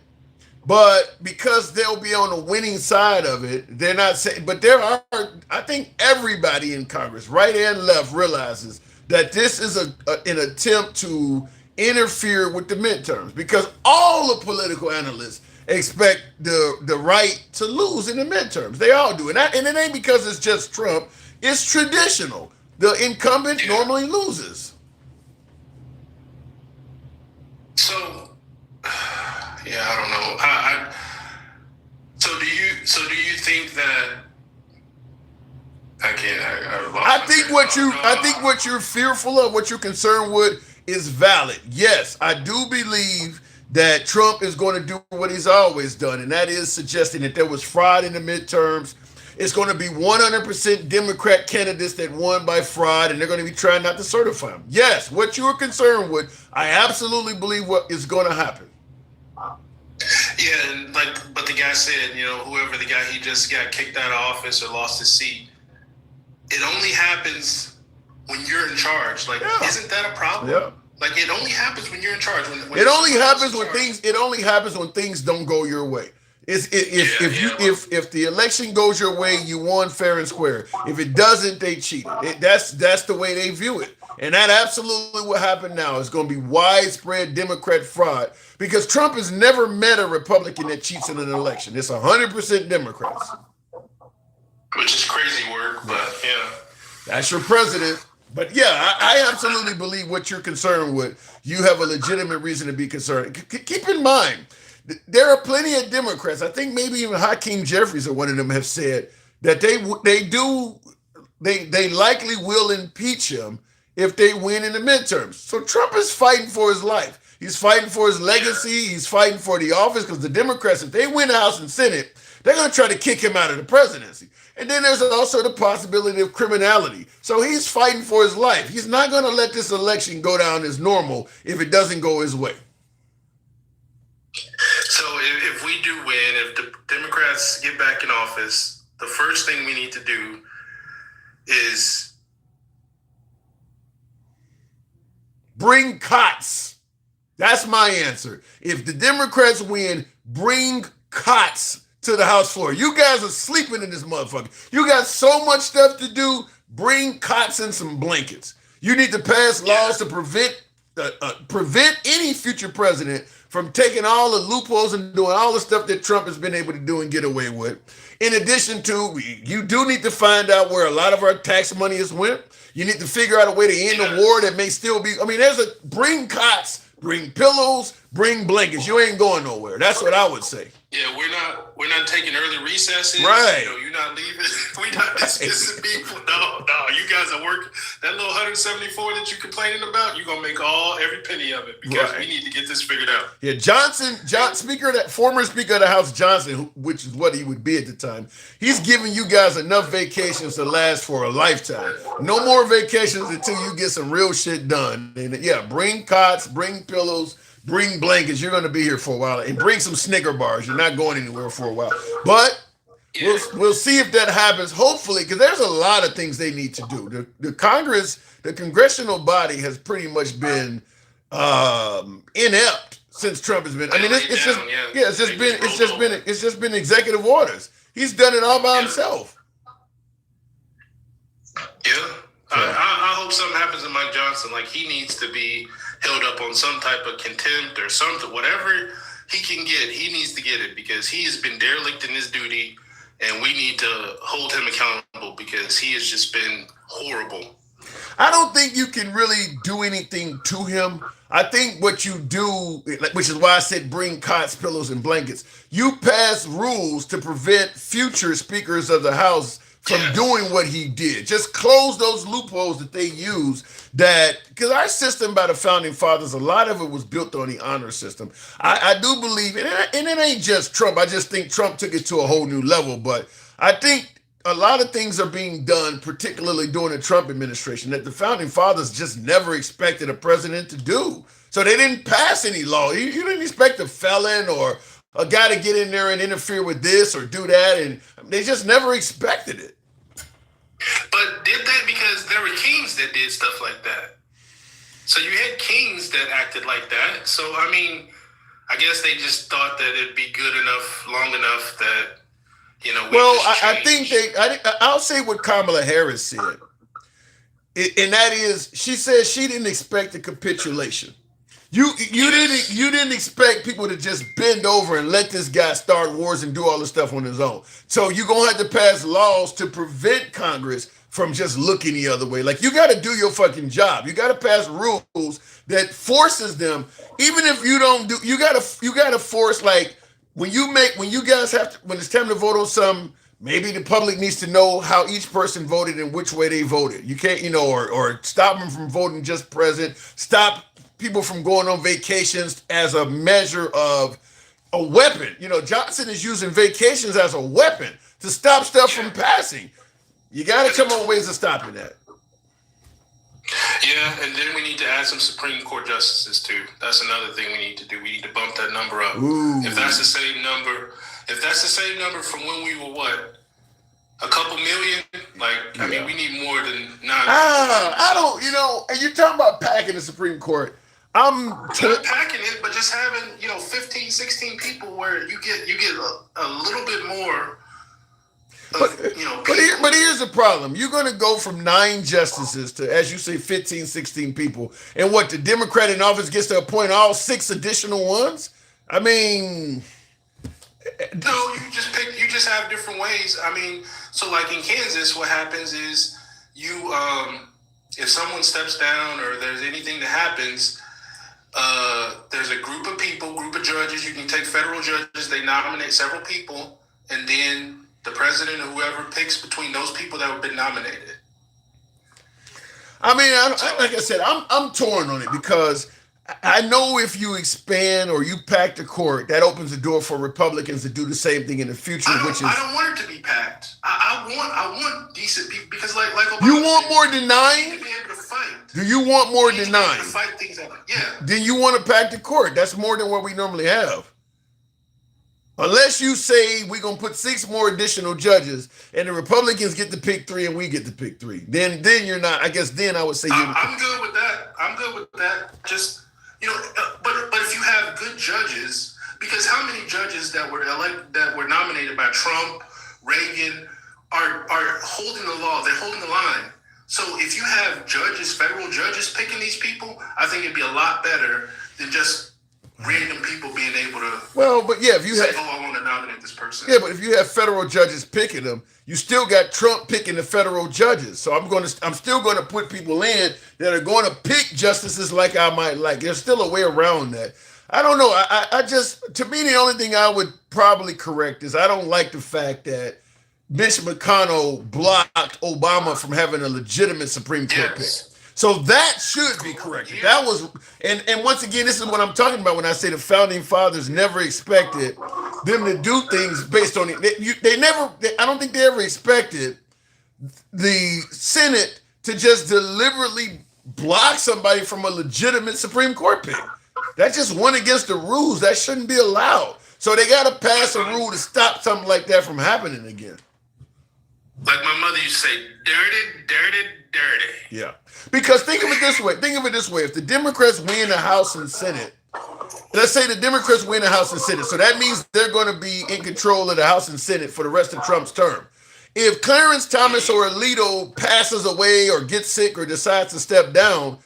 but because they'll be on the winning side of it, they're not saying. But I think everybody in Congress, right and left, realizes that this is an attempt to interfere with the midterms, because all the political analysts expect the right to lose in the midterms. They all do, and it ain't because it's just Trump. It's traditional. The incumbent normally loses. So, yeah, I don't know. So do you think that? I can't. I think what you're fearful of, what you're concerned with, is valid. Yes, I do believe that Trump is going to do what he's always done, and that is suggesting that there was fraud in the midterms. It's going to be 100% Democrat candidates that won by fraud, and they're going to be trying not to certify them. Yes, what you are concerned with, I absolutely believe what is going to happen. Yeah, and but the guy said, whoever the guy, he just got kicked out of office or lost his seat. It only happens when you're in charge. Isn't that a problem? Yeah. Like, it only happens when you're in charge. It only happens when things don't go your way. If the election goes your way, you won fair and square. If it doesn't, they cheated. That's the way they view it. And that absolutely what happened now is going to be widespread Democrat fraud, because Trump has never met a Republican that cheats in an election. It's 100% Democrats. Which is crazy work, but yeah. That's your president. But yeah, I absolutely believe what you're concerned with. You have a legitimate reason to be concerned. Keep in mind, there are plenty of Democrats. I think maybe even Hakeem Jeffries or one of them have said that they likely will impeach him if they win in the midterms. So Trump is fighting for his life. He's fighting for his legacy. He's fighting for the office, because the Democrats, if they win the House and Senate, they're going to try to kick him out of the presidency. And then there's also the possibility of criminality. So he's fighting for his life. He's not going to let this election go down as normal if it doesn't go his way. So if we do win, if the Democrats get back in office, the first thing we need to do is bring cots. That's my answer. If the Democrats win, bring cots to the House floor. You guys are sleeping in this motherfucker. You got so much stuff to do. Bring cots and some blankets. You need to pass laws to prevent any future president from taking all the loopholes and doing all the stuff that Trump has been able to do and get away with. In addition to, you do need to find out where a lot of our tax money has went. You need to figure out a way to end the war that may still be. I mean, bring cots, bring pillows, bring blankets. You ain't going nowhere. That's what I would say. Yeah, we're not taking early recesses. Right. You're not leaving. We're not dismissing people. No, you guys are working. That little 174 that you're complaining about, you're gonna make every penny of it because we need to get this figured out. Yeah, former Speaker of the House Johnson, which is what he would be at the time, he's giving you guys enough vacations to last for a lifetime. No more vacations until you get some real shit done. And bring cots, bring pillows, bring blankets. You're going to be here for a while. And bring some Snicker bars. You're not going anywhere for a while. But we'll see if that happens, hopefully, because there's a lot of things they need to do. The Congress, the congressional body has pretty much been inept since Trump has been. I mean, it's just been executive orders. He's done it all by himself. Yeah. I hope something happens to Mike Johnson. Like, he needs to be held up on some type of contempt or something. Whatever he can get, he needs to get it because he has been derelict in his duty, and we need to hold him accountable because he has just been horrible. I don't think you can really do anything to him. I think what you do, which is why I said bring cots, pillows, and blankets, you pass rules to prevent future speakers of the House from doing what he did. Just close those loopholes that they use, because our system by the founding fathers, a lot of it was built on the honor system. I do believe, and it ain't just Trump, I just think Trump took it to a whole new level, but I think a lot of things are being done, particularly during the Trump administration, that the founding fathers just never expected a president to do. So they didn't pass any law. You didn't expect a felon or a guy to get in there and interfere with this or do that, and they just never expected it. But did that because there were kings that did stuff like that. So you had kings that acted like that. So, I mean, I guess they just thought that it'd be good enough, long enough that, I'll say what Kamala Harris said. And that is, she said she didn't expect a capitulation. You didn't expect people to just bend over and let this guy start wars and do all this stuff on his own. So you're going to have to pass laws to prevent Congress from just looking the other way. Like, you got to do your fucking job. You got to pass rules that forces them. Even if you don't do, you got to force, like, when you guys have to, when it's time to vote on something, maybe the public needs to know how each person voted and which way they voted. You can't, or stop them from voting just present. Stop people from going on vacations as a measure of a weapon. Johnson is using vacations as a weapon to stop stuff from passing. You got to come up with ways of stopping that. Yeah, and then we need to add some Supreme Court justices too. That's another thing we need to do. We need to bump that number up. Ooh. If that's the same number from when we were a couple million, I mean, we need more than 9. I don't, and you're talking about packing the Supreme Court. I'm not packing it, but just having 15, 16 people where you get a little bit more. But here's the problem. You're going to go from 9 justices to, as you say, 15, 16 people. And what, the Democrat in office gets to appoint all 6 additional ones? I mean... No, you just have different ways. I mean, so like in Kansas, what happens is if someone steps down or there's anything that happens, there's a group of judges. You can take federal judges. They nominate several people, and then the president or whoever picks between those people that have been nominated. I mean, like I said, I'm torn on it because I know if you expand or you pack the court, that opens the door for Republicans to do the same thing in the future. I don't want it to be packed. I want decent people because like Obama you want more than 9? You need to be able to fight. Do you want more than 9? Fight things out. Yeah. Then you want to pack the court. That's more than what we normally have. Unless you say we're going to put 6 more additional judges and the Republicans get to pick 3 and we get to pick 3. Then you're not, I guess then I would say I'm good with that. Just, but if you have good judges, because how many judges that were nominated by Trump, Reagan are holding the law, they're holding the line. So if you have judges, federal judges picking these people, I think it'd be a lot better than just random people being able to. Well, but yeah, if you say, have, I want to nominate this person. yeah, but if you have federal judges picking them, you still got Trump picking the federal judges. So I'm still going to put people in that are going to pick justices like I might like. There's still a way around that. I don't know. I just, to me, the only thing I would probably correct is I don't like the fact that Mitch McConnell blocked Obama from having a legitimate Supreme Court pick. So that should be corrected. That was, and once again, this is what I'm talking about when I say the founding fathers never expected them to do things based on it. I don't think they ever expected the Senate to just deliberately block somebody from a legitimate Supreme Court pick. That just went against the rules. That shouldn't be allowed. So they got to pass a rule to stop something like that from happening again. Like my mother used to say, dirty, dirty, dirty. Yeah. Because think of it this way. If the Democrats win the House and Senate, let's say the Democrats win the House and Senate. So that means they're going to be in control of the House and Senate for the rest of Trump's term. If Clarence Thomas or Alito passes away or gets sick or decides to step down,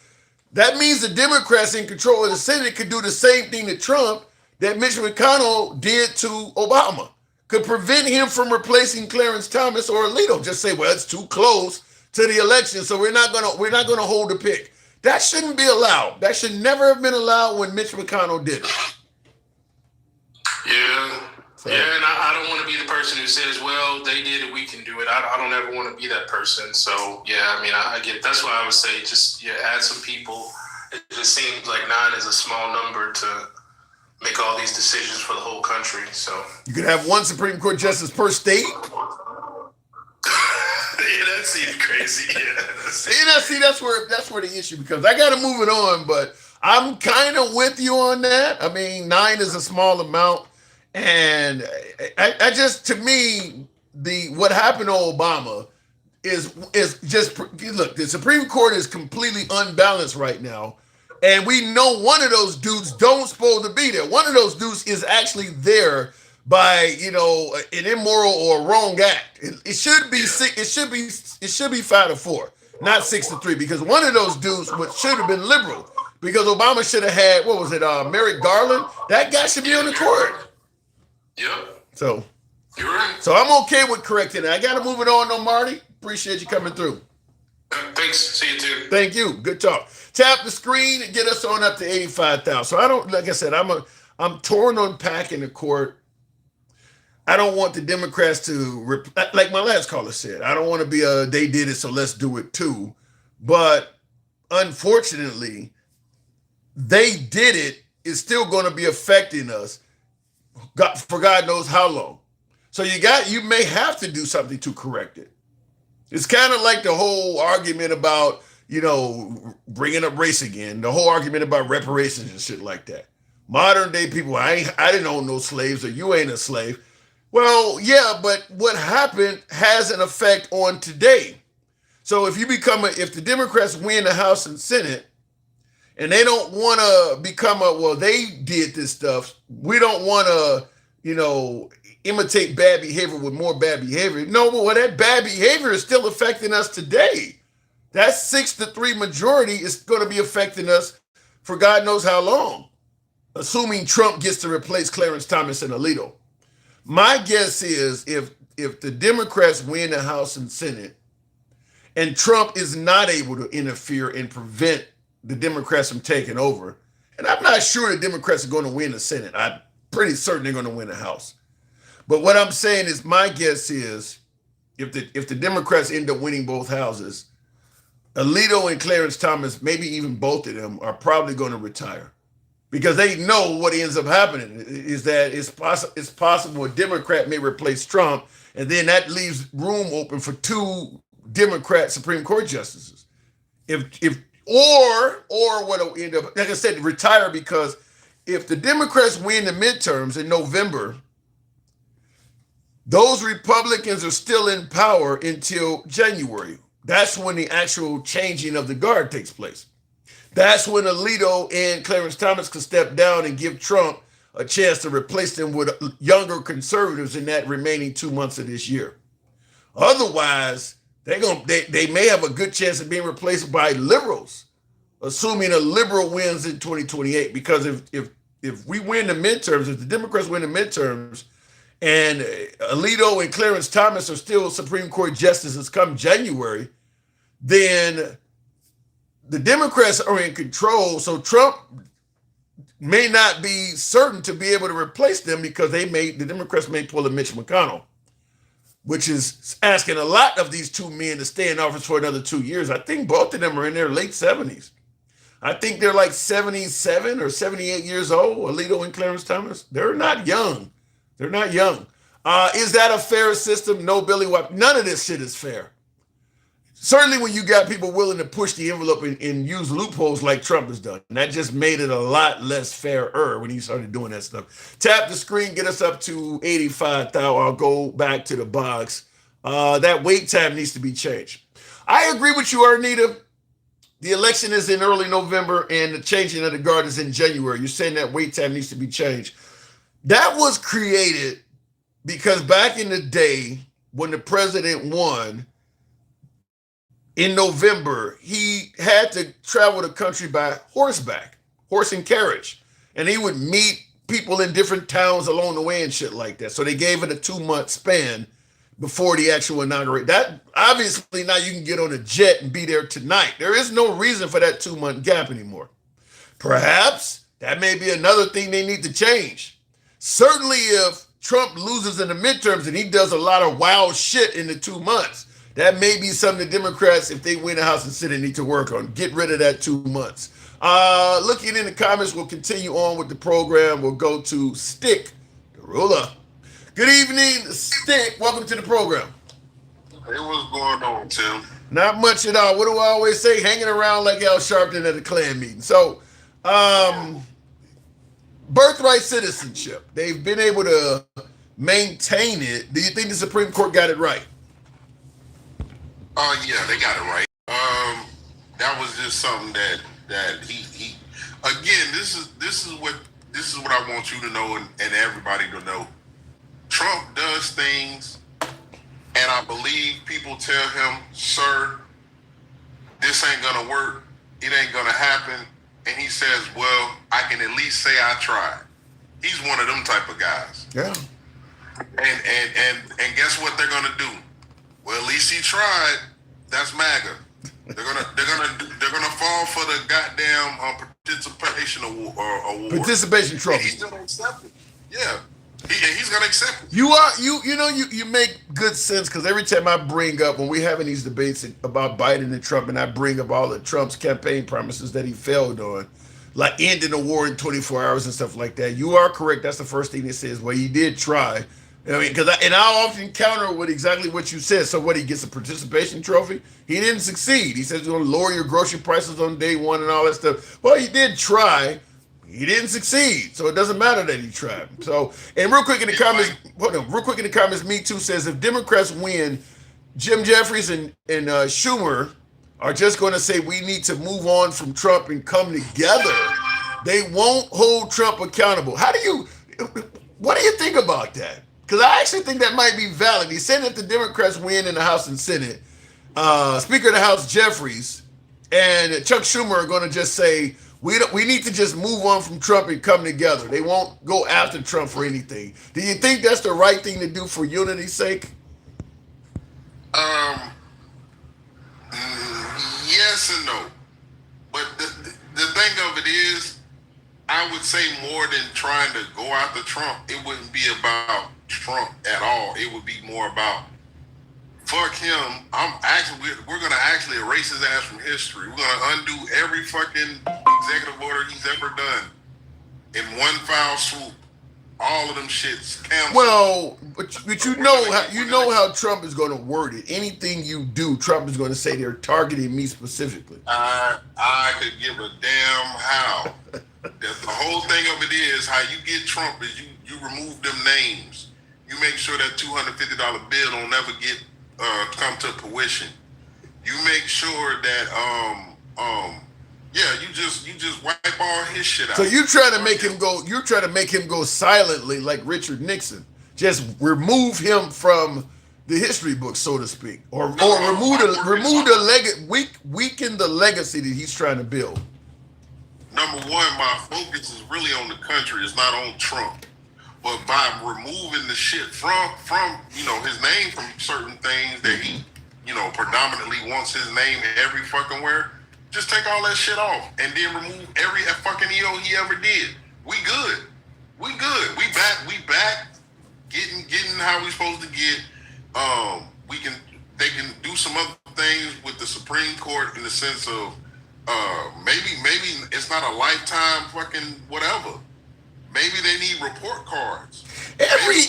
that means the Democrats in control of the Senate could do the same thing to Trump that Mitch McConnell did to Obama. Could prevent him from replacing Clarence Thomas or Alito. Just say, well, it's too close to the election, so we're not gonna hold the pick. That shouldn't be allowed. That should never have been allowed when Mitch McConnell did it. Yeah. So. Yeah, and I don't want to be the person who says, well, they did it, we can do it. I don't ever want to be that person. So, yeah, I mean, I get it. That's why I would say just add some people. It just seems like 9 is a small number to make all these decisions for the whole country. So you could have one Supreme Court justice per state. Yeah, that seems crazy. Yeah. See, that's where the issue becomes. I got to move it on, but I'm kind of with you on that. I mean, 9 is a small amount, and I just, to me, what happened to Obama is just, look, the Supreme Court is completely unbalanced right now. And we know one of those dudes don't supposed to be there. One of those dudes is actually there by, an immoral or wrong act. It should be 5-4, not 6-3, because one of those dudes should have been liberal. Because Obama should have had, Merrick Garland? That guy should be on the court. Yep. So you're right. So I'm okay with correcting it. I got to move it on, though, Marty. Appreciate you coming through. Thanks. See you too. Thank you. Good talk. Tap the screen and get us on up to 85,000. So like I said, I'm torn on packing the court. I don't want the Democrats to, like my last caller said, I don't want to be they did it, so let's do it too. But unfortunately, they did it. It's still going to be affecting us for God knows how long. So you may have to do something to correct it. It's kind of like the whole argument about, bringing up race again, the whole argument about reparations and shit like that. Modern day people, I didn't own no slaves, or you ain't a slave. Well, yeah, but what happened has an effect on today. So if the Democrats win the House and Senate, and they don't want to become they did this stuff, we don't want to, imitate bad behavior with more bad behavior. No, but that bad behavior is still affecting us today. That 6-3 majority is going to be affecting us for God knows how long, assuming Trump gets to replace Clarence Thomas and Alito. My guess is if the Democrats win the House and Senate and Trump is not able to interfere and prevent the Democrats from taking over, and I'm not sure the Democrats are going to win the Senate. I'm pretty certain they're going to win the House. But what I'm saying is my guess is if the Democrats end up winning both houses, Alito and Clarence Thomas, maybe even both of them, are probably going to retire. Because they know what ends up happening is that it's possible a Democrat may replace Trump, and then that leaves room open for 2 Democrat Supreme Court justices. Or what'll end up, like I said, retire, because if the Democrats win the midterms in November, those Republicans are still in power until January. That's when the actual changing of the guard takes place. That's when Alito and Clarence Thomas could step down and give Trump a chance to replace them with younger conservatives in that remaining 2 months of this year. Otherwise, They may have a good chance of being replaced by liberals, assuming a liberal wins in 2028. Because if we win the midterms, if the Democrats win the midterms, and Alito and Clarence Thomas are still Supreme Court justices come January, then the Democrats are in control. So Trump may not be certain to be able to replace them because the Democrats may pull a Mitch McConnell, which is asking a lot of these two men to stay in office for another 2 years. I think both of them are in their late 70s. I think they're like 77 or 78 years old, Alito and Clarence Thomas. They're not young. They're not young. Is that a fair system? No, Billy White. None of this shit is fair. Certainly when you got people willing to push the envelope and use loopholes like Trump has done. And that just made it a lot less fairer when he started doing that stuff. Tap the screen, get us up to 85,000. I'll go back to the box. That wait time needs to be changed. I agree with you, Arnita. The election is in early November and the changing of the guard is in January. You're saying that wait time needs to be changed. That was created because back in the day when the president won in November, he had to travel the country by horseback, horse and carriage. And he would meet people in different towns along the way and shit like that. So they gave it a 2-month span before the actual inauguration. That obviously now you can get on a jet and be there tonight. There is no reason for that 2-month gap anymore. Perhaps that may be another thing they need to change. Certainly if Trump loses in the midterms and he does a lot of wild shit in the 2 months, that may be something the Democrats, if they win the House and Senate, need to work on. Get rid of that 2 months. Looking in the comments, we'll continue on with the program. We'll go to Stick, the ruler. Good evening, Stick. Welcome to the program. Hey, what's going on, Tim? Not much at all. What do I always say? Hanging around like Al Sharpton at a Klan meeting. So, birthright citizenship. They've been able to maintain it. Do you think the Supreme Court got it right? Yeah, they got it right. That was just something that he again. This is what I want you to know and everybody to know. Trump does things, and I believe people tell him, "Sir, this ain't gonna work. It ain't gonna happen." And he says, "Well, I can at least say I tried." He's one of them type of guys. Yeah. And guess what they're gonna do? Well, at least he tried. That's MAGA. They're gonna fall for the goddamn participation award. Participation trophy. And he's gonna accept it. Yeah. He's gonna accept it. You make good sense because every time I bring up when we're having these debates about Biden and Trump, and I bring up all of Trump's campaign promises that he failed on, like ending the war in 24 hours and stuff like that. You are correct. That's the first thing they say is, well, he did try. I mean, I often counter with exactly what you said. So what, he gets a participation trophy? He didn't succeed. He says he's going to lower your grocery prices on day one and all that stuff. Well, he did try. He didn't succeed. So it doesn't matter that he tried. So, and real quick in the comments, Me Too says if Democrats win, Jim Jeffries and Schumer are just going to say we need to move on from Trump and come together. They won't hold Trump accountable. What do you think about that? Because I actually think that might be valid. He said if the Democrats win in the House and Senate, Speaker of the House Jeffries and Chuck Schumer are going to just say, we need to just move on from Trump and come together. They won't go after Trump for anything. Do you think that's the right thing to do for unity's sake? Yes and no. But the thing of it is, I would say more than trying to go after Trump, it wouldn't be about Trump at all. It would be more about fuck him. We're gonna actually erase his ass from history. We're gonna undo every fucking executive order he's ever done in one foul swoop. All of them shits canceled. Well, but you know how Trump is going to word it. Anything you do, Trump is going to say they're targeting me specifically. I could give a damn how. The whole thing of it is how you get Trump is you remove them names. You make sure that $250 bill don't never get come to fruition. You make sure that you just wipe all his shit out. So you're trying to make him go silently like Richard Nixon. Just remove him from the history books, so to speak, or No, weaken the legacy that he's trying to build. Number one, my focus is really on the country. It's not on Trump. But by removing the shit from his name from certain things that he predominantly wants his name every fucking where, just take all that shit off and then remove every fucking EO he ever did. We good. We back getting how we supposed to get. They can do some other things with the Supreme Court in the sense of maybe it's not a lifetime fucking whatever. Maybe they need report cards. Every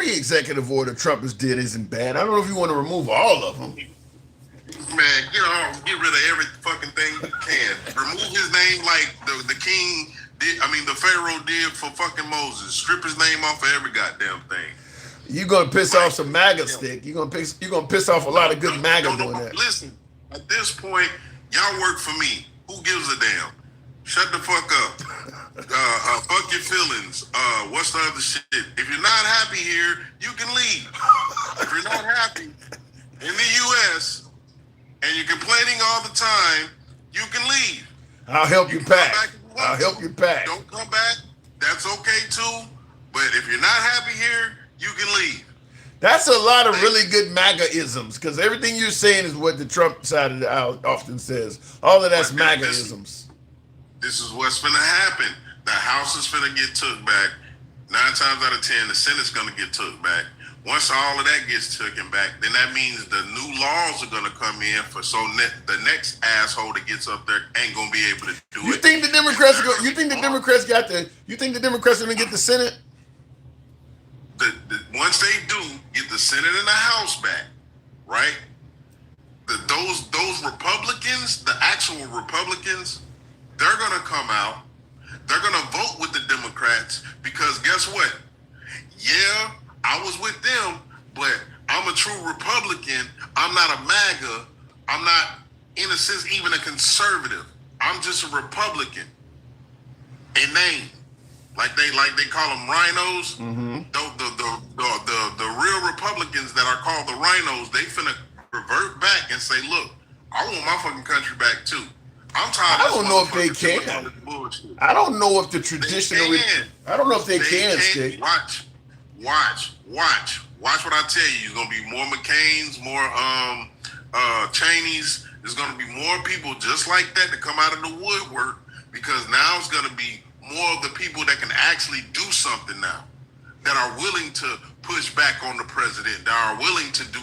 executive order Trump has did isn't bad. I don't know if you want to remove all of them. Man, get rid of every fucking thing you can. Remove his name like the king did. I mean, the Pharaoh did for fucking Moses. Strip his name off of every goddamn thing. You're gonna piss off some MAGA stick. You're gonna piss off a lot of good MAGA doing that. Listen, at this point, y'all work for me. Who gives a damn? Shut the fuck up. Fuck your feelings. What's the other shit? If you're not happy here, you can leave. If you're not happy in the U.S. and you're complaining all the time, you can leave. I'll help you pack. I'll help you pack. Don't come back. That's okay too. But if you're not happy here, you can leave. That's a lot of really good MAGA-isms, because everything you're saying is what the Trump side of the aisle often says. All of that's MAGA-isms. This is what's finna happen. The House is finna get took back. 9 times out of 10, the Senate's gonna get took back. Once all of that gets taken back, then that means the new laws are gonna come in for the next asshole that gets up there ain't gonna be able to do it. You think the Democrats are gonna get the Senate? Once they do get the Senate and the House back, right? Those Republicans, the actual Republicans, they're gonna come out. They're gonna vote with the Democrats because guess what? Yeah, I was with them, but I'm a true Republican. I'm not a MAGA. I'm not, in a sense, even a conservative. I'm just a Republican in name. Like they call them rhinos. Mm-hmm. The real Republicans that are called the rhinos, they finna revert back and say, look, I want my fucking country back too. I'm tired. I don't know if they can. I don't know if the traditional. I don't know if they can. Watch what I tell you. There's gonna be more McCain's, more Cheneys. There's gonna be more people just like that come out of the woodwork because now it's gonna be more of the people that can actually do something now, that are willing to push back on the president, that are willing to do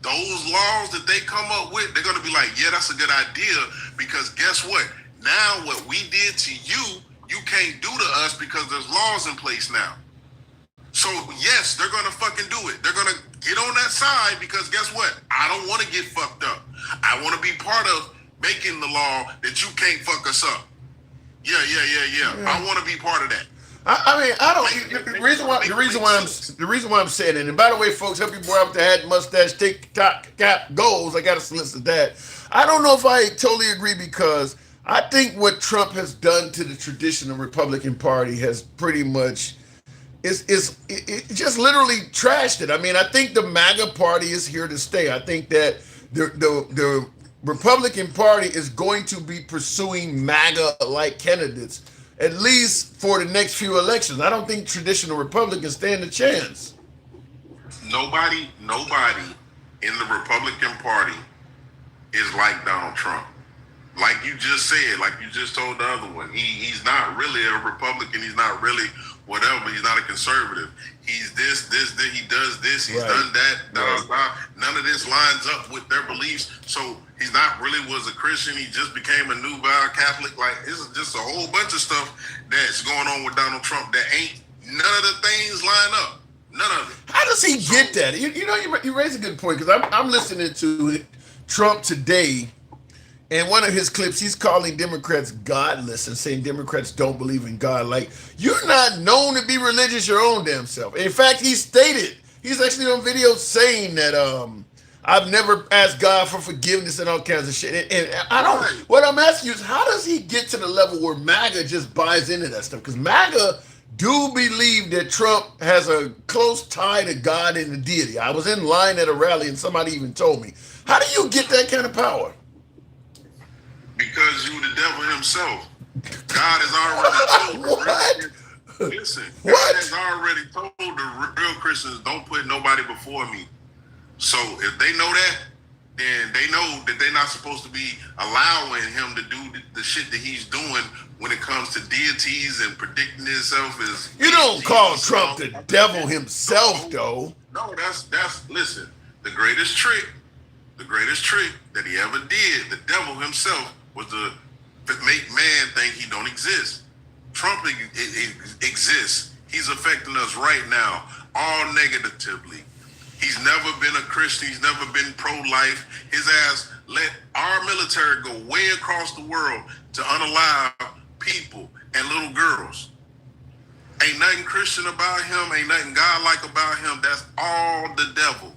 those laws that they come up with. They're gonna be like, yeah, that's a good idea because guess what? Now what we did to you, you can't do to us because there's laws in place now. So yes, they're gonna fucking do it. They're gonna get on that side because guess what? I don't want to get fucked up. I want to be part of making the law that you can't fuck us up. Yeah. I want to be part of that. The reason why I'm saying it, and by the way, folks, help your boy out with the hat, mustache, TikTok, cap, goals. I got to solicit that. I don't know if I totally agree because I think what Trump has done to the traditional Republican Party has pretty much it just literally trashed it. I mean, I think the MAGA Party is here to stay. I think that the Republican Party is going to be pursuing MAGA-like candidates, at least for the next few elections. I don't think traditional Republicans stand a chance. Nobody in the Republican Party is like Donald Trump. Like you just said, like you just told the other one, he's not really a Republican. He's not really whatever. He's not a conservative. He's this, he does this, he's done that. None of this lines up with their beliefs. So he's not really was a Christian. He just became a new Catholic. Like, it's just a whole bunch of stuff that's going on with Donald Trump that ain't none of the things line up. None of it. How does he get that? You raise a good point because I'm listening to Trump today. In one of his clips, he's calling Democrats godless and saying Democrats don't believe in God. Like, you're not known to be religious your own damn self. In fact, he's actually on video saying that I've never asked God for forgiveness and all kinds of shit. And what I'm asking you is, how does he get to the level where MAGA just buys into that stuff? Because MAGA do believe that Trump has a close tie to God and the deity. I was in line at a rally and somebody even told me, how do you get that kind of power? Because you the devil himself. God has already told What? listen, God What? has already told the real Christians, don't put nobody before me. So if they know that, then they know that they're not supposed to be allowing him to do the shit that he's doing when it comes to deities and predicting himself as. You don't call Trump the devil himself, though. No, that's listen. The greatest trick that he ever did, the devil himself, was to make man think he don't exist. Trump exists. He's affecting us right now, all negatively. He's never been a Christian. He's never been pro-life. His ass let our military go way across the world to unalive people and little girls. Ain't nothing Christian about him. Ain't nothing God-like about him. That's all the devil.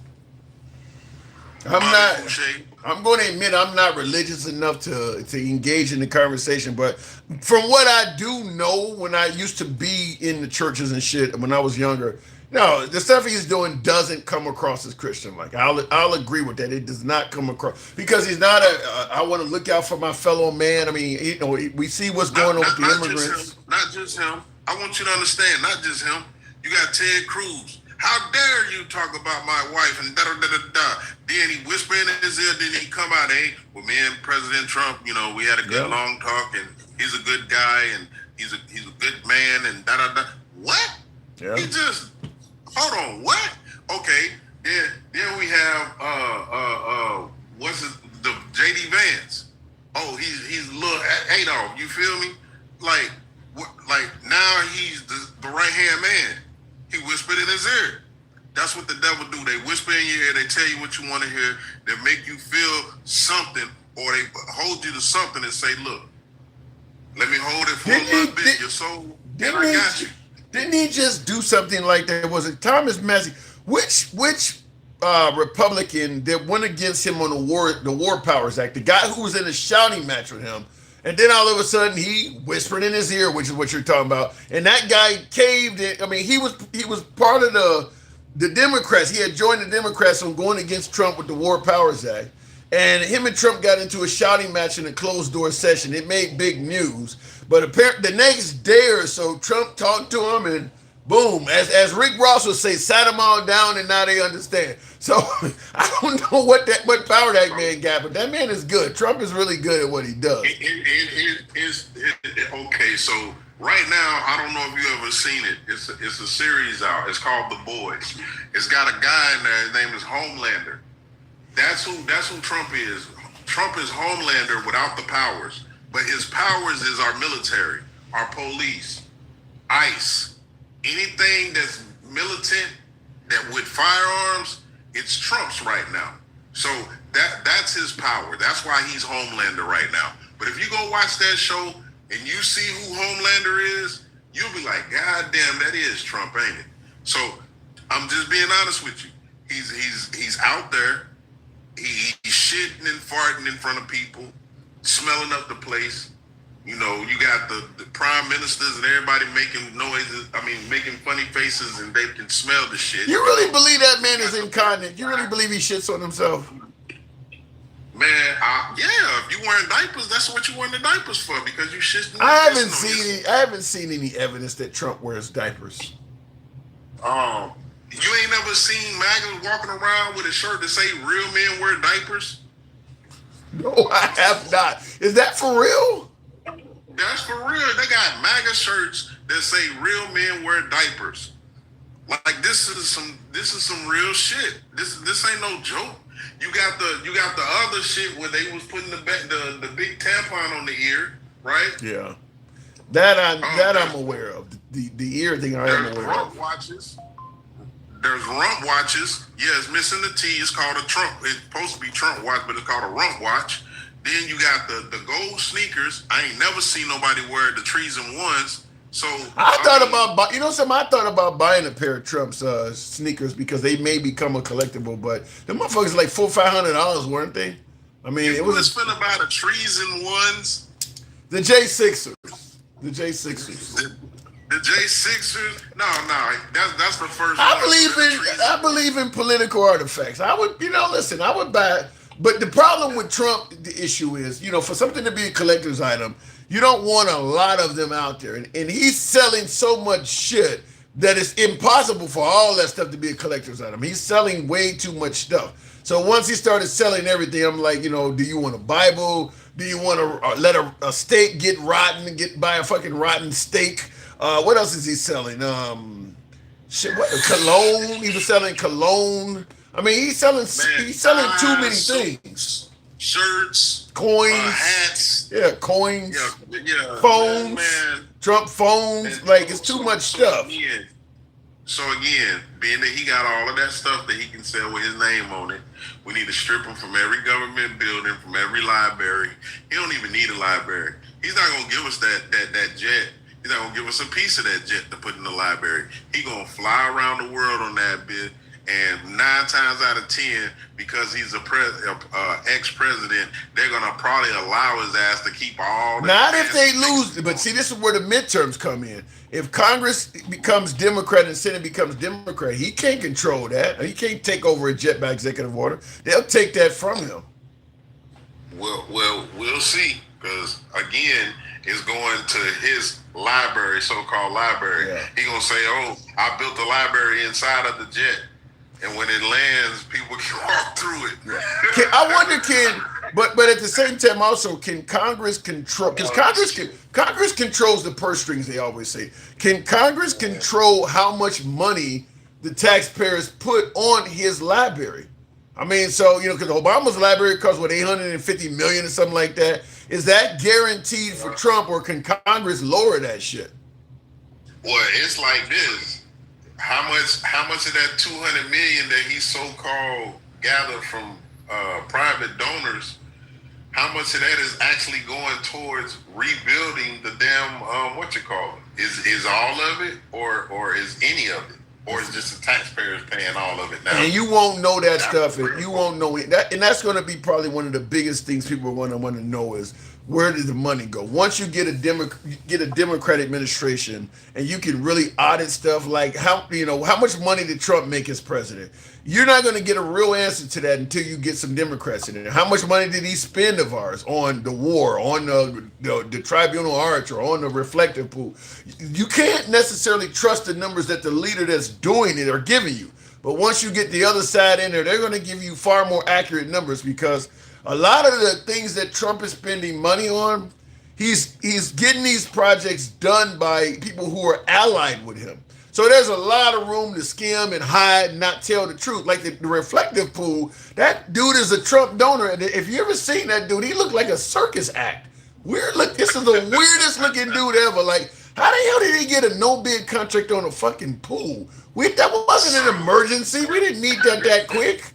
I'm going to admit I'm not religious enough to engage in the conversation, but from what I do know, when I used to be in the churches and shit when I was younger, no, the stuff he's doing doesn't come across as Christian. Like I'll agree with that. It does not come across because he's not I want to look out for my fellow man. I mean, you know, we see what's going on with the immigrants. Not just him. I want you to understand, not just him. You got Ted Cruz. How dare you talk about my wife and da da da da da. Then he whisper in his ear, then he come out, hey, well, me and President Trump, you know, we had a good long talk, and he's a good guy, and he's a good man, and da da da. What? Yeah. He just hold on. What? Okay. Then we have what's it? The JD Vance. Oh, he's a little Adolf. You feel me? Like now he's the right hand man. He whispered in his ear. That's what the devil do. They whisper in your ear. They tell you what you want to hear. They make you feel something, or they hold you to something and say, "Look, let me hold it for a little bit. Your soul, and I got you." Didn't he just do something like that? Was it Thomas Massey? Which Republican that went against him on the War Powers Act? The guy who was in a shouting match with him. And then all of a sudden he whispered in his ear, which is what you're talking about. And that guy caved it. I mean, he was part of the Democrats. He had joined the Democrats on going against Trump with the War Powers Act. And him and Trump got into a shouting match in a closed door session. It made big news. But apparently the next day or so, Trump talked to him and boom, as Rick Ross would say, sat them all down and now they understand. So I don't know what power that man got, but that man is good. Trump is really good at what he does. Okay, so right now, I don't know if you ever seen it. It's a series out. It's called The Boys. It's got a guy in there. His name is Homelander. That's who Trump is. Trump is Homelander without the powers, but his powers is our military, our police, ICE. Anything that's militant, that with firearms, it's Trump's right now. So that's his power. That's why he's Homelander right now. But if you go watch that show and you see who Homelander is, you'll be like, God damn, that is Trump, ain't it? So I'm just being honest with you. He's out there. He's shitting and farting in front of people, smelling up the place. You know, you got the prime ministers and everybody making noises, making funny faces, and they can smell the shit. You really believe that man is incontinent? You really believe he shits on himself? Man, yeah, if you wearing diapers, that's what you wearing the diapers for, because you shit. I haven't seen any evidence that Trump wears diapers. You ain't never seen MAGA walking around with a shirt that say "Real men wear diapers"? No, I have not. Is that for real? That's for real. They got MAGA shirts that say "Real men wear diapers." Like this is some real shit. This ain't no joke. You got the other shit where they was putting the big tampon on the ear, right? Yeah, that I'm aware of. The ear thing I am aware rump of. Watches. There's rump watches. Yeah, it's missing the T. It's called a Trump. It's supposed to be Trump watch, but it's called a rump watch. Then you got the gold sneakers. I ain't never seen nobody wear the trees and ones. So I thought about buying a pair of Trump's sneakers because they may become a collectible, but the motherfuckers like $400-500, weren't they? I mean, it was spent about the trees and ones. The J6ers. The J6ers. The J6ers. No, that's the first. I believe in political artifacts. I would, listen, I would buy. But the problem with Trump, the issue is, for something to be a collector's item, you don't want a lot of them out there, and he's selling so much shit that it's impossible for all that stuff to be a collector's item. He's selling way too much stuff. So once he started selling everything, I'm like, do you want a Bible? Do you want to let a steak get rotten and buy a fucking rotten steak? What else is he selling? Cologne. He was selling cologne. I mean, he's selling too many things. Shirts, coins, hats. Yeah, coins. Yeah, phones. Man. Trump phones. It's too much stuff. So again, being that he got all of that stuff that he can sell with his name on it, we need to strip him from every government building, from every library. He don't even need a library. He's not gonna give us that jet. He's not gonna give us a piece of that jet to put in the library. He gonna fly around the world on that bit, and 9 times out of 10, because he's ex-president, they're gonna probably allow his ass to keep all. Not if they lose, but see, this is where the midterms come in. If Congress becomes Democrat and Senate becomes Democrat, he can't control that. He can't take over a jet by executive order. They'll take that from him. Well, we'll see, because again, it's going to his library, so-called library. Yeah. He gonna say, "Oh, I built a library inside of the jet." And when it lands, people can walk through it. I wonder, but at the same time, also, can Congress control? Because Congress controls the purse strings. They always say, can Congress control how much money the taxpayers put on his library? I mean, so because Obama's library costs $850 million or something like that. Is that guaranteed for Trump, or can Congress lower that shit? Well, it's like this. How much of that $200 million that he so-called gathered from private donors, how much of that is actually going towards rebuilding the damn Is all of it, or is any of it, or is just the taxpayers paying all of it now? And you won't know that stuff, and you won't know it. And that's going to be probably one of the biggest things people are going to want to know is, where did the money go? Once you get a Democrat administration and you can really audit stuff like how much money did Trump make as president? You're not going to get a real answer to that until you get some Democrats in there. How much money did he spend of ours on the war, on the tribunal arch, or on the reflective pool? You can't necessarily trust the numbers that the leader that's doing it are giving you. But once you get the other side in there, they're going to give you far more accurate numbers, because a lot of the things that Trump is spending money on, he's getting these projects done by people who are allied with him. So there's a lot of room to skim and hide and not tell the truth. Like the reflective pool, that dude is a Trump donor. And if you ever seen that dude, he looked like a circus act. This is the weirdest looking dude ever. Like, how the hell did he get a no-bid contract on a fucking pool? That wasn't an emergency. We didn't need that quick.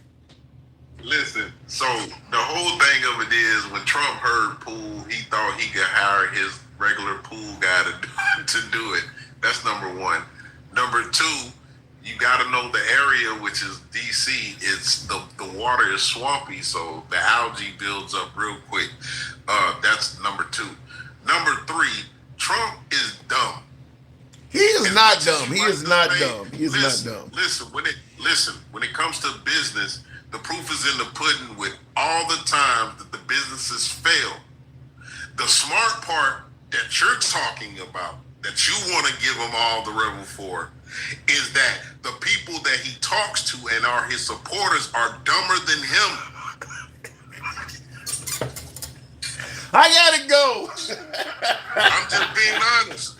Listen, so the whole thing of it is, when Trump heard pool, he thought he could hire his regular pool guy to do it. That's number one. Number two, you got to know the area, which is D.C. It's the water is swampy, so the algae builds up real quick. That's number two. Number three, Trump is dumb. He is not dumb. He is not dumb. He is not dumb. Listen, when it comes to business, the proof is in the pudding with all the times that the businesses fail. The smart part that you're talking about, that you want to give him all the rebel for, is that the people that he talks to and are his supporters are dumber than him. I gotta go. I'm just being honest.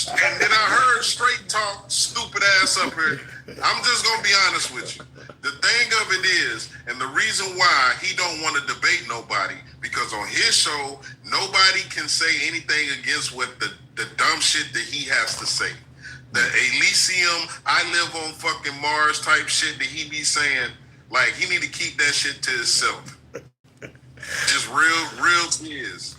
And then I heard straight talk, stupid ass up here. I'm just gonna be honest with you. The thing of it is, and the reason why he don't want to debate nobody, because on his show, nobody can say anything against what the dumb shit that he has to say. The Elysium, I live on fucking Mars type shit that he be saying, like, he need to keep that shit to himself. Just real kids.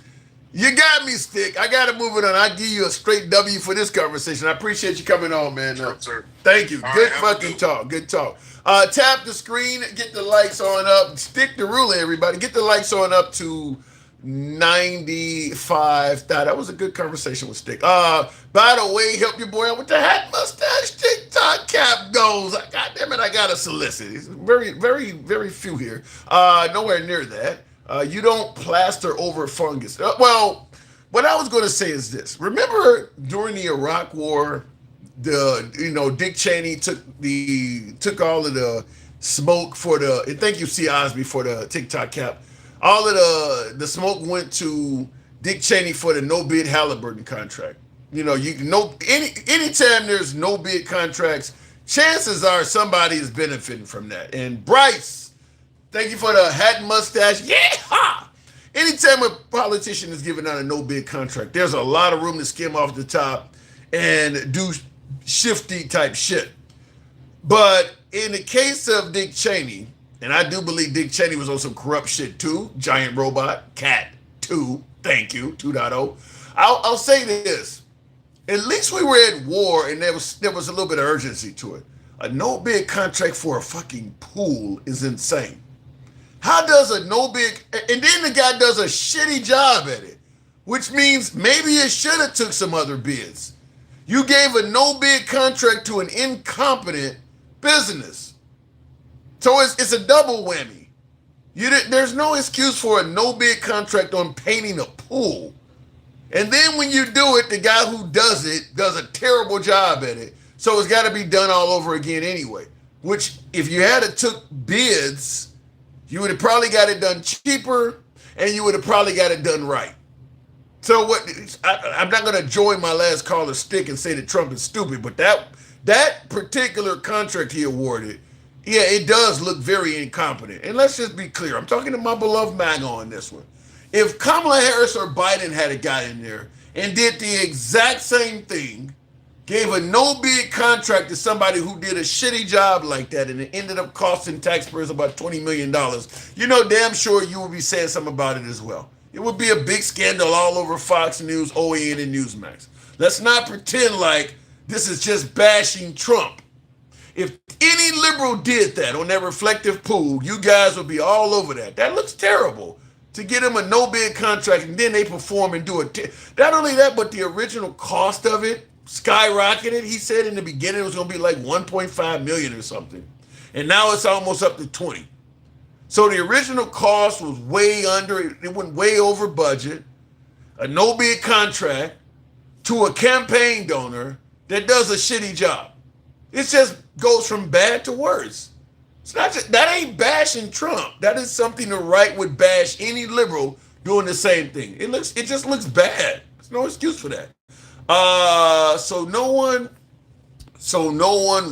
You got me, Stick. I got to move it on. I give you a straight W for this conversation. I appreciate you coming on, man. Sir. Thank you. All Good right, fucking talk. Good talk. Tap the screen. Get the lights on up. Stick the ruler, everybody. Get the lights on up to 95. That was a good conversation with Stick. By the way, help your boy out with the hat mustache TikTok cap goes. God damn it, I gotta solicit. It's very, very, very few here. Nowhere near that. You don't plaster over fungus. Well, what I was going to say is this. Remember during the Iraq War, Dick Cheney took all of the smoke for the, and thank you C. Osby for the TikTok cap. All of the smoke went to Dick Cheney for the no bid Halliburton contract. Anytime there's no bid contracts, chances are somebody is benefiting from that. And Bryce, thank you for the hat and mustache. Yeah! Anytime a politician is giving out a no bid contract, there's a lot of room to skim off the top and do shifty type shit. But in the case of Dick Cheney, and I do believe Dick Cheney was on some corrupt shit too, giant robot, cat 2, thank you, 2.0. I'll say this. At least we were at war and there was a little bit of urgency to it. A no bid contract for a fucking pool is insane. How does a no bid, and then the guy does a shitty job at it, which means maybe it should have took some other bids. You gave a no bid contract to an incompetent business. So it's a double whammy. There's no excuse for a no bid contract on painting a pool. And then when you do it, the guy who does it does a terrible job at it. So it's got to be done all over again anyway. Which, if you had took bids, you would have probably got it done cheaper, and you would have probably got it done right. So I'm not going to join my last caller's stick and say that Trump is stupid, but that particular contract he awarded, yeah, it does look very incompetent. And let's just be clear. I'm talking to my beloved MAGA on this one. If Kamala Harris or Biden had a guy in there and did the exact same thing, gave a no bid contract to somebody who did a shitty job like that, and it ended up costing taxpayers about $20 million, damn sure you would be saying something about it as well. It would be a big scandal all over Fox News, OAN, and Newsmax. Let's not pretend like this is just bashing Trump. If any liberal did that on that reflective pool, you guys would be all over that. That looks terrible. To get him a no bid contract and then they perform and do it. Not only that, but the original cost of it skyrocketed. He said in the beginning it was going to be like 1.5 million or something. And now it's almost up to 20. So the original cost was way under, it went way over budget. A no bid contract to a campaign donor that does a shitty job. It just goes from bad to worse. It's not just, that ain't bashing Trump. That is something the right would bash any liberal doing the same thing. It just looks bad. There's no excuse for that. So no one,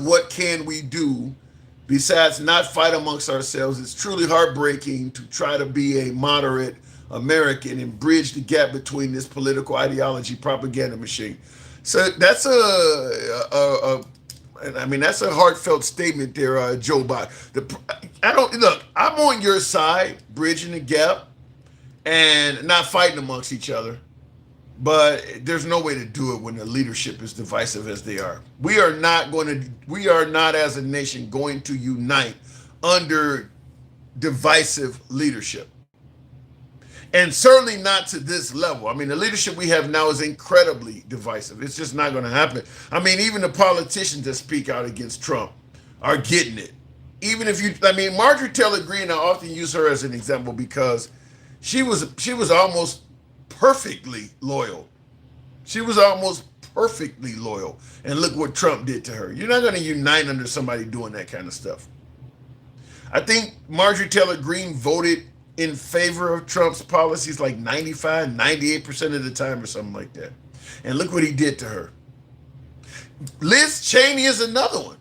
what can we do besides not fight amongst ourselves? It's truly heartbreaking to try to be a moderate American and bridge the gap between this political ideology propaganda machine. So that's that's a heartfelt statement there, Joe Biden. I'm on your side, bridging the gap and not fighting amongst each other. But there's no way to do it when the leadership is divisive as they are. We are not as a nation going to unite under divisive leadership. And certainly not to this level. I mean, the leadership we have now is incredibly divisive. It's just not going to happen. I mean, even the politicians that speak out against Trump are getting it. Marjorie Taylor Greene, I often use her as an example because she was almost perfectly loyal. She was almost perfectly loyal. And look what Trump did to her. You're not going to unite under somebody doing that kind of stuff. I think Marjorie Taylor Greene voted in favor of Trump's policies like 95, 98% of the time or something like that. And look what he did to her. Liz Cheney is another one.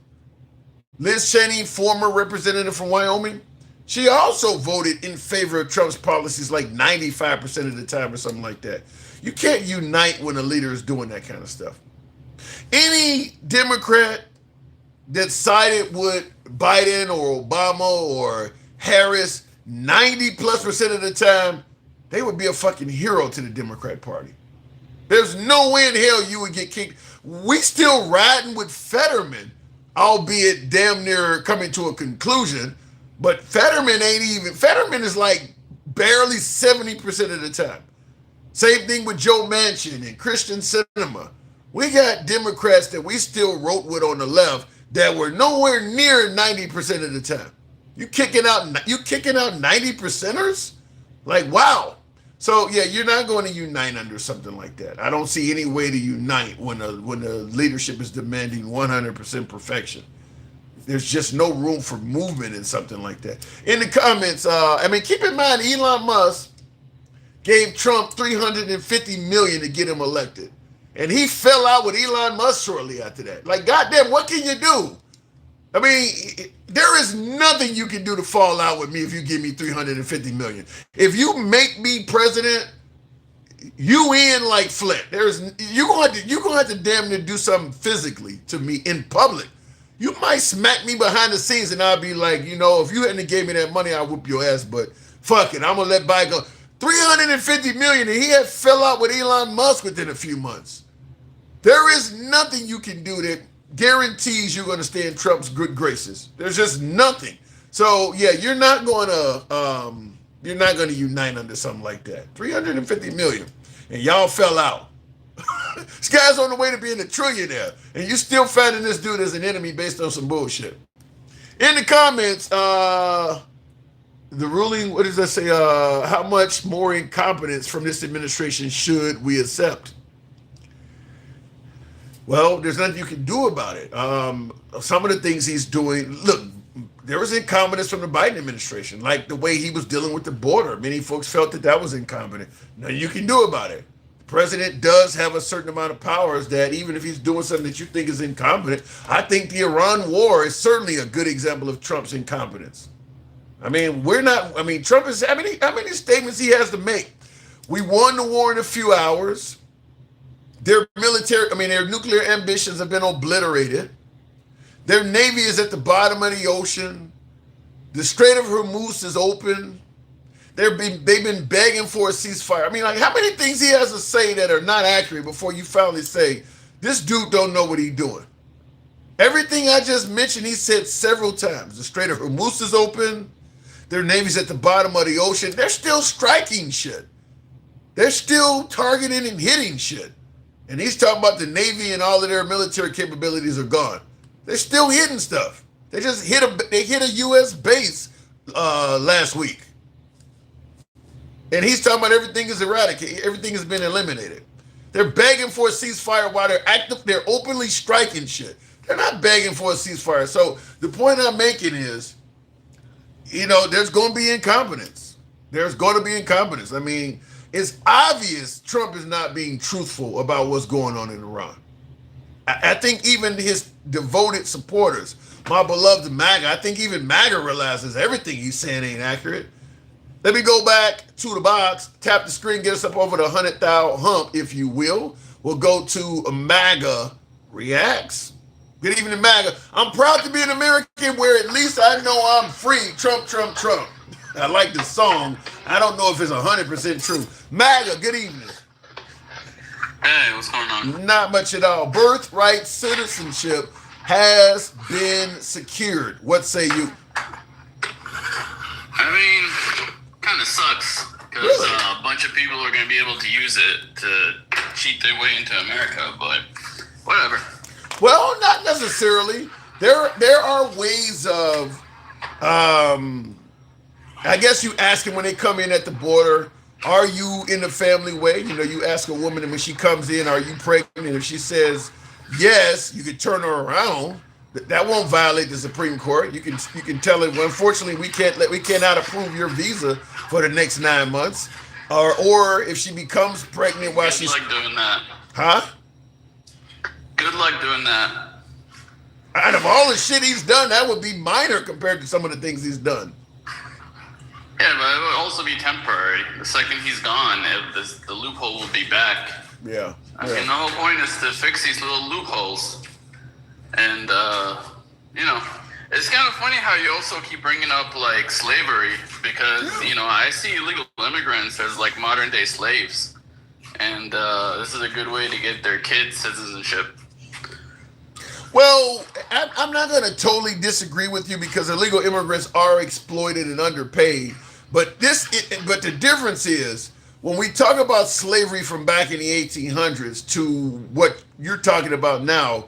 Liz Cheney, former representative from Wyoming, she also voted in favor of Trump's policies like 95% of the time or something like that. You can't unite when a leader is doing that kind of stuff. Any Democrat that sided with Biden or Obama or Harris 90+% of the time, they would be a fucking hero to the Democrat Party. There's no way in hell you would get kicked. We still riding with Fetterman, albeit damn near coming to a conclusion, but Fetterman is like barely 70% of the time. Same thing with Joe Manchin and Christian Cinema. We got Democrats that we still wrote with on the left that were nowhere near 90% of the time. You kicking out 90%ers? Like, wow. So yeah, you're not going to unite under something like that. I don't see any way to unite when the leadership is demanding 100% perfection. There's just no room for movement in something like that. In the comments, keep in mind Elon Musk gave Trump $350 million to get him elected. And he fell out with Elon Musk shortly after that. Like, goddamn, what can you do? I mean, there is nothing you can do to fall out with me if you give me $350 million. If you make me president, you in like Flint. You're gonna have to damn near do something physically to me in public. You might smack me behind the scenes and I'll be like, if you hadn't gave me that money, I'll whoop your ass, but fuck it, I'm gonna let by go. $350 million, and he had fell out with Elon Musk within a few months. There is nothing you can do that guarantees you're going to stay in Trump's good graces. There's just nothing. So yeah, you're not going to unite under something like that. $350 million, and y'all fell out. This guy's on the way to being a trillionaire, and you still finding this dude as an enemy based on some bullshit. In the comments, the ruling, what does that say? How much more incompetence from this administration should we accept? Well, there's nothing you can do about it. Some of the things he's doing, look, there was incompetence from the Biden administration, like the way he was dealing with the border. Many folks felt that was incompetent. Nothing you can do about it. The president does have a certain amount of powers that even if he's doing something that you think is incompetent, I think the Iran war is certainly a good example of Trump's incompetence. Trump is, how many statements he has to make? We won the war in a few hours. Their nuclear ambitions have been obliterated. Their navy is at the bottom of the ocean. The Strait of Hormuz is open. They've been begging for a ceasefire. How many things he has to say that are not accurate before you finally say, this dude don't know what he's doing? Everything I just mentioned, he said several times. The Strait of Hormuz is open. Their navy's at the bottom of the ocean. They're still striking shit. They're still targeting and hitting shit. And he's talking about the Navy and all of their military capabilities are gone. They're still hitting stuff. They just hit a U.S. base last week. And he's talking about everything is eradicated. Everything has been eliminated. They're begging for a ceasefire while they're openly striking shit. They're not begging for a ceasefire. So the point I'm making is, there's going to be incompetence. There's going to be incompetence. It's obvious Trump is not being truthful about what's going on in Iran. I think even his devoted supporters, my beloved MAGA, I think even MAGA realizes everything he's saying ain't accurate. Let me go back to the box, tap the screen, get us up over the 100,000 hump, if you will. We'll go to MAGA Reacts. Good evening, MAGA. I'm proud to be an American where at least I know I'm free. Trump, Trump, Trump. I like the song. I don't know if it's 100% true. MAGA, good evening. Hey, what's going on? Not much at all. Birthright citizenship has been secured. What say you? Kind of sucks because really? A bunch of people are going to be able to use it to cheat their way into America, but whatever. Well, not necessarily. There are ways of, I guess you ask them when they come in at the border, are you in the family way? You ask a woman, and when she comes in, are you pregnant? And if she says yes, you can turn her around. That won't violate the Supreme Court. You can tell it. Well, unfortunately, we cannot approve your visa for the next 9 months. Or if she becomes pregnant while she's good luck doing that. Huh? Good luck doing that. Out of all the shit he's done, that would be minor compared to some of the things he's done. Yeah, but it would also be temporary. The second he's gone, the loophole will be back. Yeah. The whole point is to fix these little loopholes. And, it's kind of funny how you also keep bringing up, slavery. Because, I see illegal immigrants as, modern day slaves. And this is a good way to get their kids citizenship. Well, I'm not going to totally disagree with you because illegal immigrants are exploited and underpaid. But but the difference is when we talk about slavery from back in the 1800s to what you're talking about now,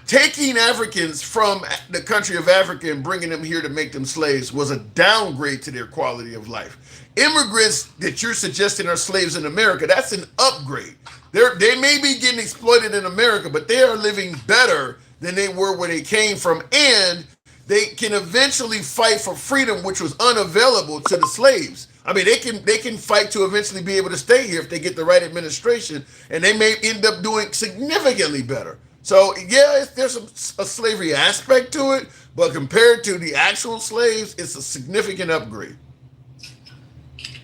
taking Africans from the country of Africa and bringing them here to make them slaves was a downgrade to their quality of life. Immigrants that you're suggesting are slaves in America, that's an upgrade. They may be getting exploited in America, but they are living better than they were where they came from, and they can eventually fight for freedom, which was unavailable to the slaves. I mean, they can fight to eventually be able to stay here if they get the right administration, and they may end up doing significantly better. So yeah, there's a slavery aspect to it, but compared to the actual slaves, it's a significant upgrade.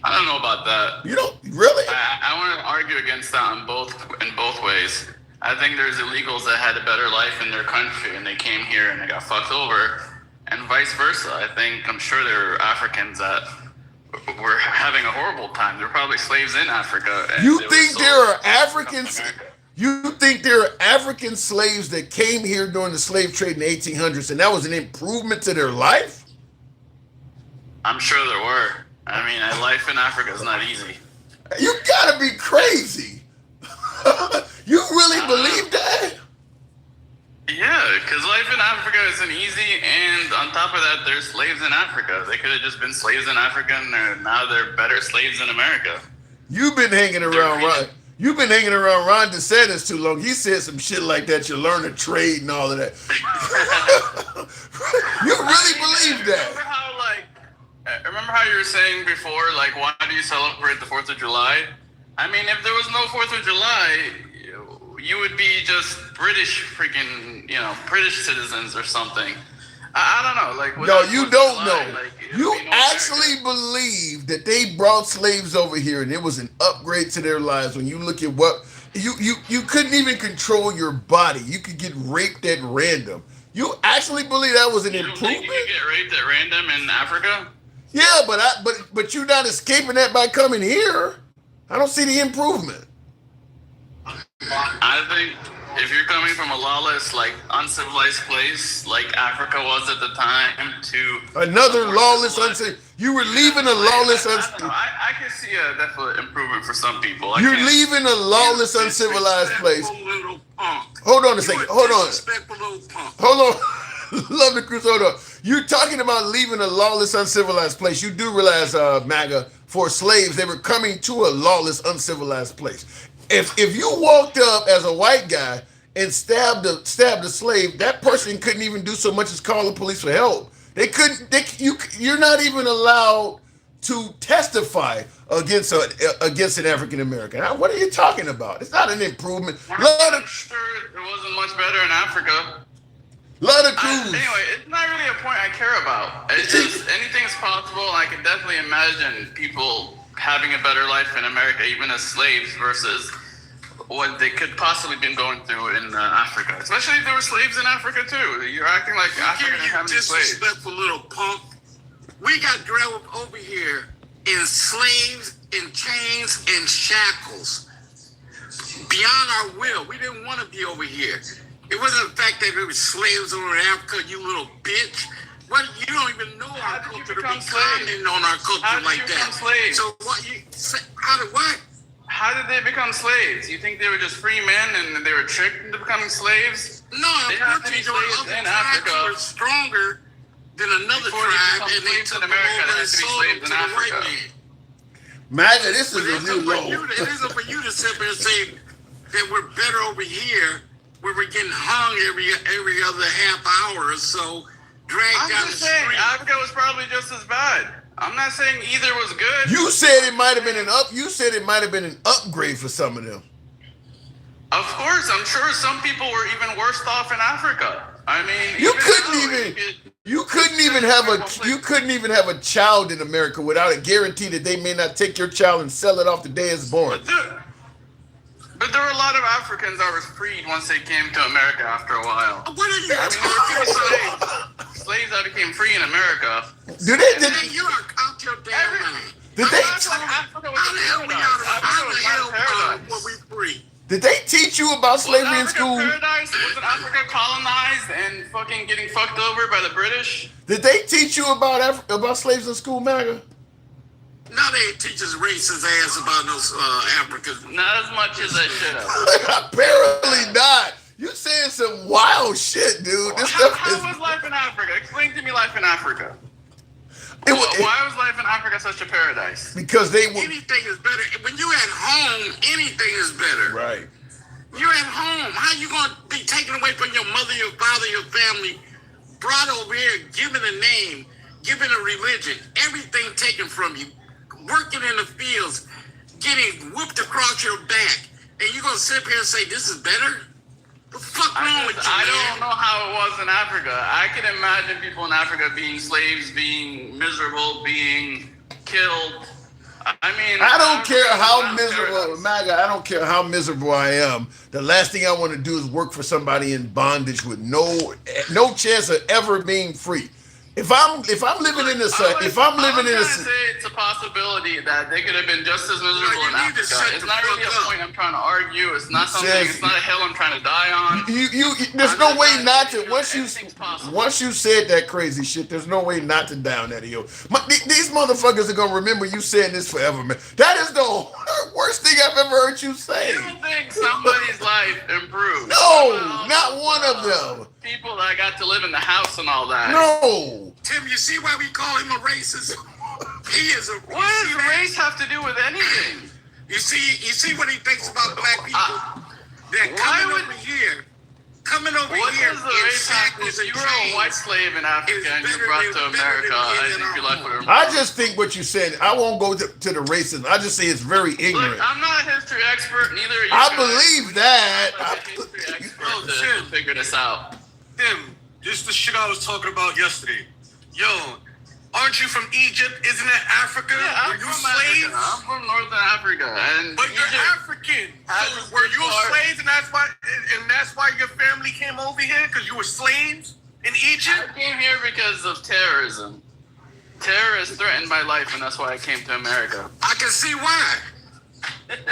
I don't know about that. You don't really? I want to argue against that in both ways. I think there's illegals that had a better life in their country and they came here and they got fucked over, and vice versa. I'm sure there are Africans that were having a horrible time. They're probably slaves in Africa. You think there are Africans? You think there are African slaves that came here during the slave trade in the 1800s, and that was an improvement to their life? I'm sure there were. I mean, life in Africa is not easy. You gotta be crazy. You really believe that? Yeah, because life in Africa isn't easy, and on top of that, there's slaves in Africa. They could have just been slaves in Africa, and now they're better slaves in America. You've been hanging around Ron DeSantis too long. He said some shit like that. You learn to trade and all of that. You really believe that? Remember how you were saying before, like, why do you celebrate the 4th of July? I mean, if there was no 4th of July, you would be just British citizens or something. I don't know. Like, no, you don't know. You actually believe that they brought slaves over here and it was an upgrade to their lives. When you look at what you couldn't even control your body. You could get raped at random. You actually believe that was an improvement? Think you could get raped at random in Africa? Yeah, but you're not escaping that by coming here. I don't see the improvement. I think if you're coming from a lawless, like, uncivilized place like Africa was at the time to another lawless, you were leaving a lawless, I can see a definite improvement for some people. You're leaving a lawless, uncivilized place. Hold on a second. Hold on. Love the Cruz. Hold on. You're talking about leaving a lawless, uncivilized place. You do realize, MAGA, for slaves, they were coming to a lawless, uncivilized place. If you walked up as a white guy and stabbed a slave, that person couldn't even do so much as call the police for help. You're not even allowed to testify against an African American. What are you talking about? It's not an improvement. I'm sure it wasn't much better in Africa. Anyway, it's not really a point I care about. It's just anything's possible. I can definitely imagine people having a better life in America, even as slaves, versus what they could possibly been going through in Africa. Especially if there were slaves in Africa too. You're acting like Africa didn't have any slaves. Disrespectful little punk. We got drilled over here in slaves, in chains, and shackles. Beyond our will. We didn't want to be over here. It wasn't the fact that there were slaves over in Africa, you little bitch. What, you don't even know our culture to be commenting on our culture like that. Slaves? So what you what? How did they become slaves? You think they were just free men and they were tricked into becoming slaves? No, unfortunately, other tribes were stronger than another tribe, and they took them over and sold them to the white man. MAGA, this is a new law. It isn't for you to sit there and say that we're better over here, where we're getting hung every other half hour or so, dragged down the street. I'm just saying, Africa was probably just as bad. I'm not saying either was good. You said it might have been an upgrade for some of them. Of course, I'm sure some people were even worse off in Africa. I mean, you couldn't even have a child in America without a guarantee that they may not take your child and sell it off the day it's born. But there were a lot of Africans that were freed once they came to America after a while. What are you talking about? Slaves that became free in America. You are out your damn mind. Did they? Were we free? Did they teach you about slavery in school? Wasn't Africa colonized and fucking getting fucked over by the British? Did they teach you about slaves in school, MAGA? Now they teach us racist ass about those Africans. Not as much as I should have. Apparently not. You saying some wild shit, dude. This How stuff is. was life in Africa? Explain to me life in Africa. It was- Why was life in Africa such a paradise? Because they were Anything is better. When you at home, anything is better. right. You're at home. How you gonna be taken away from your mother, your father, your family, brought over here, given a name, given a religion, everything taken from you, working in the fields, getting whooped across your back, and you gonna sit up here and say this is better? The fuck wrong with you, I man? don't know how it was in Africa. I can imagine people in Africa being slaves, being miserable, being killed. I mean, I don't care how Africa is not miserable, paradise. MAGA, I don't care how miserable I am. The last thing I want to do is work for somebody in bondage with no chance of ever being free. If I'm living in the sun, if I'm living in I the was trying to say it's a possibility that they could have been just as miserable you in need to Africa. shut It's the not really a fuck up. point I'm trying to argue. It's not something. Says- It's not a hill I'm trying to die on. there's I'm no just way trying to not say, to. anything's possible. Once you said that crazy shit, there's no way not to down that hill. These motherfuckers are gonna remember you saying this forever, man. That is the worst thing I've ever heard you say. You don't think somebody's life improved? No, not one of them. People that got to live in the house and all that. No. Tim, you see why we call him a racist? He is a. What does race have to do with anything? You see what he thinks about black people? They're why coming would- coming over What here does the in race have to shackles do? and You were a white chains. slave in Africa It's and you better brought than- to better America. than I being think in your our life would home. have I just think what you said, I won't go to the racism. I just say it's very ignorant. Look, I'm not a history expert, neither are you. I guys. believe that. I'm like a history expert to Tim. figure this out. Tim, this is the shit I was talking about yesterday. Yo, aren't you from Egypt? Isn't that Africa? Yeah, Were I'm you from slaves? Africa. I'm from Northern Africa, and But you're Egypt African. has So its were good you part. slaves, and that's why your family came over here? Because you were slaves in Egypt? I came here because of terrorism. Terrorists threatened my life, and that's why I came to America. I can see why.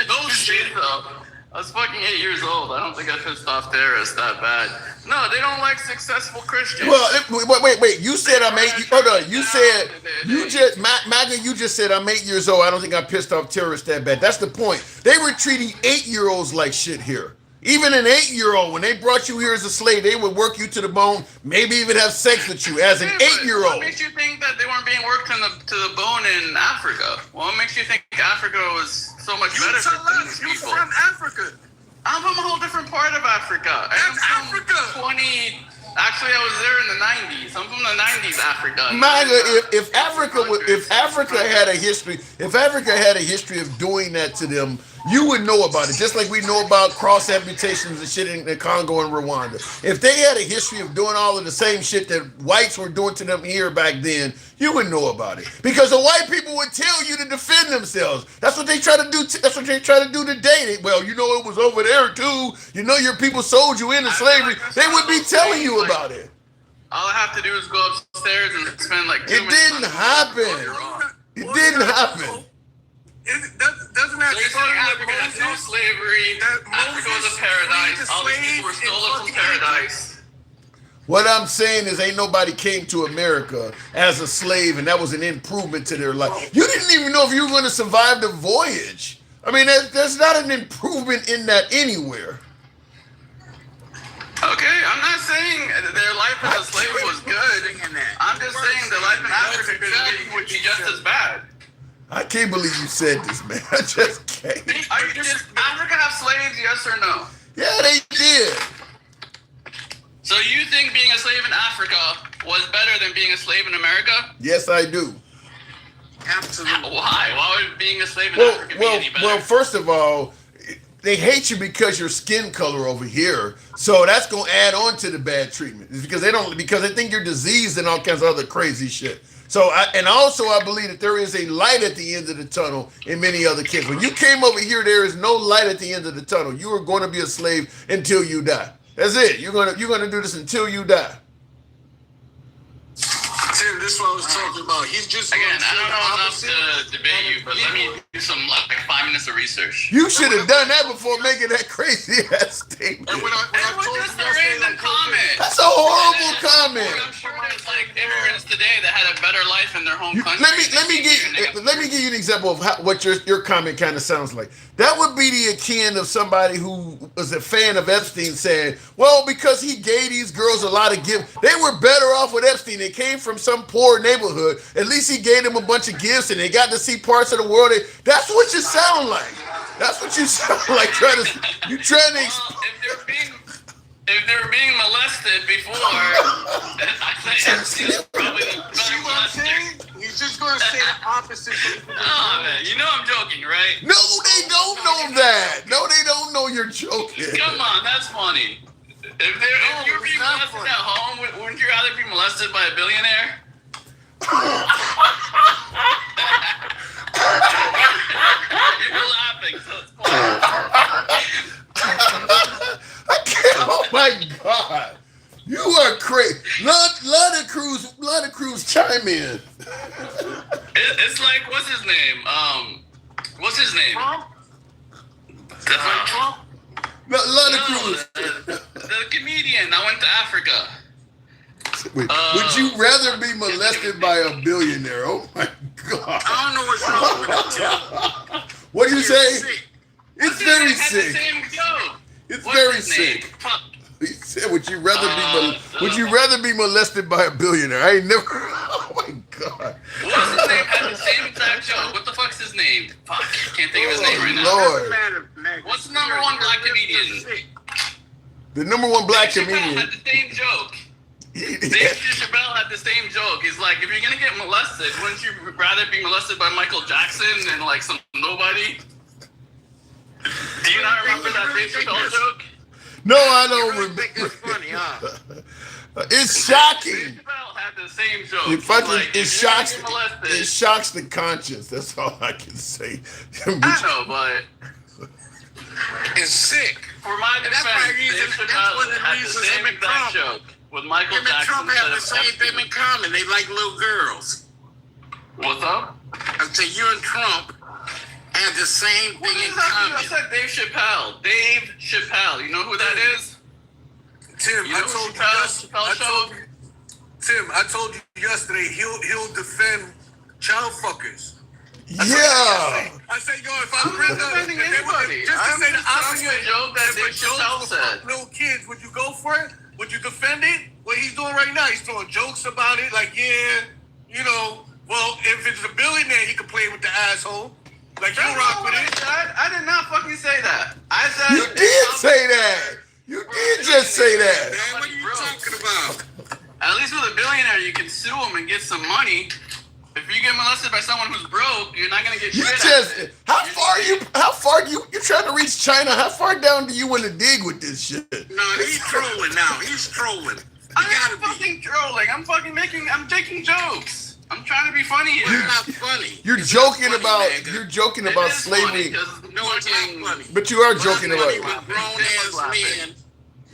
No shit, though. I was fucking 8 years old. I don't think I pissed off terrorists that bad. No, they don't like successful Christians. Well, wait. You said I'm 8. Hold on. You said MAGA. You just said I'm 8 years old. I don't think I pissed off terrorists that bad. That's the point. They were treating 8-year-olds like shit here. Even an 8-year-old, when they brought you here as a slave, they would work you to the bone, maybe even have sex with you as an Yeah, but 8-year-old. What makes you think that they weren't being worked to the bone in Africa? What makes you think Africa was so much You better for tell us. these You're people? from Africa. I'm from a whole different part of Africa. That's I'm from Africa. Actually, I was there in the 90s. I'm from the 90s Africa. MAGA, if Africa had a history of doing that to them, you would know about it. Just like we know about cross amputations and shit in the Congo and Rwanda. If they had a history of doing all of the same shit that whites were doing to them here back then, you would know about it. Because the white people would tell you to defend themselves. That's what they try to do. That's what they try to do today. Well, you know it was over there too. You know your people sold you into slavery. They would be telling you about it. All I have to do is go upstairs and spend like 2 It minutes. didn't happen. It didn't happen. Doesn't that They say show you Africa that has no Moses? slavery. that Africa was Moses a paradise. freed the All these people were slaves in stolen from fucking paradise. What I'm saying is ain't nobody came to America as a slave and that was an improvement to their life. You didn't even know if you were going to survive the voyage. I mean, there's not an improvement in that anywhere. Okay, I'm not saying their life as a slave was good. I'm just saying their life in Africa would be just as bad. I can't believe you said this, man. I just can't. Does Africa have slaves, yes or no? Yeah, they did. So you think being a slave in Africa was better than being a slave in America? Yes, I do. Absolutely. Why? Why would being a slave in Africa be any better? Well, first of all, they hate you because your skin color over here. So that's gonna add on to the bad treatment. It's because they think you're diseased and all kinds of other crazy shit. So I believe that there is a light at the end of the tunnel in many other kids. When you came over here, there is no light at the end of the tunnel. You are going to be a slave until you die. That's it. You're gonna do this until you die. Tim, this is what I was talking about. He's just Again, I don't know enough to debate you, but let me do some like 5 minutes of research. You should have done that before making that crazy ass statement. And when I It was told just you a yesterday, random like, comment. That's a horrible comment. I'm sure there's like immigrants today that had a better life in their home country. Let me give you an example of what your comment kind of sounds like. That would be the akin of somebody who was a fan of Epstein saying, "Well, because he gave these girls a lot of gifts, they were better off with Epstein. They came from some poor neighborhood. At least he gave them a bunch of gifts, and they got to see parts of the world." That's what you sound like. That's what you sound like. If they're being molested before, I think Epstein's probably the better molester. he's just going to say the opposite. Oh man, you know I'm joking, right? No, they don't know that. No, they don't know you're joking. Come on, that's funny. If you're being molested at home, wouldn't you rather be molested by a billionaire? You're laughing, so it's funny. I can't. Oh my God. You are crazy. Let the Cruz chime in. It's like, what's his name? What's his name? Trump? Let the Cruz. The comedian that went to Africa. Wait, would you rather be molested by a billionaire? Oh my God. I don't know what's wrong with it, Tim. What do you say? Sick. It's very Had the sick. same joke. It's What's very his name? sick. He said, would you rather be molested by a billionaire? I ain't never. Oh my God. What's his name? Had the same exact joke. What the fuck's his name? Fuck, can't think of his name right now. Lord. What's the number one black comedian? The number one black Dave Chappelle comedian. had the same joke. Dave Chappelle had the same joke. He's like, if you're gonna get molested, wouldn't you rather be molested by Michael Jackson than like some nobody? Do you not remember that Dave Chappelle joke? No, I don't You remember. think it's funny, huh? It's shocking. Dave Chappelle had the same joke. It fucking Like, it if you're gonna shocks get molested, it shocks the conscience. That's all I can say. I know, but It's sick. for my And that's defense, why he's- Dave that's Chappelle one of the had the reasons same him and exact Trump- joke with Michael Him and Jackson Trump have the instead of same thing in common. They like little girls. What's up? I say you and Trump have the same What thing in does that mean? I common. said Dave Chappelle. Dave Chappelle. You know who that is? Tim, You know I who told you Chappelle show? Tim, I told you yesterday he'll defend child fuckers. Yeah. I said, yo, if I I'm bring not up defending anybody. just to I'm say the just telling you a opposite, joke that if Dave a joke Chappelle will said. fuck little kids, would you go for it? Would you defend it? What he's doing right now, he's throwing jokes about it. Like, yeah, you know, well, if it's a billionaire, he can play with the asshole. Like, you rock with it. I did not fucking say that. I said You did say that. You did just say that. Man, what are you talking about? At least with a billionaire, you can sue him and get some money. If you get molested by someone who's broke, you're not gonna get You shit. just out of it. how far you trying to reach China? How far down do you want to dig with this shit? No, he's trolling now. He's trolling. He I'm gotta not be. fucking trolling. I'm taking jokes. I'm trying to be funny It's here. not funny. You're It's joking not about funny, man. you're joking It about is funny slavery, 'cause No, it's fucking- not funny. but you are What's joking funny about. when grown-ass men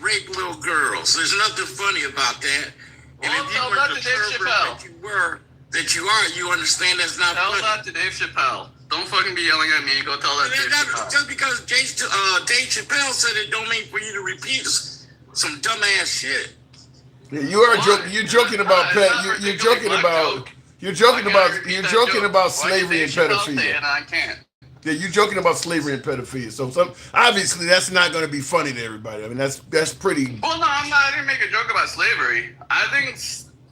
rape little girls. There's nothing funny about that. And Well, if you tell were that the to Dave pervert Chappelle. that you are, you understand that's not Tell funny. that to Dave Chappelle. Don't fucking be yelling at me. Go tell that to Dave Chappelle. Just because Dave Chappelle said it, don't mean for you to repeat some dumbass shit. Yeah, you are Why? joking. You're joking about It's not you're particularly joking black about joke. you're joking Why about can't I repeat you're that joking joke? about Why slavery and did Dave Chappelle say it pedophilia. and I can't. Yeah, you're joking about slavery and pedophilia. So obviously that's not going to be funny to everybody. I mean that's pretty. Well, no, I'm not. I didn't make a joke about slavery.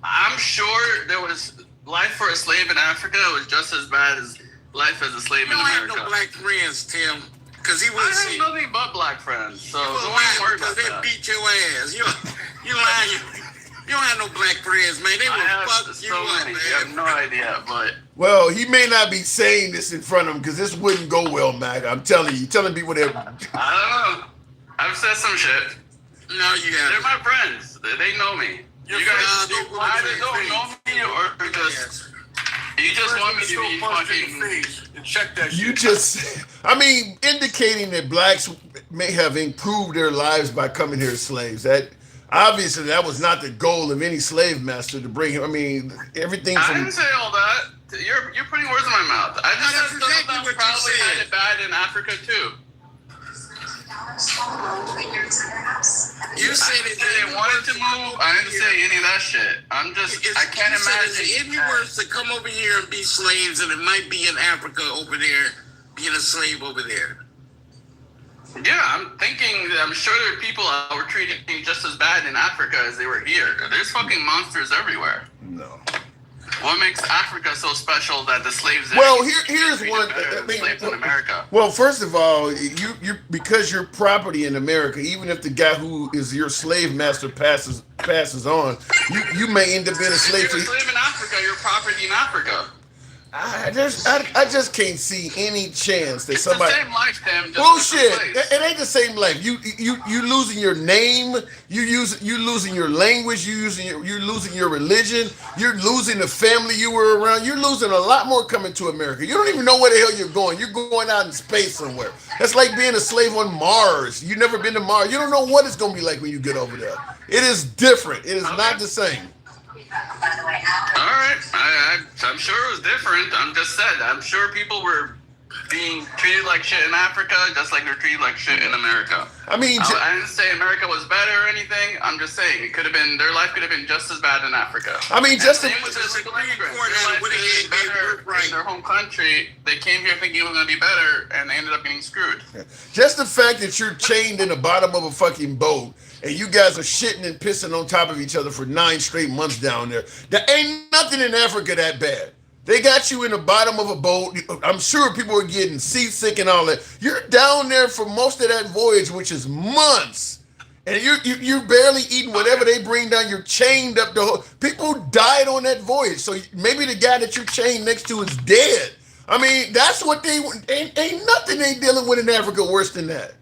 I'm sure there was life for a slave in Africa was just as bad as life as a slave You in don't have America. no black friends, Tim. Because he I wouldn't have say nothing but black friends, so you don't were even lying worry because about they that. beat your ass. You lying. You don't have no black friends, man. They I will have fuck you so up, many. man. You have no idea, but Well, he may not be saying this in front of him because this wouldn't go well, Mac. I'm telling you, telling people that. I don't know. I've said some shit. No, you They're haven't. my friends. They know me. You guys they will either say don't things. know me or just you just want me to be fucking. And check that You shit. just, I mean, indicating that blacks may have improved their lives by coming here as slaves. That obviously that was not the goal of any slave master to bring him. I mean, everything I from didn't say all that. You're putting words in my mouth. I just said some of them probably had it bad in Africa too. You said it. They wanted to move. I didn't say any of that shit. I can't imagine. If you were to come over here and be slaves, and it might be in Africa over there, being a slave over there. Yeah, I'm sure there are people that were treated just as bad in Africa as they were here. There's fucking monsters everywhere. No. What makes Africa so special that the slaves? Well, here's one. Slaves in America. Well, first of all, you because you're property in America, even if the guy who is your slave master passes on, you may end up being a slave. If you're a slave in Africa, you're property in Africa. I just can't see any chance that It's somebody. the same life, Tim. Bullshit! It ain't the same life. You losing your name. You losing your language. You losing your religion. You're losing the family you were around. You're losing a lot more coming to America. You don't even know where the hell you're going. You're going out in space somewhere. That's like being a slave on Mars. You've never been to Mars. You don't know what it's gonna be like when you get over there. It is different. It is not the same. All right, I'm sure it was different. I'm sure people were being treated like shit in Africa, just like they're treated like shit in America. I mean, I didn't say America was better or anything. I'm just saying their life could have been just as bad in Africa. I mean, just same with the illegal immigrants. Their life could have been better in their home country. They came here thinking it was going to be better, and they ended up getting screwed. just the fact that you're chained in the bottom of a fucking boat. And you guys are shitting and pissing on top of each other for 9 straight months down there. There ain't nothing in Africa that bad. They got you in the bottom of a boat. I'm sure people are getting seasick and all that. You're down there for most of that voyage, which is months. And you're barely eating whatever they bring down. You're chained up. People died on that voyage. So maybe the guy that you're chained next to is dead. I mean, that's what ain't nothing they dealing with in Africa worse than that.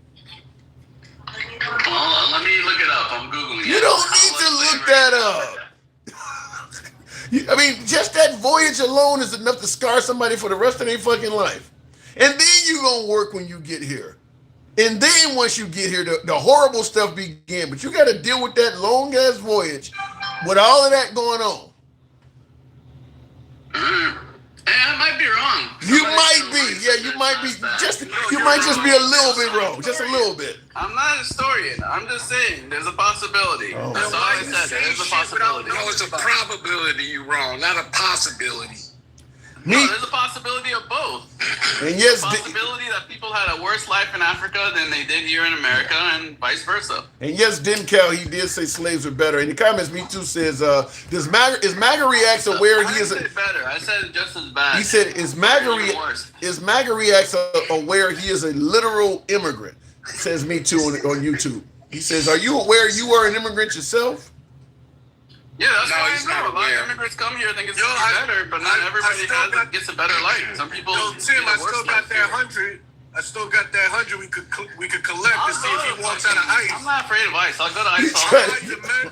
Well, let me look it up. I'm Googling it. You don't need to look that up. I mean, just that voyage alone is enough to scar somebody for the rest of their fucking life. And then you gonna work when you get here. And then once you get here, the horrible stuff begin. But you got to deal with that long ass voyage with all of that going on. I might be wrong. You might be. Yeah, you might be. You might just be a little bit wrong. Just a little bit. I'm not a historian. I'm just saying there's a possibility. Oh. That's all I said. There's a possibility. No, it's a probability you're wrong, not a possibility. No, there's a possibility of both. And yes, the possibility that people had a worse life in Africa than they did here in America, and vice versa. And yes, Dencal, he did say slaves are better. In the comments, Me Too says, is MAGA Reacts aware he is better? I said just as bad. He said, is MAGA Reacts aware he is a literal immigrant? Says Me Too on YouTube. He says, are you aware you are an immigrant yourself? Yeah, that's why I know. A lot of immigrants come here thinking it's going to be better, but not everybody gets a better life. Some people. Tim, I still got that 100. I still got that 100 we could collect to see if he walks out of ICE. I'm not afraid of ICE. I'll go to ICE.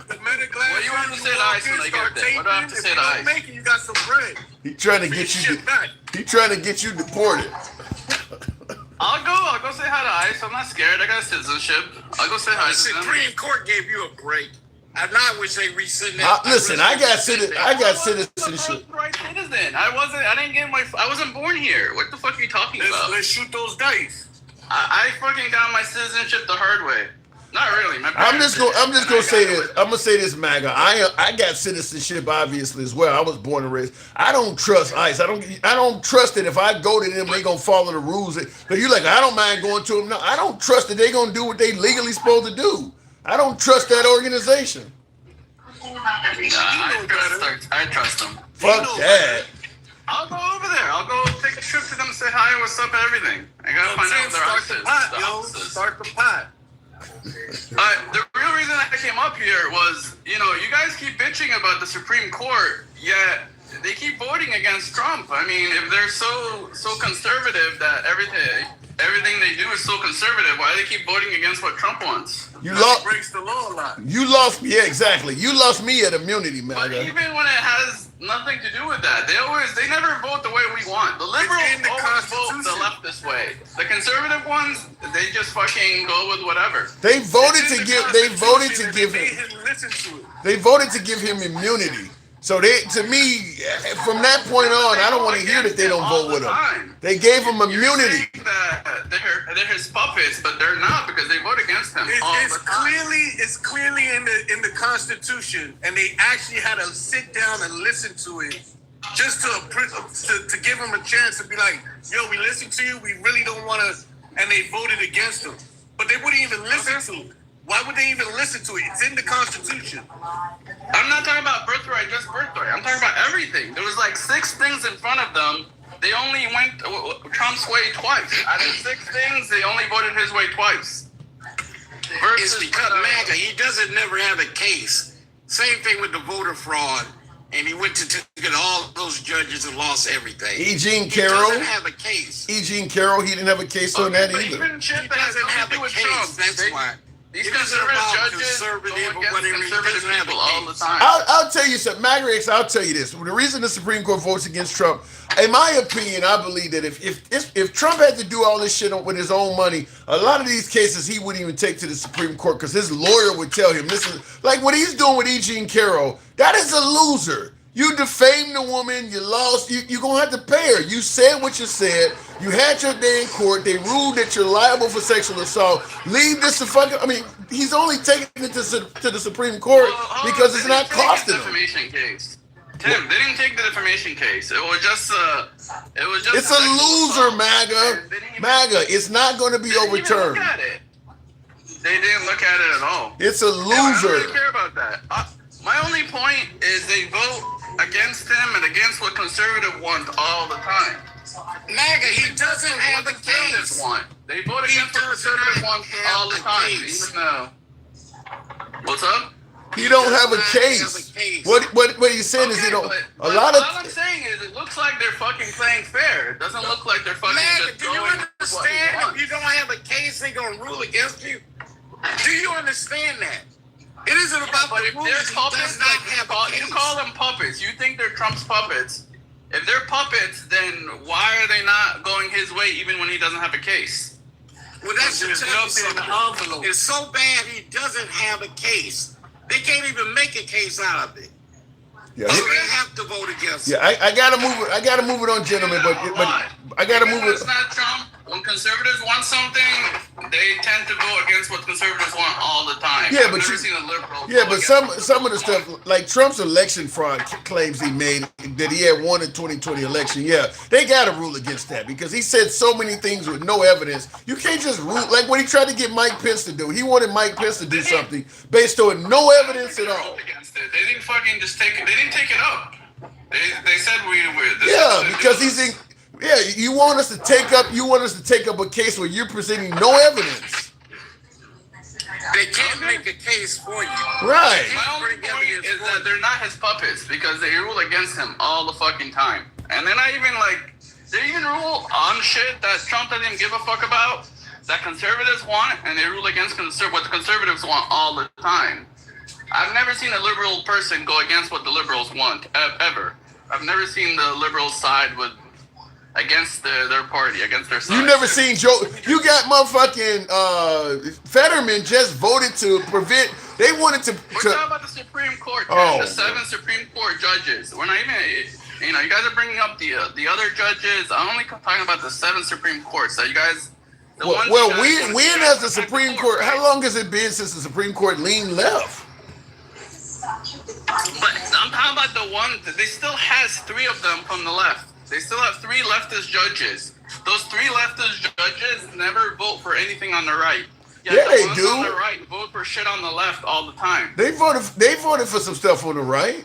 The Metaglass. What do you want to say to ICE when I get there? What do I have to say to ICE? Make it, you got some bread. He trying to get you. He trying to get you deported. I'll go say hi to ICE. I'm not scared. I got citizenship. I'll go say hi to them. The Supreme Court gave you a break. I wish they rescind that. Listen, I got citizenship. Right citizen. I wasn't born here. What the fuck are you talking about? Let's shoot those dice. I fucking got my citizenship the hard way. Not really. I'm just gonna say this. I'm gonna say this, MAGA. I got citizenship obviously as well. I was born and raised. I don't trust ICE. I don't trust that if I go to them, they gonna follow the rules. But you like, I don't mind going to them. No, I don't trust that they gonna do what they legally supposed to do. I don't trust that organization. I trust them. Fuck that. I'll go over there. I'll go take a trip to them and say hi and what's up and everything. I gotta find out their offices. Start the pot. The real reason I came up here was, you guys keep bitching about the Supreme Court, yet they keep voting against Trump. I mean, if they're so conservative that everything they do is so conservative, why do they keep voting against what Trump wants? You lost. Breaks the law a lot. You lost. Yeah, exactly. You lost me at immunity, man. But even when it has nothing to do with that. They never vote the way we want. The liberals in the always vote the Constitution. leftist way. The conservative ones, they just fucking go with whatever. They voted It's to in the give. They voted to Constitution, and give they him. made him listen to it. They voted to give him immunity. So they, to me, from that point on, I don't want to hear that they don't vote with him. They gave him immunity. You're saying that they're his puppets, but they're not because they vote against him all It's the time. clearly in the Constitution, and they actually had to sit down and listen to it just to give him a chance to be like, yo, we listened to you, we really don't want to, and they voted against him. But they wouldn't even listen to it. Why would they even listen to it? It's in the Constitution. I'm not talking about birthright, just birthright. I'm talking about everything. There was like 6 things in front of them. They only went Trump's way twice. Out of 6 things, they only voted his way twice. It's because MAGA, he doesn't never have a case. Same thing with the voter fraud. And he went to get all those judges and lost everything. Eugene He Carroll. doesn't have a case. Eugene Carroll, he didn't have a case on that but either. even shit He that has doesn't nothing have to do a with case. Trump. That's why. These It isn't conservative about judges conservative go or against whatever. He conservative doesn't have a people all the case. time. I'll tell you something, Magrix, I'll tell you this. The reason the Supreme Court votes against Trump, in my opinion, I believe that if Trump had to do all this shit with his own money, a lot of these cases he wouldn't even take to the Supreme Court because his lawyer would tell him, this is like what he's doing with Eugene Carroll, that is a loser. You defamed the woman, you lost, you're going to have to pay her. You said what you said, you had your day in court, they ruled that you're liable for sexual assault. Leave this to fucking, I mean, he's only taking it to the Supreme Court because it's not costing him. Defamation case. Tim, they didn't take the defamation case. It was just It's a loser, MAGA. MAGA, it's not going to be overturned. Look at it. They didn't look at it at all. It's a I don't really loser. care about that. My only point is they vote against him and against what conservative want all the time. MAGA, he doesn't have a Conservatives case. want. They vote against what conservative want all the time. Even though. What's up? He don't have a case. What he's saying is he don't. But A lot all of I'm saying is it looks like they're fucking playing fair. It doesn't look like they're fucking MAGA, just do you going with what he understand? wants. If you don't have a case, they're going to rule against you. Do you understand that? It isn't about But the if rules. they're He puppets, does not have a you case. call them puppets. You think they're Trump's puppets. If they're puppets, then why are they not going his way even when he doesn't have a case? Well, that should There's tell you nothing in the something. envelope. It's so bad he doesn't have a case. They can't even make a case out of it. yeah. So they have to vote against Yeah, I gotta move it. I gotta move it on, gentlemen. But I gotta move Because it. it's not Trump. When conservatives want something, they tend to go against what conservatives want all the time. Yeah, I've but never you- seen a liberal. Yeah, go but against some of the stuff, like Trump's election fraud claims he made that he had won the 2020 election. Yeah, they gotta rule against that because he said so many things with no evidence. You can't just rule like when he tried to get Mike Pence to do. He wanted Mike Pence to do something based on no evidence at all. Against it. They didn't fucking just take it. They didn't take it up. They said we were. Yeah, because he's in. Yeah, you want us to take up. You want us to take up a case where you're presenting no evidence. They can't make a case for you. Right. My only point is that they're not his puppets because they rule against him all the fucking time. And they're not even like, they even rule on shit that Trump doesn't give a fuck about, that conservatives want, and they rule against what the conservatives want all the time. I've never seen a liberal person go against what the liberals want, ever. I've never seen the liberals side with against their party, against their side. You never seen Joe. You got motherfucking Fetterman just voted to prevent. They wanted to. We're talking about the Supreme Court, Oh. the 7 Supreme Court judges. We're not even, you know, you guys are bringing up the other judges. I'm only talking about the 7 Supreme Courts. So you guys, the ones you Well, guys when wanna see has the back Supreme and Court? forth, How right? long has it been since the Supreme Court lean left? But I'm talking about the one that they still has 3 of them from the left. They still have 3 leftist judges. Those 3 leftist judges never vote for anything on the right. Yet Yeah, the they ones do. on the right vote for shit on the left all the time. They voted for some stuff on the right.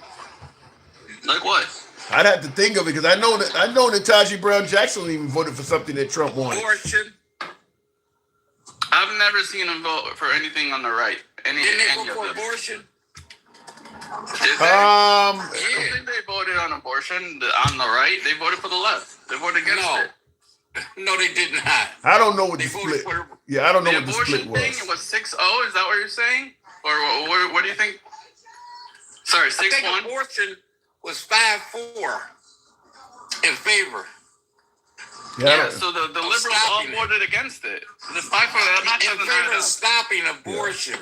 Like what? I'd have to think of it because I know that Taji Brown Jackson even voted for something that Trump wanted. Abortion. I've never seen them vote for anything on the right. Didn't they Any vote for of them. abortion? Did they? I don't think they voted on abortion on the right. They voted for the left. They voted against No. it. No, they did not. I don't know what They the voted split. for Yeah, I don't know The what the abortion split thing, was. it was 6-0. Is that what you're saying? Or what do you think? Sorry, I think 6-1. abortion was 5-4 in favor. Yeah, so the liberals all voted against it. The 5-4, I'm not in favor of stopping abortion.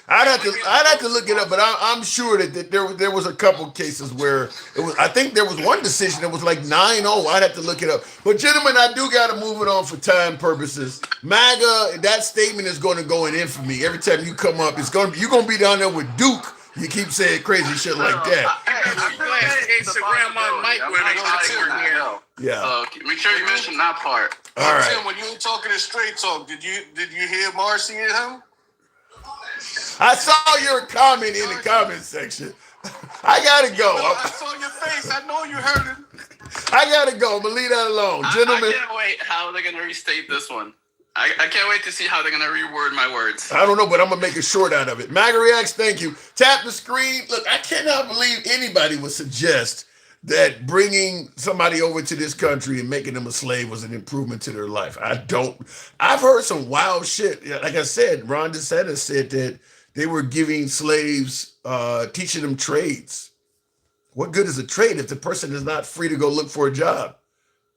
I'd have to look it up, but I'm sure that there was a couple cases where it was. I think there was one decision that was like 9-0. I'd have to look it up. But gentlemen, I do got to move it on for time purposes. MAGA, that statement is going to go in infamy every time you come up. You're going to be down there with Duke. You keep saying crazy shit like that. I'm glad Instagram on Mike when I Yeah. So make sure you mention that part. All right. Tim, when you were talking in straight talk, did you hear Marcy and him? I saw your comment in the comment section. I gotta go. I saw your face. I know you heard it. I gotta go. I'm gonna leave that alone, gentlemen. I can't wait how they're gonna restate this one. I can't wait to see how they're gonna reword my words. I don't know, but I'm gonna make a short out of it. MAGA Reacts, thank you. Tap the screen. Look, I cannot believe anybody would suggest that bringing somebody over to this country and making them a slave was an improvement to their life. I've heard some wild shit. Like I said, Ron DeSantis said that they were giving slaves, teaching them trades. What good is a trade if the person is not free to go look for a job?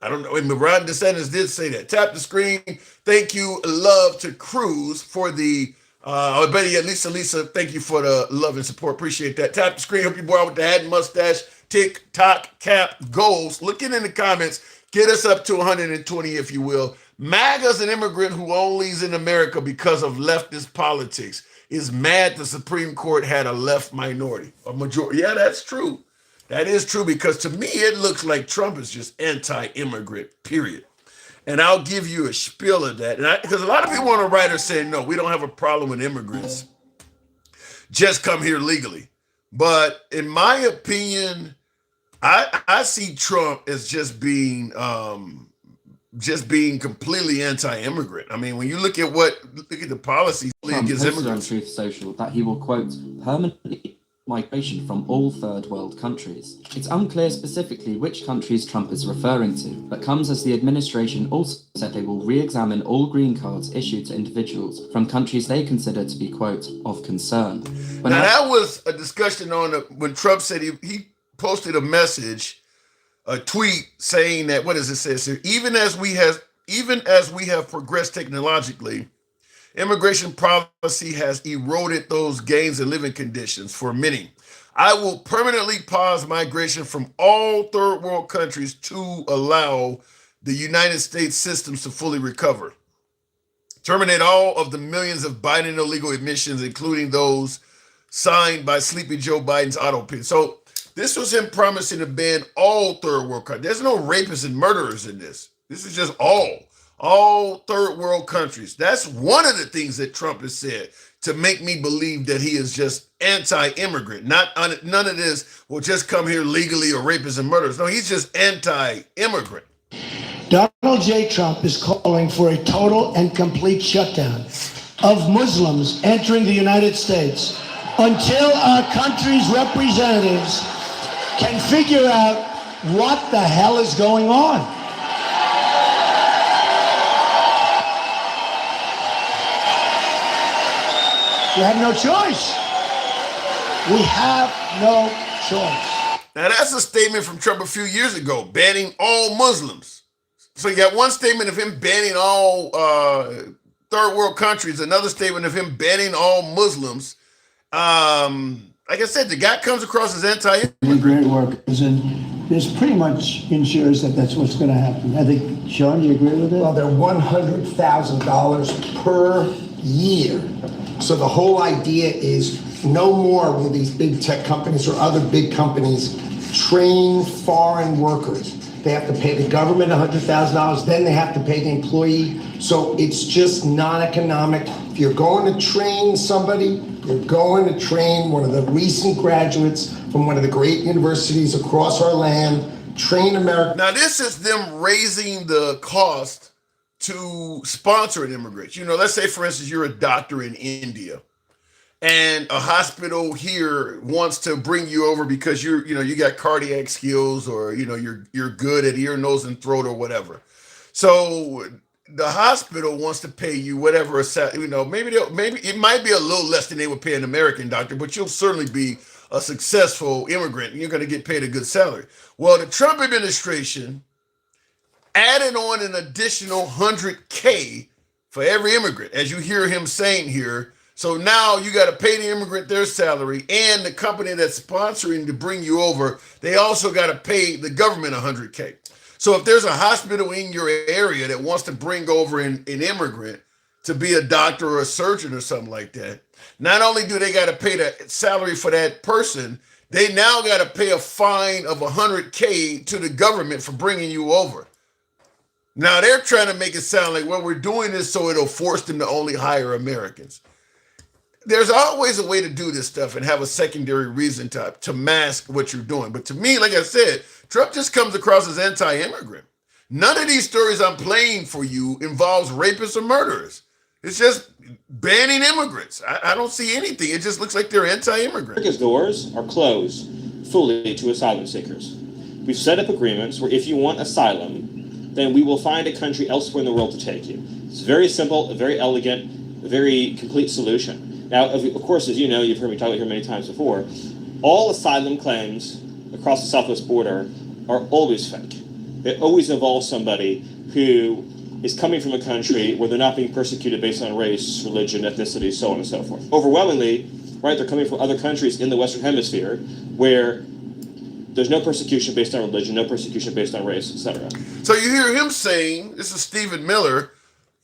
I don't know. I mean, Ron DeSantis did say that. Tap the screen. Thank you, love to Cruz for the, better yet, Lisa, thank you for the love and support. Appreciate that. Tap the screen. Hope you boy out with the hat and mustache. TikTok cap goals. Looking in the comments. Get us up to 120, if you will. MAGA's an immigrant who only is in America because of leftist politics. Is mad the Supreme Court had a left minority, a majority. Yeah, that's true. That is true because to me, it looks like Trump is just anti-immigrant, period. And I'll give you a spiel of that. Because a lot of people on the right are saying, no, we don't have a problem with immigrants. Just come here legally. But in my opinion, I see Trump as just being completely anti-immigrant. I mean, when you look at the policies against immigrants. On Truth Social that he will, quote, permanently migration from all third world countries. It's unclear specifically which countries Trump is referring to, but comes as the administration also said they will re-examine all green cards issued to individuals from countries they consider to be, quote, of concern. Now that was a discussion on when Trump said he posted a message, a tweet saying that, what does it say here? Even as we have progressed technologically, immigration policy has eroded those gains in living conditions for many. I will permanently pause migration from all third world countries to allow the United States systems to fully recover. Terminate all of the millions of Biden illegal admissions, including those signed by Sleepy Joe Biden's auto pin. So this was him promising to ban all third world countries. There's no rapists and murderers in this. This is just all third world countries. That's one of the things that Trump has said to make me believe that he is just anti-immigrant. None of this will just come here legally or rapists and murderers. No, he's just anti-immigrant. Donald J. Trump is calling for a total and complete shutdown of Muslims entering the United States until our country's representatives can figure out what the hell is going on. We have no choice. We have no choice. Now that's a statement from Trump a few years ago, banning all Muslims. So you got one statement of him banning all third world countries, another statement of him banning all Muslims. Like I said, the guy comes across as anti-immigrant workers, and this pretty much ensures that that's what's going to happen. I think, Sean, do you agree with it? Well, they're $100,000 per year. So the whole idea is no more will these big tech companies or other big companies train foreign workers. They have to pay the government $100,000, then they have to pay the employee. So it's just non-economic. If you're going to train somebody, you're going to train one of the recent graduates from one of the great universities across our land, train America. Now this is them raising the cost to sponsor an immigrant. You know, let's say, for instance, you're a doctor in India and a hospital here wants to bring you over because you got cardiac skills, or, you're good at ear, nose, and throat or whatever. So the hospital wants to pay you whatever, maybe it might be a little less than they would pay an American doctor, but you'll certainly be a successful immigrant, and you're going to get paid a good salary. Well, the Trump administration added on an additional $100K for every immigrant, as you hear him saying here. So now you got to pay the immigrant their salary, and the company that's sponsoring to bring you over, they also got to pay the government $100K. So if there's a hospital in your area that wants to bring over an immigrant to be a doctor or a surgeon or something like that, not only do they got to pay the salary for that person, they now got to pay a fine of $100K to the government for bringing you over. Now they're trying to make it sound like, well, we're doing this so it'll force them to only hire Americans. There's always a way to do this stuff and have a secondary reason to mask what you're doing. But to me, like I said, Trump just comes across as anti-immigrant. None of these stories I'm playing for you involves rapists or murderers. It's just banning immigrants. I don't see anything. It just looks like they're anti-immigrant. America's doors are closed fully to asylum seekers. We've set up agreements where if you want asylum, then we will find a country elsewhere in the world to take you. It's very simple, a very elegant, a very complete solution. Now, of course, as you know, you've heard me talk about here many times before, all asylum claims across the southwest border are always fake. It always involves somebody who is coming from a country where they're not being persecuted based on race, religion, ethnicity, so on and so forth. Overwhelmingly, right, they're coming from other countries in the Western Hemisphere where there's no persecution based on religion, no persecution based on race, etc. So you hear him saying, this is Stephen Miller,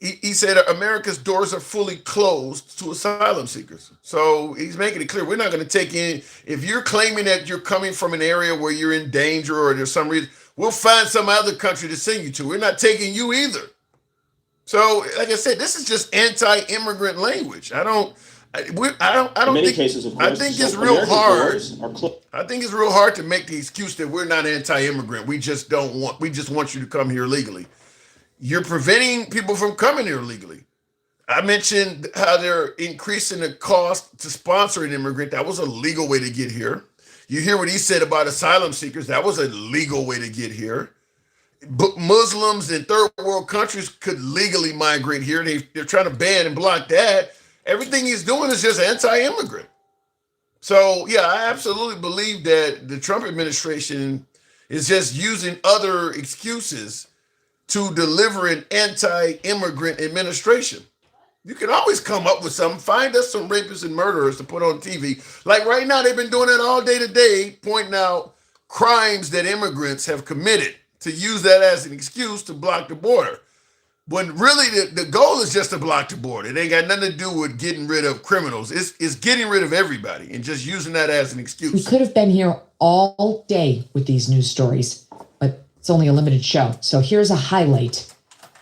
he said America's doors are fully closed to asylum seekers. So he's making it clear, we're not going to take in, if you're claiming that you're coming from an area where you're in danger or there's some reason, we'll find some other country to send you to. We're not taking you either. So, like I said, this is just anti-immigrant language. I don't In many think, cases, of course, I think it's so real America's hard. doors are closed. I think it's real hard to make the excuse that we're not anti-immigrant. We just want you to come here legally. You're preventing people from coming here legally. I mentioned how they're increasing the cost to sponsor an immigrant. That was a legal way to get here. You hear what he said about asylum seekers. That was a legal way to get here. But Muslims in third world countries could legally migrate here. They're trying to ban and block that. Everything he's doing is just anti-immigrant. So, yeah, I absolutely believe that the Trump administration is just using other excuses to deliver an anti-immigrant administration. You can always come up with something. Find us some rapists and murderers to put on TV. Like right now, they've been doing it all day today, pointing out crimes that immigrants have committed to use that as an excuse to block the border. When really the goal is just to block the border. It ain't got nothing to do with getting rid of criminals. It's getting rid of everybody and just using that as an excuse. We could have been here all day with these news stories, but it's only a limited show. So here's a highlight,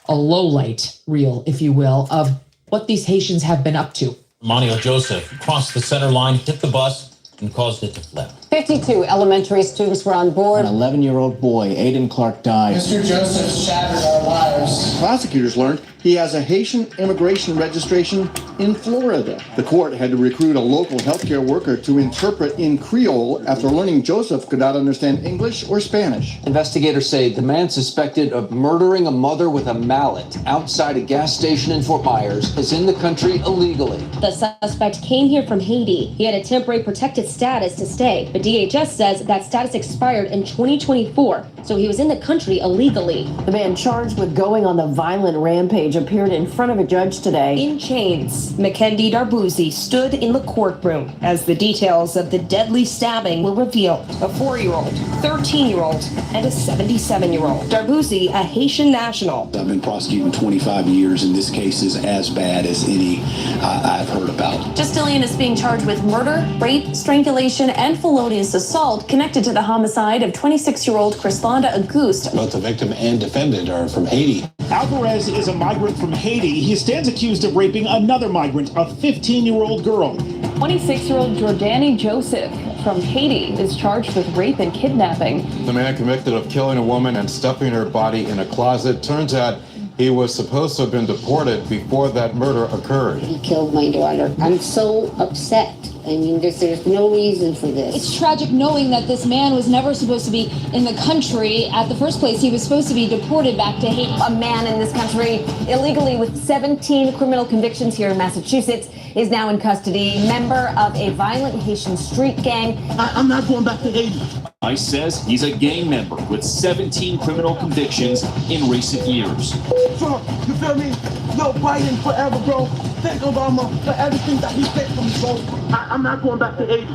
a low light reel, if you will, of what these Haitians have been up to. Manuel Joseph crossed the center line, hit the bus, and caused it to flip. 52 elementary students were on board. An 11-year-old boy, Aiden Clark, died. Mr. Joseph shattered our lives. Prosecutors learned he has a Haitian immigration registration in Florida. The court had to recruit a local healthcare worker to interpret in Creole after learning Joseph could not understand English or Spanish. Investigators say the man suspected of murdering a mother with a mallet outside a gas station in Fort Myers is in the country illegally. The suspect came here from Haiti. He had a temporary protected status to stay, but DHS says that status expired in 2024, so he was in the country illegally. The man charged with going on the violent rampage appeared in front of a judge today. In chains, Mackenzie Darbouzi stood in the courtroom as the details of the deadly stabbing were revealed. A 4-year-old, 13-year-old, and a 77-year-old. Darbouzi, a Haitian national. I've been prosecuting 25 years, and this case is as bad as any I've heard about. Justilian is being charged with murder, rape, strangulation, and felonious assault connected to the homicide of 26-year-old Crislanda Auguste. Both the victim and defendant are from Haiti. Alvarez is a migrant from Haiti. He stands accused of raping another migrant, a 15-year-old girl. 26-year-old Jordani Joseph from Haiti is charged with rape and kidnapping. The man convicted of killing a woman and stuffing her body in a closet. Turns out he was supposed to have been deported before that murder occurred. He killed my daughter. I'm so upset. I mean, there's no reason for this. It's tragic knowing that this man was never supposed to be in the country at the first place. He was supposed to be deported back to Haiti. A man in this country illegally with 17 criminal convictions here in Massachusetts. is now in custody, member of a violent Haitian street gang. I'm not going back to Haiti. ICE says he's a gang member with 17 criminal convictions in recent years. Trump, you feel me? Yo, Biden forever, bro. Thank Obama for everything that he did for me, bro. I'm not going back to Haiti.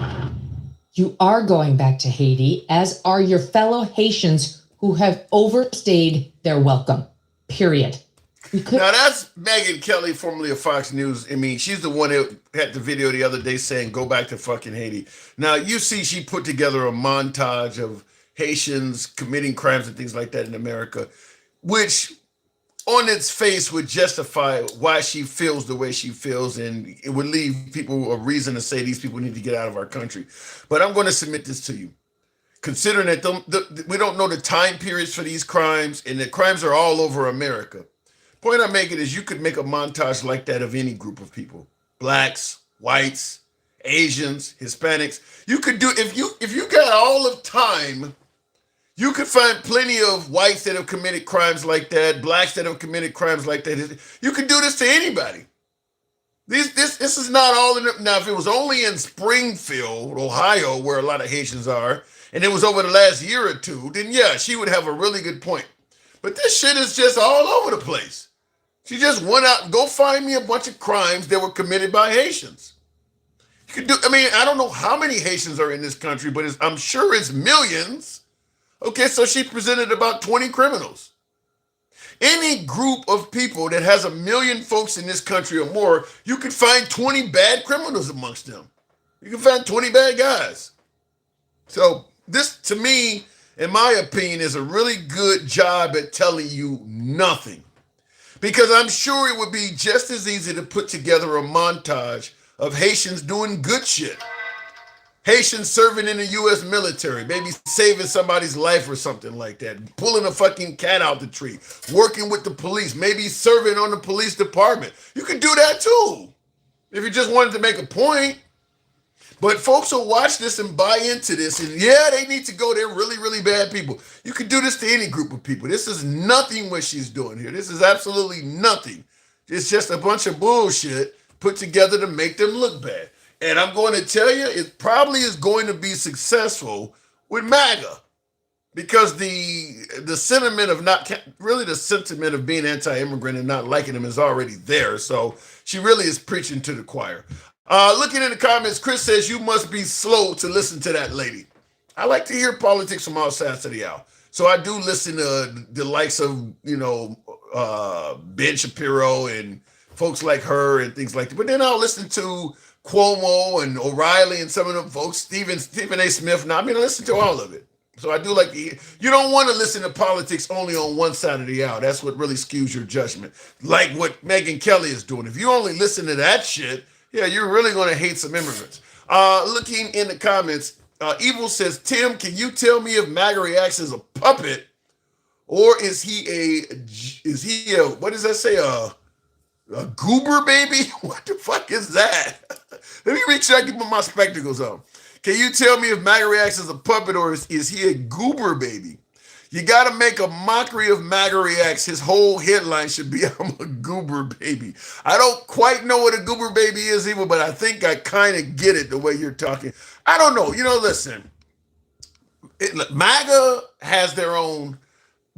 You are going back to Haiti, as are your fellow Haitians who have overstayed their welcome. Period. Now that's Megyn Kelly, formerly of Fox News. I mean, she's the one that had the video the other day saying, go back to fucking Haiti. Now, you see she put together a montage of Haitians committing crimes and things like that in America, which on its face would justify why she feels the way she feels, and it would leave people a reason to say these people need to get out of our country. But I'm going to submit this to you. Considering that we don't know the time periods for these crimes, and the crimes are all over America. Point I'm making is you could make a montage like that of any group of people. Blacks, whites, Asians, Hispanics. You could do, if you got all of time, you could find plenty of whites that have committed crimes like that, blacks that have committed crimes like that. You could do this to anybody. This is not all in it. Now, if it was only in Springfield, Ohio, where a lot of Haitians are, and it was over the last year or two, then yeah, she would have a really good point. But this shit is just all over the place. She just went out and go find me a bunch of crimes that were committed by Haitians. You could do, I mean, I don't know how many Haitians are in this country, but I'm sure it's millions. Okay, so she presented about 20 criminals. Any group of people that has 1 million folks in this country or more, you could find 20 bad criminals amongst them. You can find 20 bad guys. So this, to me, in my opinion, is a really good job at telling you nothing. Because I'm sure it would be just as easy to put together a montage of Haitians doing good shit. Haitians serving in the U.S. military, maybe saving somebody's life or something like that, pulling a fucking cat out the tree, working with the police, maybe serving on the police department. You could do that too, if you just wanted to make a point. But folks will watch this and buy into this, and yeah, they need to go. They're really, really bad people. You could do this to any group of people. This is nothing what she's doing here. This is absolutely nothing. It's just a bunch of bullshit put together to make them look bad. And I'm going to tell you, it probably is going to be successful with MAGA, because the sentiment of the sentiment of being anti-immigrant and not liking them is already there. So she really is preaching to the choir. Looking in the comments, Chris says, you must be slow to listen to that lady. I like to hear politics from all sides of the aisle. So I do listen to the likes of, Ben Shapiro and folks like her and things like that. But then I'll listen to Cuomo and O'Reilly and some of them folks, Stephen A. Smith. Now, I listen to all of it. So I do like to hear. You don't want to listen to politics only on one side of the aisle. That's what really skews your judgment. Like what Megyn Kelly is doing. If you only listen to that shit, yeah, you're really going to hate some immigrants. Looking in the comments, Evil says, Tim, can you tell me if MAGA reacts as a puppet, or is he a what does that say, a goober baby? What the fuck is that? Let me recheck and put my spectacles on. Can you tell me if MAGA reacts as a puppet, or is he a goober baby? You got to make a mockery of MAGA reacts. His whole headline should be, I'm a goober baby. I don't quite know what a goober baby is, Evil, but I think I kind of get it the way you're talking. I don't know. Listen, MAGA has their own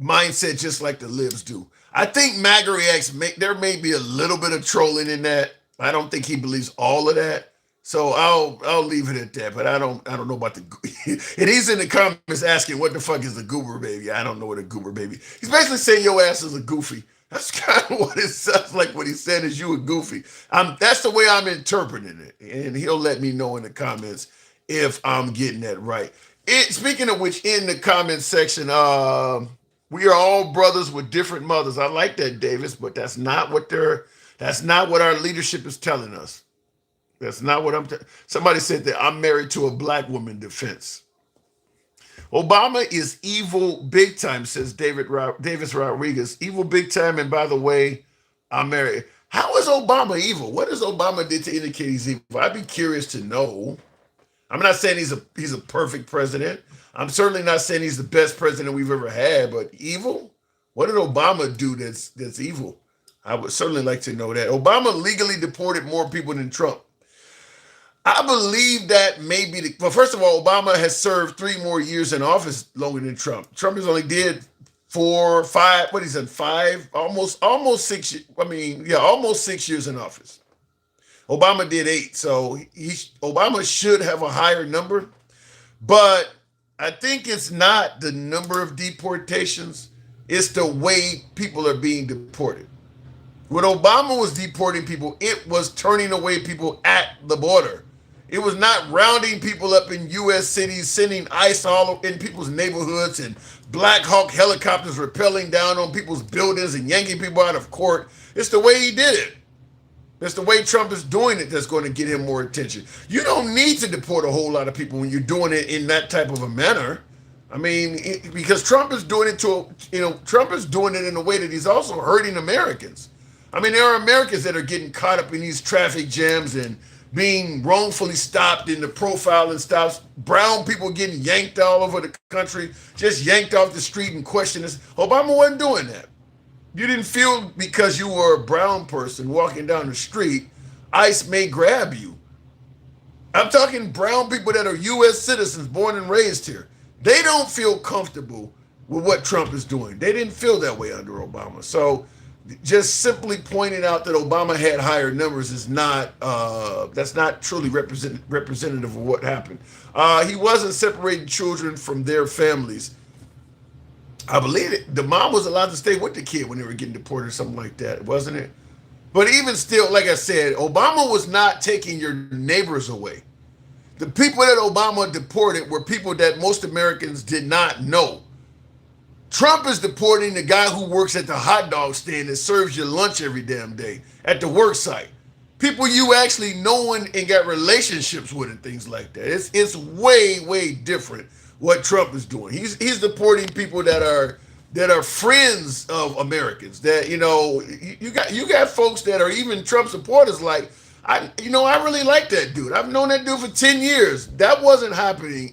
mindset just like the libs do. I think MAGA reacts, there may be a little bit of trolling in that. I don't think he believes all of that. So I'll leave it at that, but I don't know about and he's in the comments asking what the fuck is a goober baby. I don't know what a goober baby. He's basically saying your ass is a goofy. That's kind of what it sounds like. What he said is you a goofy. That's the way I'm interpreting it, and he'll let me know in the comments if I'm getting that right. Speaking of which, in the comment section, we are all brothers with different mothers. I like that, Davis, but that's not what our leadership is telling us. That's not what somebody said that I'm married to a black woman defense. Obama is evil big time, says Davis Rodriguez. Evil big time, and by the way, I'm married. How is Obama evil? What has Obama did to indicate he's evil? I'd be curious to know. I'm not saying he's a perfect president. I'm certainly not saying he's the best president we've ever had, but evil? What did Obama do that's evil? I would certainly like to know that. Obama legally deported more people than Trump. I believe that maybe, well, first of all, Obama has served 3 more years in office longer than Trump. Trump has only did 4, 5, what he said, 5, almost 6, I mean, yeah, almost 6 years in office. Obama did 8, so Obama should have a higher number, but I think it's not the number of deportations, it's the way people are being deported. When Obama was deporting people, it was turning away people at the border. It was not rounding people up in U.S. cities, sending ICE all in people's neighborhoods and Black Hawk helicopters rappelling down on people's buildings and yanking people out of court. It's the way he did it. It's the way Trump is doing it that's going to get him more attention. You don't need to deport a whole lot of people when you're doing it in that type of a manner. I mean, because Trump is doing it Trump is doing it in a way that he's also hurting Americans. I mean, there are Americans that are getting caught up in these traffic jams and being wrongfully stopped in the profiling stops. Brown people getting yanked all over the country, just yanked off the street and questioned this. Obama wasn't doing that. You didn't feel because you were a brown person walking down the street, ICE may grab you. I'm talking brown people that are U.S. citizens born and raised here. They don't feel comfortable with what Trump is doing. They didn't feel that way under Obama. So just simply pointing out that Obama had higher numbers is not, that's not truly representative of what happened. He wasn't separating children from their families. I believe it. The mom was allowed to stay with the kid when they were getting deported or something like that, wasn't it? But even still, like I said, Obama was not taking your neighbors away. The people that Obama deported were people that most Americans did not know. Trump is deporting the guy who works at the hot dog stand that serves you lunch every damn day at the work site. People you actually know and got relationships with and things like that. It's way, way different what Trump is doing. He's deporting people that are friends of Americans. That you got folks that are even Trump supporters like, I really like that dude. I've known that dude for 10 years. That wasn't happening